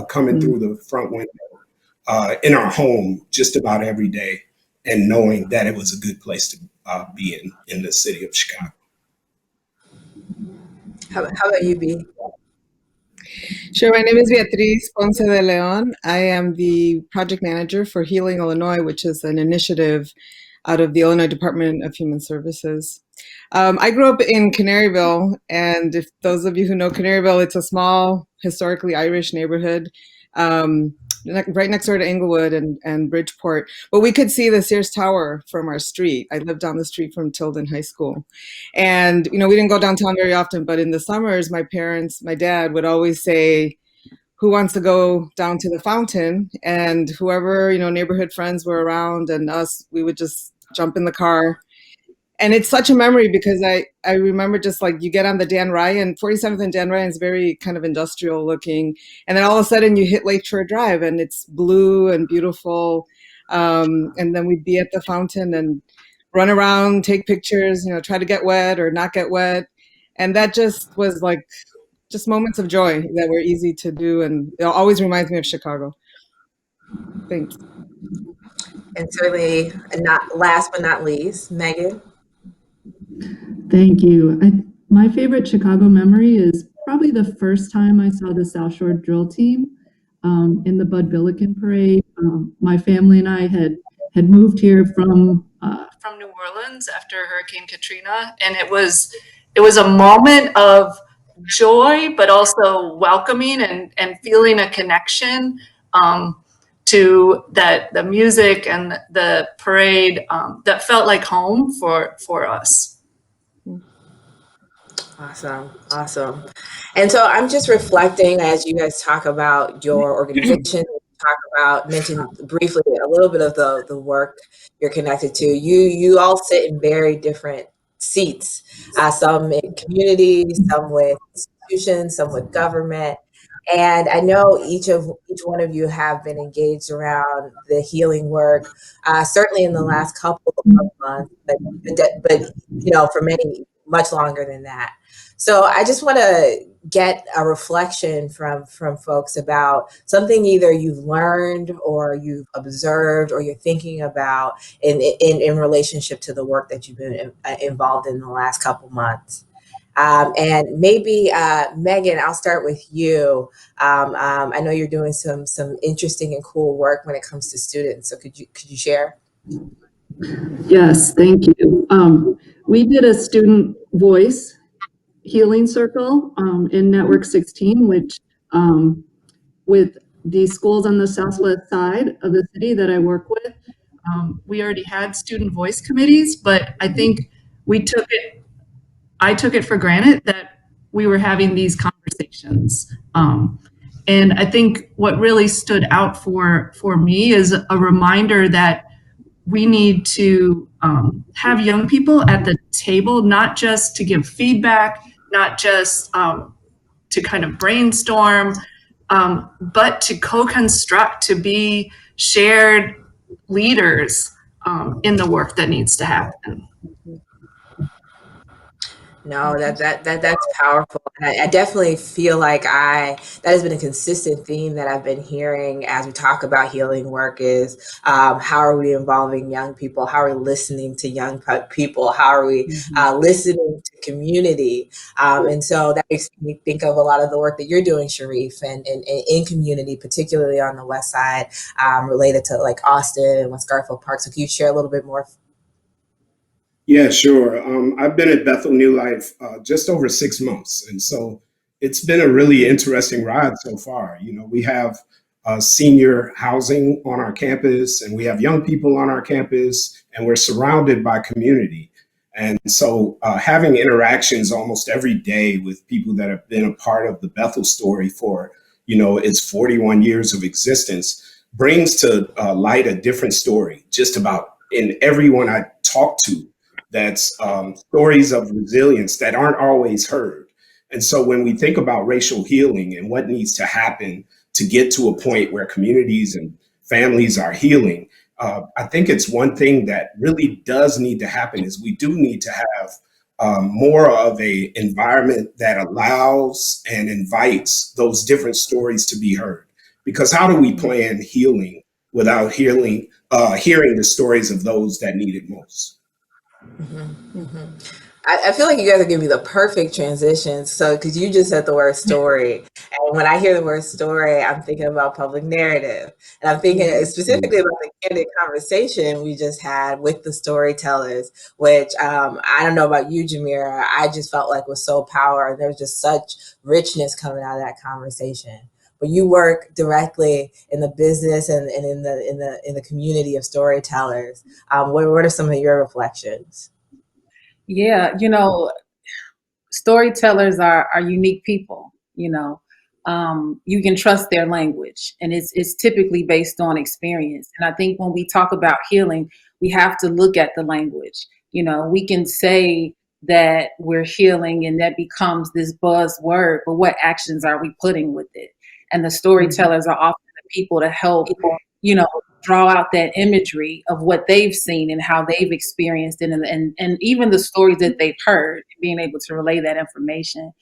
coming through the front window in our home just about every day, and knowing that it was a good place to be in the city of Chicago. How about you, B? Sure. My name is Beatriz Ponce de Leon. I am the project manager for Healing Illinois, which is an initiative out of the Illinois Department of Human Services. I grew up in Canaryville, and if those of you who know Canaryville, it's a small, historically Irish neighborhood, right next door to Englewood and Bridgeport. But we could see the Sears Tower from our street. I lived down the street from Tilden High School. And, we didn't go downtown very often, but in the summers, my dad would always say, who wants to go down to the fountain? And whoever, neighborhood friends were around and us, we would just jump in the car. And it's such a memory because I remember just like you get on the Dan Ryan, 47th and Dan Ryan is very kind of industrial looking. And then all of a sudden you hit Lakeshore Drive and it's blue and beautiful. And then we'd be at the fountain and run around, take pictures, try to get wet or not get wet. And that just was like just moments of joy that were easy to do. And it always reminds me of Chicago. Thanks. And certainly, last but not least, Megan. Thank you. My favorite Chicago memory is probably the first time I saw the South Shore drill team in the Bud Billiken parade. My family and I had moved here from New Orleans after Hurricane Katrina, and it was a moment of joy, but also welcoming and feeling a connection to that the music and the parade that felt like home for us. Awesome. Awesome. And so I'm just reflecting as you guys talk about your organization, mention briefly a little bit of the work you're connected to. You all sit in very different seats, some in communities, some with institutions, some with government. And I know each one of you have been engaged around the healing work, certainly in the last couple of months, but for many, much longer than that. So I just want to get a reflection from folks about something either you've learned or you've observed or you're thinking about in relationship to the work that you've been involved in the last couple months. And maybe Megan, I'll start with you. I know you're doing some interesting and cool work when it comes to students. So could you share? Yes, thank you. We did a student voice healing circle in Network 16, which with the schools on the southwest side of the city that I work with, we already had student voice committees, but I think I took it for granted that we were having these conversations. And I think what really stood out for me is a reminder that we need to have young people at the table, not just to give feedback, not just to kind of brainstorm, but to co-construct, to be shared leaders in the work that needs to happen. No, that's powerful. And I definitely feel like that has been a consistent theme that I've been hearing as we talk about healing work is how are we involving young people? How are we listening to young people? How are we listening to community? And so that makes me think of a lot of the work that you're doing, Sharif, and in community, particularly on the West Side, related to like Austin and West Garfield Park. So can you share a little bit more? Yeah, sure. I've been at Bethel New Life just over 6 months. And so it's been a really interesting ride so far. We have senior housing on our campus, and we have young people on our campus, and we're surrounded by community. And so having interactions almost every day with people that have been a part of the Bethel story for, its 41 years of existence brings to light a different story just about in everyone I talk to. That's stories of resilience that aren't always heard. And so when we think about racial healing and what needs to happen to get to a point where communities and families are healing, I think it's one thing that really does need to happen is we do need to have more of a environment that allows and invites those different stories to be heard. Because how do we plan healing without hearing the stories of those that need it most? I feel like you guys are giving me the perfect transition. So, because you just said the word story. And when I hear the word story, I'm thinking about public narrative. And I'm thinking specifically about the candid conversation we just had with the storytellers, which I don't know about you, Jamira. I just felt like was so powerful. There was just such richness coming out of that conversation. But you work directly in the business and in the community of storytellers. What are some of your reflections? Yeah, storytellers are unique people. You can trust their language, and it's typically based on experience. And I think when we talk about healing, we have to look at the language. We can say that we're healing, and that becomes this buzzword, but what actions are we putting with it? And the storytellers are often the people to help, you know, draw out that imagery of what they've seen and how they've experienced it, and even the stories that they've heard, being able to relay that information.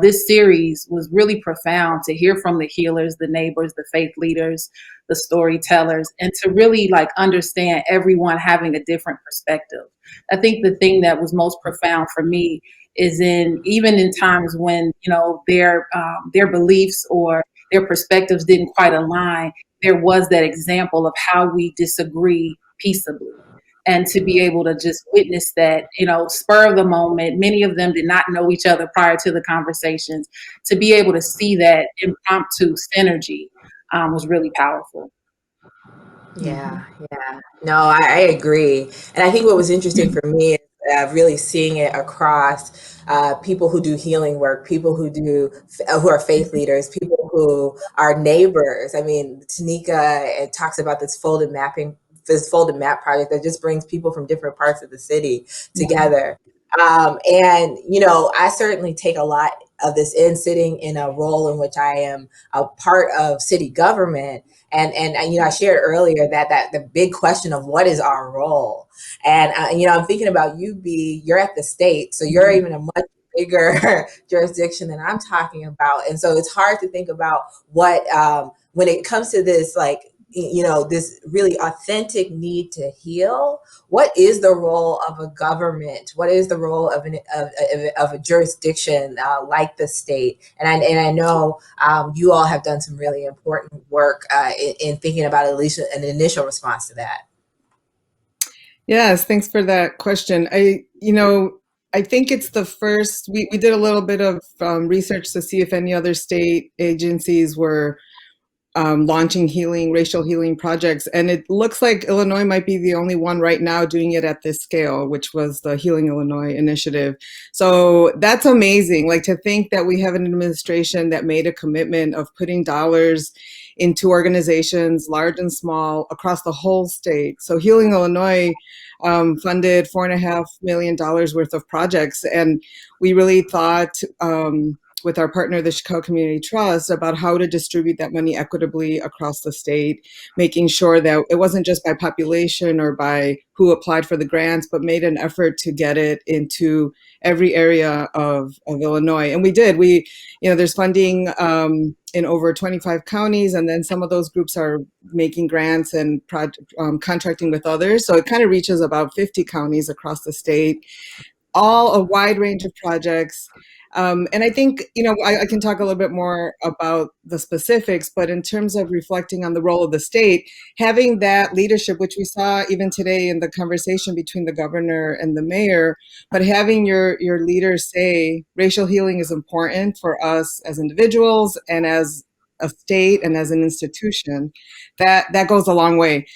This series was really profound to hear from the healers, the neighbors, the faith leaders, the storytellers, and to really understand everyone having a different perspective. I think the thing that was most profound for me is in even in times when their beliefs or their perspectives didn't quite align, there was that example of how we disagree peaceably. And to be able to just witness that, spur of the moment, many of them did not know each other prior to the conversations. To be able to see that impromptu synergy was really powerful. Yeah, yeah. No, I agree. And I think what was interesting for me is really seeing it across people who do healing work, people who are faith leaders, people who are neighbors. I mean, Tanika talks about this folded map project that just brings people from different parts of the city together. And, I certainly take a lot of this in, sitting in a role in which I am a part of city government. And I shared earlier that the big question of what is our role, and I'm thinking about you, B. You're at the state, so you're even a much bigger jurisdiction than I'm talking about, and so it's hard to think about what when it comes to this, like, this really authentic need to heal. What is the role of a government? What is the role of a jurisdiction like the state? And I know you all have done some really important work in thinking about at least an initial response to that. Yes, thanks for that question. I think it's the first. We did a little bit of research to see if any other state agencies were launching racial healing projects. And it looks like Illinois might be the only one right now doing it at this scale, which was the Healing Illinois initiative. So that's amazing. Like, to think that we have an administration that made a commitment of putting dollars into organizations, large and small, across the whole state. So Healing Illinois funded $4.5 million worth of projects. And we really thought, with our partner, the Chicago Community Trust, about how to distribute that money equitably across the state, making sure that it wasn't just by population or by who applied for the grants, but made an effort to get it into every area of Illinois. And we did. There's funding in over 25 counties, and then some of those groups are making grants and contracting with others. So it kind of reaches about 50 counties across the state, all a wide range of projects. And I think, I can talk a little bit more about the specifics, but in terms of reflecting on the role of the state, having that leadership, which we saw even today in the conversation between the governor and the mayor, but having your leaders say racial healing is important for us as individuals and as a state and as an institution, that goes a long way.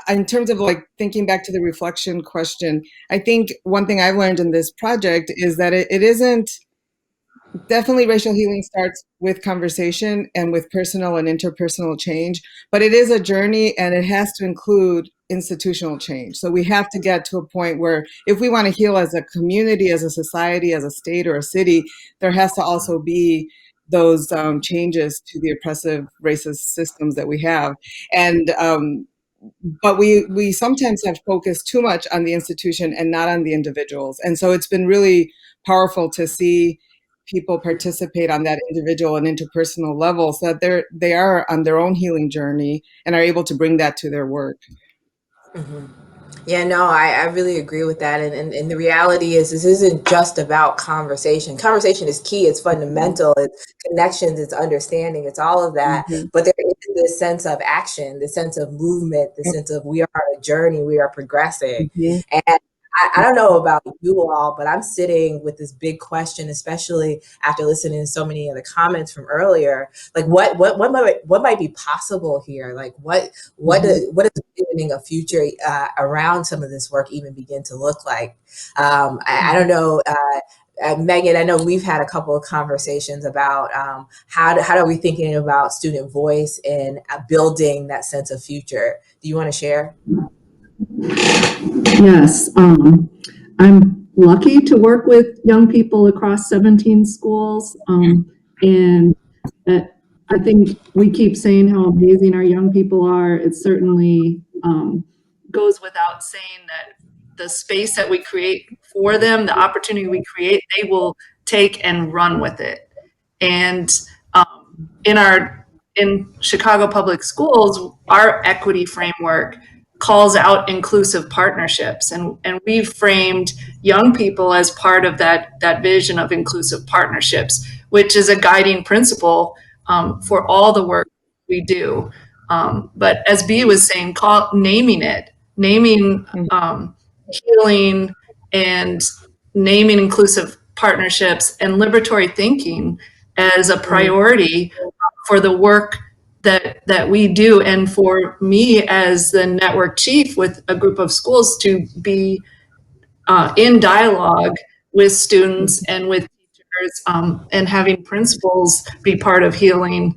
In terms of like thinking back to the reflection question, I think one thing I've learned in this project is that it isn't, definitely racial healing starts with conversation and with personal and interpersonal change, but it is a journey and it has to include institutional change. So we have to get to a point where if we want to heal as a community, as a society, as a state or a city, there has to also be those changes to the oppressive racist systems that we have. And but we sometimes have focused too much on the institution and not on the individuals. And so it's been really powerful to see people participate on that individual and interpersonal level so that they are on their own healing journey and are able to bring that to their work. Mm-hmm. Yeah, no, I really agree with that. And the reality is this isn't just about conversation. Conversation is key, it's fundamental, it's connections, it's understanding, it's all of that. Mm-hmm. But there is this sense of action, this sense of movement, this sense of we are on a journey, we are progressing. Mm-hmm. And I don't know about you all, but I'm sitting with this big question, especially after listening to so many of the comments from earlier. Like, what might be possible here? Like, what does envisioning a future around some of this work even begin to look like? I don't know. Megan, I know we've had a couple of conversations about how are we thinking about student voice and building that sense of future. Do you want to share? Yes, I'm lucky to work with young people across 17 schools, and I think we keep saying how amazing our young people are. It certainly goes without saying that the space that we create for them, the opportunity we create, they will take and run with it. And in Chicago Public Schools, our equity framework calls out inclusive partnerships, and we've framed young people as part of that vision of inclusive partnerships, which is a guiding principle for all the work we do. But as Bea was saying, naming it, naming healing, and naming inclusive partnerships and liberatory thinking as a priority for the work that we do, and for me as the network chief with a group of schools to be in dialogue with students and with teachers, and having principals be part of healing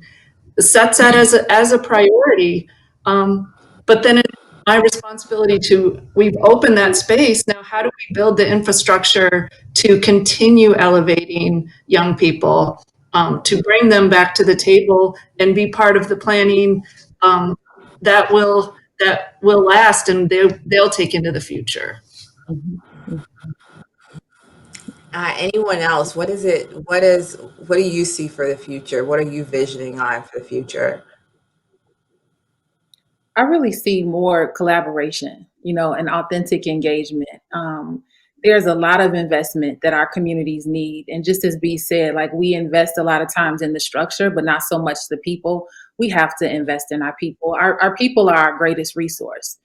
sets that as a priority. But then it's my responsibility we've opened that space. Now, how do we build the infrastructure to continue elevating young people, to bring them back to the table and be part of the planning that will last and they'll take into the future. Anyone else? What do you see for the future? What are you visioning on for the future? I really see more collaboration, and authentic engagement. There's a lot of investment that our communities need. And just as B said, like, we invest a lot of times in the structure, but not so much the people. We have to invest in our people. Our people are our greatest resource.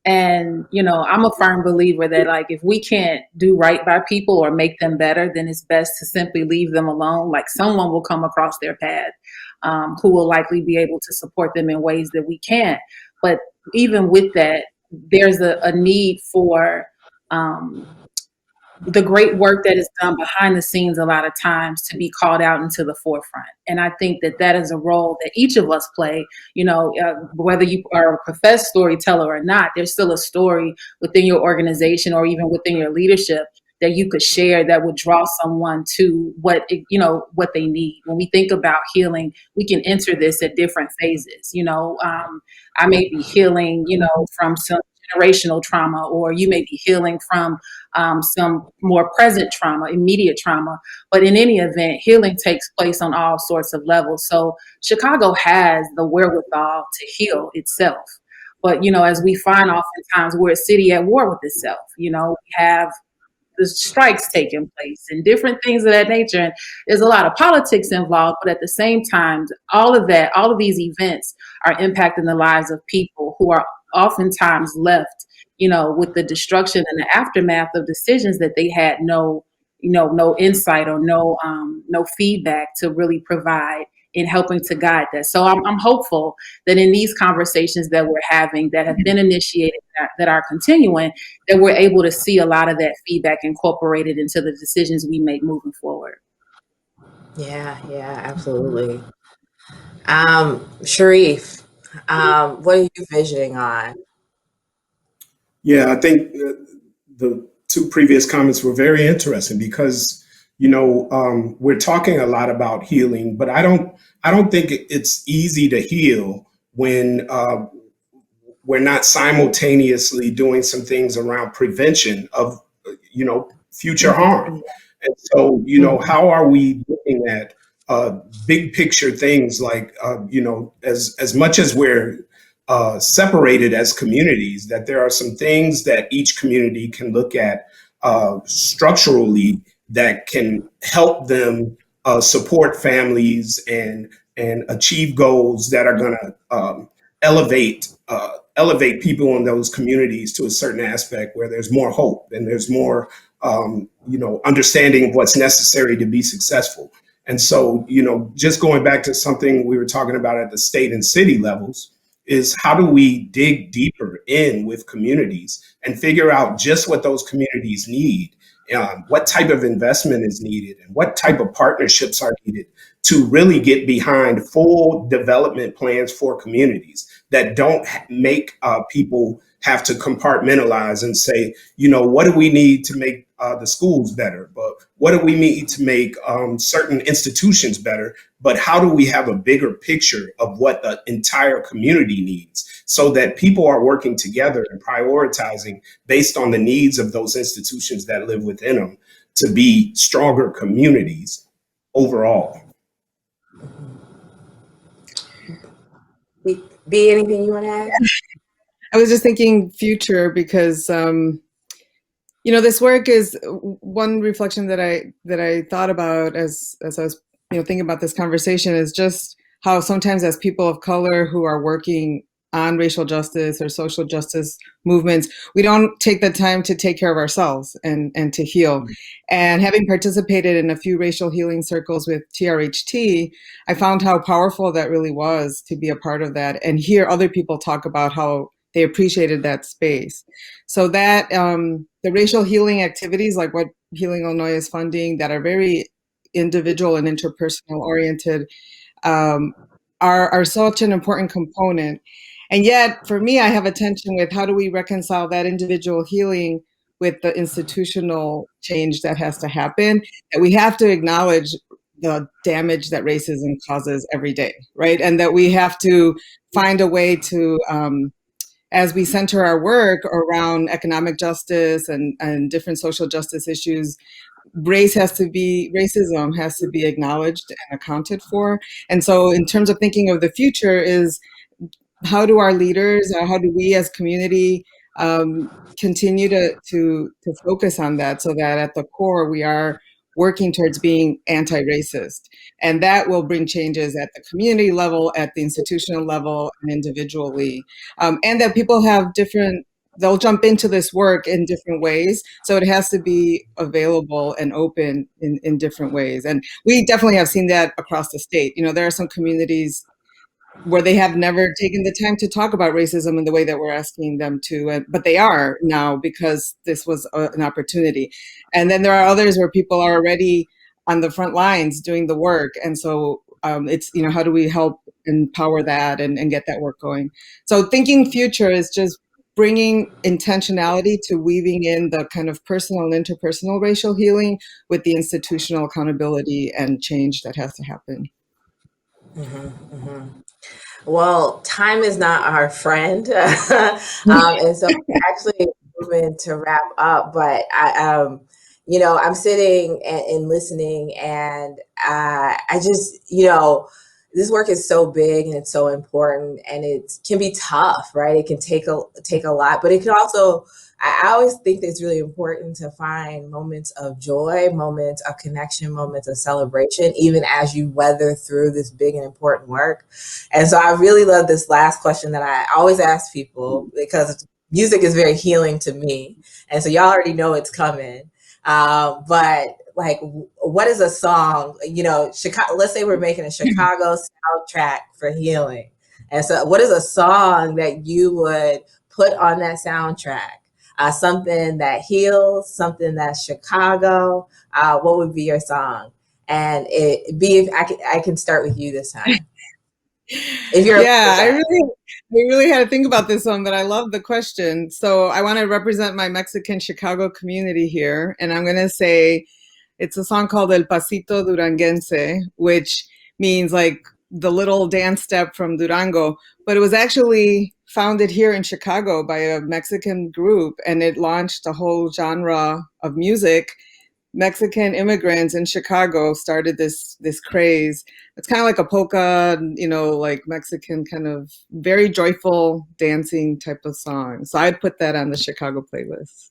And, I'm a firm believer that, like, if we can't do right by people or make them better, then it's best to simply leave them alone. Like, someone will come across their path who will likely be able to support them in ways that we can't. But even with that, there's a need for the great work that is done behind the scenes a lot of times to be called out into the forefront. And I think that is a role that each of us play, whether you are a professed storyteller or not, there's still a story within your organization or even within your leadership that you could share that would draw someone to what they need. When we think about healing, we can enter this at different phases. I may be healing, from some generational trauma, or you may be healing from some more present trauma, immediate trauma. But in any event, healing takes place on all sorts of levels. So Chicago has the wherewithal to heal itself. But, as we find oftentimes, we're a city at war with itself. We have the strikes taking place and different things of that nature. And there's a lot of politics involved, but at the same time, all of these events are impacting the lives of people who are oftentimes left, with the destruction and the aftermath of decisions that they had no insight or no feedback to really provide in helping to guide that. So I'm hopeful that in these conversations that we're having that have been initiated, that are continuing, that we're able to see a lot of that feedback incorporated into the decisions we make moving forward. Yeah, absolutely. Sharif, what are you visioning on? Yeah, I think the two previous comments were very interesting because we're talking a lot about healing, but I don't think it's easy to heal when we're not simultaneously doing some things around prevention of future harm. And so how are we looking at big picture things like as much as we're separated as communities, that there are some things that each community can look at structurally that can help them support families and achieve goals that are going to elevate people in those communities to a certain aspect where there's more hope and there's more understanding of what's necessary to be successful. And so just going back to something we were talking about at the state and city levels, is how do we dig deeper in with communities and figure out just what those communities need, what type of investment is needed, and what type of partnerships are needed to really get behind full development plans for communities that don't make people have to compartmentalize and say, what do we need to make the schools better? But what do we need to make certain institutions better? But how do we have a bigger picture of what the entire community needs so that people are working together and prioritizing based on the needs of those institutions that live within them to be stronger communities overall? Be anything you want to add? I was just thinking future because this work is one reflection that I thought about as I was thinking about this conversation is just how sometimes as people of color who are working on racial justice or social justice movements, we don't take the time to take care of ourselves and to heal. And having participated in a few racial healing circles with TRHT, I found how powerful that really was to be a part of that and hear other people talk about how they appreciated that space. So that the racial healing activities, like what Healing Illinois is funding, that are very individual and interpersonal oriented, are such an important component. And yet, for me, I have a tension with how do we reconcile that individual healing with the institutional change that has to happen, that we have to acknowledge the damage that racism causes every day, right? And that we have to find a way to, as we center our work around economic justice and different social justice issues, racism has to be acknowledged and accounted for. And so in terms of thinking of the future is how do our leaders, how do we as community continue to focus on that so that at the core we are working towards being anti-racist. And that will bring changes at the community level, at the institutional level, and individually. And that people have they'll jump into this work in different ways. So it has to be available and open in different ways. And we definitely have seen that across the state. There are some communities where they have never taken the time to talk about racism in the way that we're asking them to, but they are now because this was an opportunity. And then there are others where people are already on the front lines doing the work. And so it's, how do we help empower that and get that work going? So thinking future is just bringing intentionality to weaving in the kind of personal and interpersonal racial healing with the institutional accountability and change that has to happen. Well, time is not our friend, and so we're actually moving to wrap up. But I'm sitting and listening, and I just, this work is so big and it's so important, and it can be tough, right? It can take a lot, but it can also. I always think that it's really important to find moments of joy, moments of connection, moments of celebration, even as you weather through this big and important work. And so I really love this last question that I always ask people because music is very healing to me. And so y'all already know it's coming. But like, what is a song, Chicago, let's say we're making a Chicago soundtrack for healing. And so what is a song that you would put on that soundtrack? Something that heals, something that's Chicago. What would be your song? And I can start with you this time. I really had to think about this one, but I love the question. So I want to represent my Mexican Chicago community here, and I'm going to say it's a song called El Pasito Duranguense, which means like the little dance step from Durango, but it was actually founded here in Chicago by a Mexican group, and it launched a whole genre of music. Mexican immigrants in Chicago started this craze. It's kind of like a polka, like Mexican kind of very joyful dancing type of song. So I'd put that on the Chicago playlist.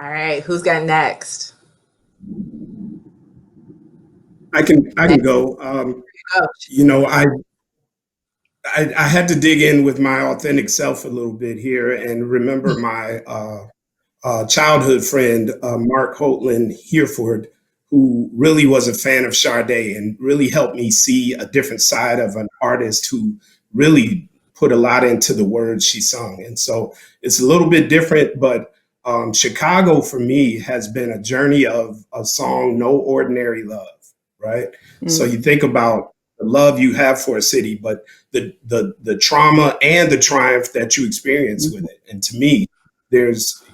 All right, who's got next? I can go. I had to dig in with my authentic self a little bit here and remember my childhood friend, Mark Holtland Hereford, who really was a fan of Sade and really helped me see a different side of an artist who really put a lot into the words she sung. And so it's a little bit different, but Chicago for me has been a journey of a song, No Ordinary Love, right? So you think about the love you have for a city, but the trauma and the triumph that you experience with it. And to me, there's,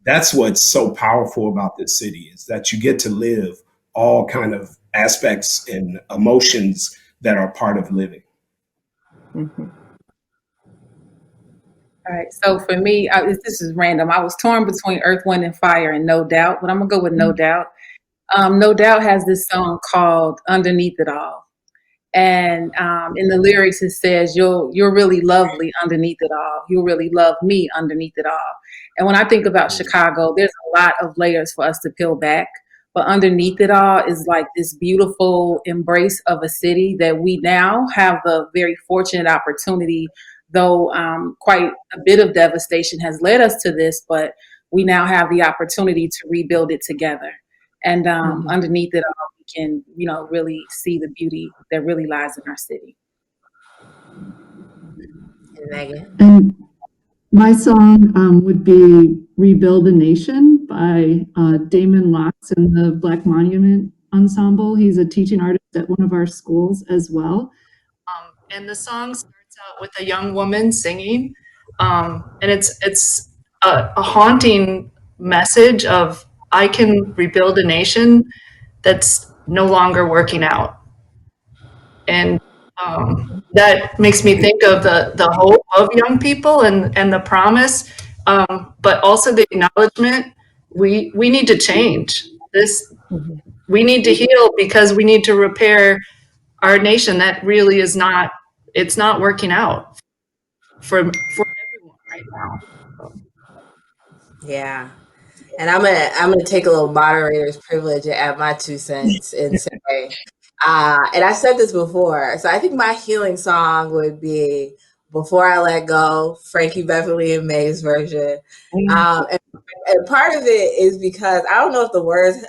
that's what's so powerful about this city is that you get to live all kind of aspects and emotions that are part of living. All right. So for me, this is random. I was torn between Earth, Wind, and Fire and No Doubt, but I'm gonna go with No Doubt. No Doubt has this song called Underneath It All. And in the lyrics, it says, you're really lovely underneath it all. You'll really love me underneath it all. And when I think about Chicago, there's a lot of layers for us to peel back. But underneath it all is like this beautiful embrace of a city that we now have the very fortunate opportunity, though quite a bit of devastation has led us to this, but we now have the opportunity to rebuild it together. And underneath it all, we can, really see the beauty that really lies in our city. And Megan. And my song would be Rebuild a Nation by Damon Locks and the Black Monument Ensemble. He's a teaching artist at one of our schools as well. And the song starts out with a young woman singing. And it's a haunting message of, I can rebuild a nation that's no longer working out. And that makes me think of the hope of young people and the promise, but also the acknowledgement we need to change this. We need to heal because we need to repair our nation that really is not, it's not working out for everyone right now. Yeah. And I'm gonna take a little moderator's privilege and add my 2 cents and say, and I said this before, so I think my healing song would be Before I Let Go, Frankie Beverly and May's version. And part of it is because I don't know if the words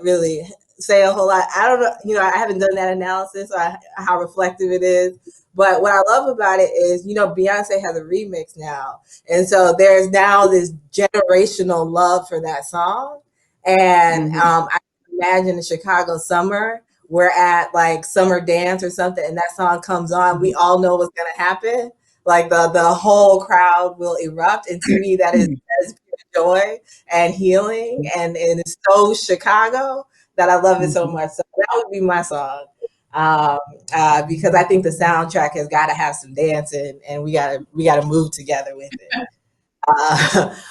really say a whole lot. I don't know, I haven't done that analysis on how reflective it is. But what I love about it is, Beyonce has a remix now. And so there's now this generational love for that song. And I imagine the Chicago summer, we're at like summer dance or something, and that song comes on, we all know what's going to happen. Like the whole crowd will erupt. And to me, that is pure joy and healing. And it's so Chicago that I love it so much. So that would be my song. Because I think the soundtrack has got to have some dancing, and we gotta move together with it.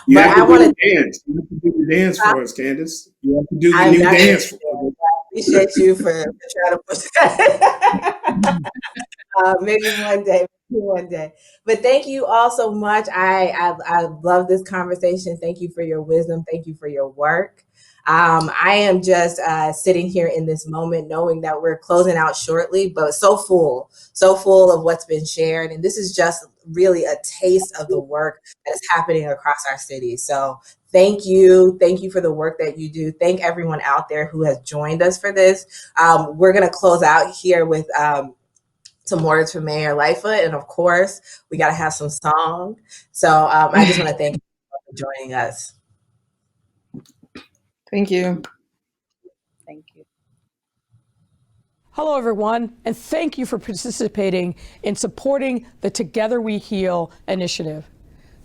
You have to do the dance. You have to do the dance for us, Candace. You have to do the new dance for us. I appreciate you for trying to push that. Maybe one day. But thank you all so much. I love this conversation. Thank you for your wisdom. Thank you for your work. I am just sitting here in this moment knowing that we're closing out shortly, but so full of what's been shared. And this is just really a taste of the work that is happening across our city. So thank you. Thank you for the work that you do. Thank everyone out there who has joined us for this. We're going to close out here with some words from Mayor Lightfoot. And of course, we got to have some song. So I just want to thank you for joining us. Thank you. Thank you. Hello, everyone, and thank you for participating in supporting the Together We Heal initiative.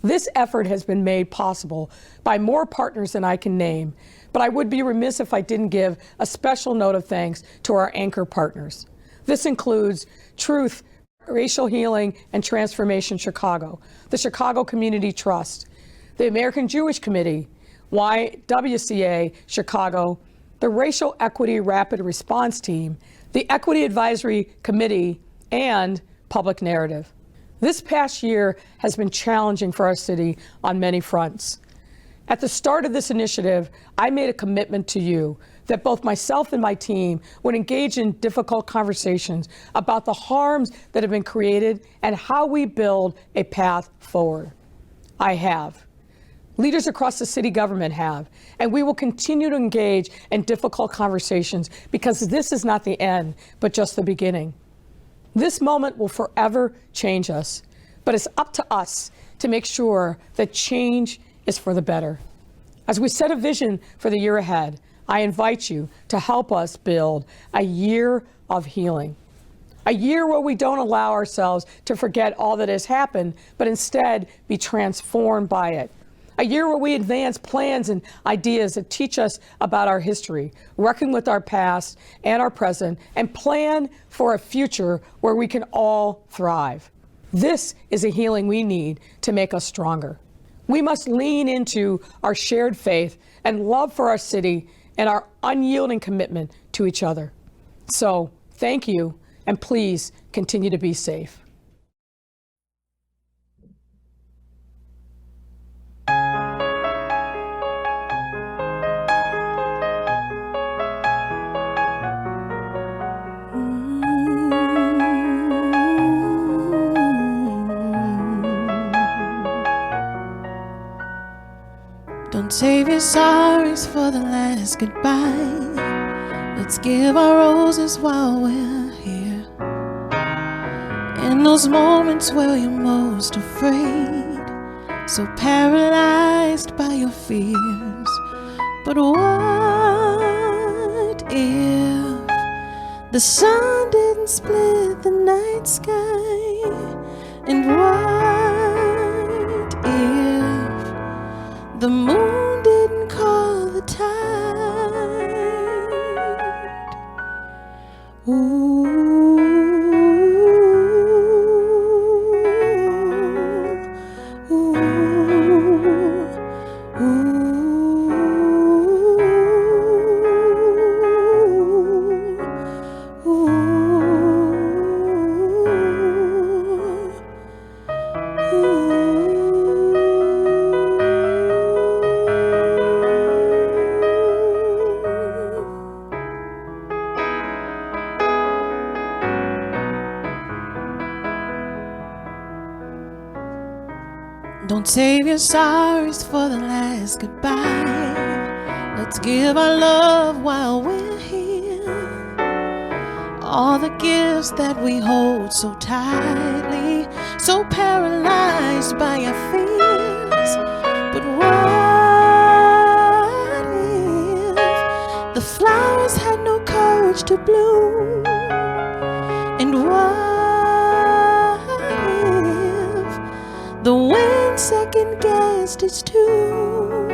This effort has been made possible by more partners than I can name, but I would be remiss if I didn't give a special note of thanks to our anchor partners. This includes Truth, Racial Healing and Transformation Chicago, the Chicago Community Trust, the American Jewish Committee, YWCA Chicago, the Racial Equity Rapid Response Team, the Equity Advisory Committee, and Public Narrative. This past year has been challenging for our city on many fronts. At the start of this initiative, I made a commitment to you that both myself and my team would engage in difficult conversations about the harms that have been created and how we build a path forward. I have. Leaders across the city government have, and we will continue to engage in difficult conversations because this is not the end, but just the beginning. This moment will forever change us, but it's up to us to make sure that change is for the better. As we set a vision for the year ahead, I invite you to help us build a year of healing. A year where we don't allow ourselves to forget all that has happened, but instead be transformed by it. A year where we advance plans and ideas that teach us about our history, reckon with our past and our present, and plan for a future where we can all thrive. This is a healing we need to make us stronger. We must lean into our shared faith and love for our city and our unyielding commitment to each other. So thank you And please continue to be safe. Don't save your sorries for the last goodbye. Let's give our roses while we're here. In those moments where you're most afraid, so paralyzed by your fears. But what if the sun didn't split the night sky? And what if the moon didn't call the tide? Ooh, ooh, ooh, Don't save your sorries for the last goodbye. Let's give our love while we're here. All the gifts that we hold so tightly, so paralyzed by our fears. But what if the flowers had no courage to bloom? And what if the wind second-guessed its tune?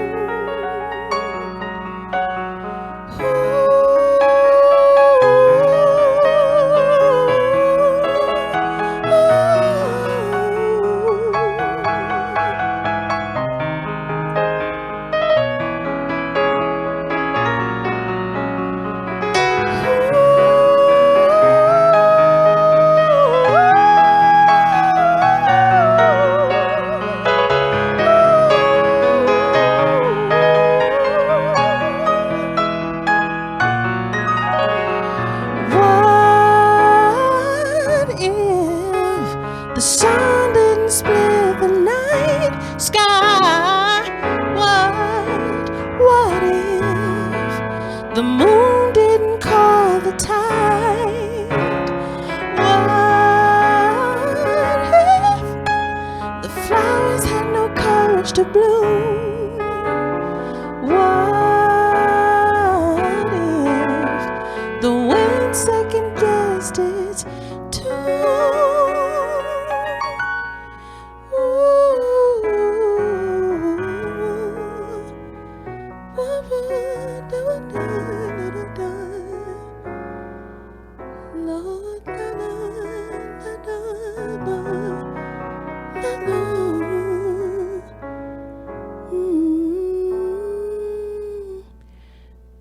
The sun didn't split the night sky. What if the moon didn't call the tide? What if the flowers had no courage to bloom? What if the wind second-guessed its tune?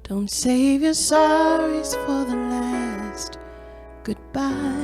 Don't save your sorries for the last goodbye.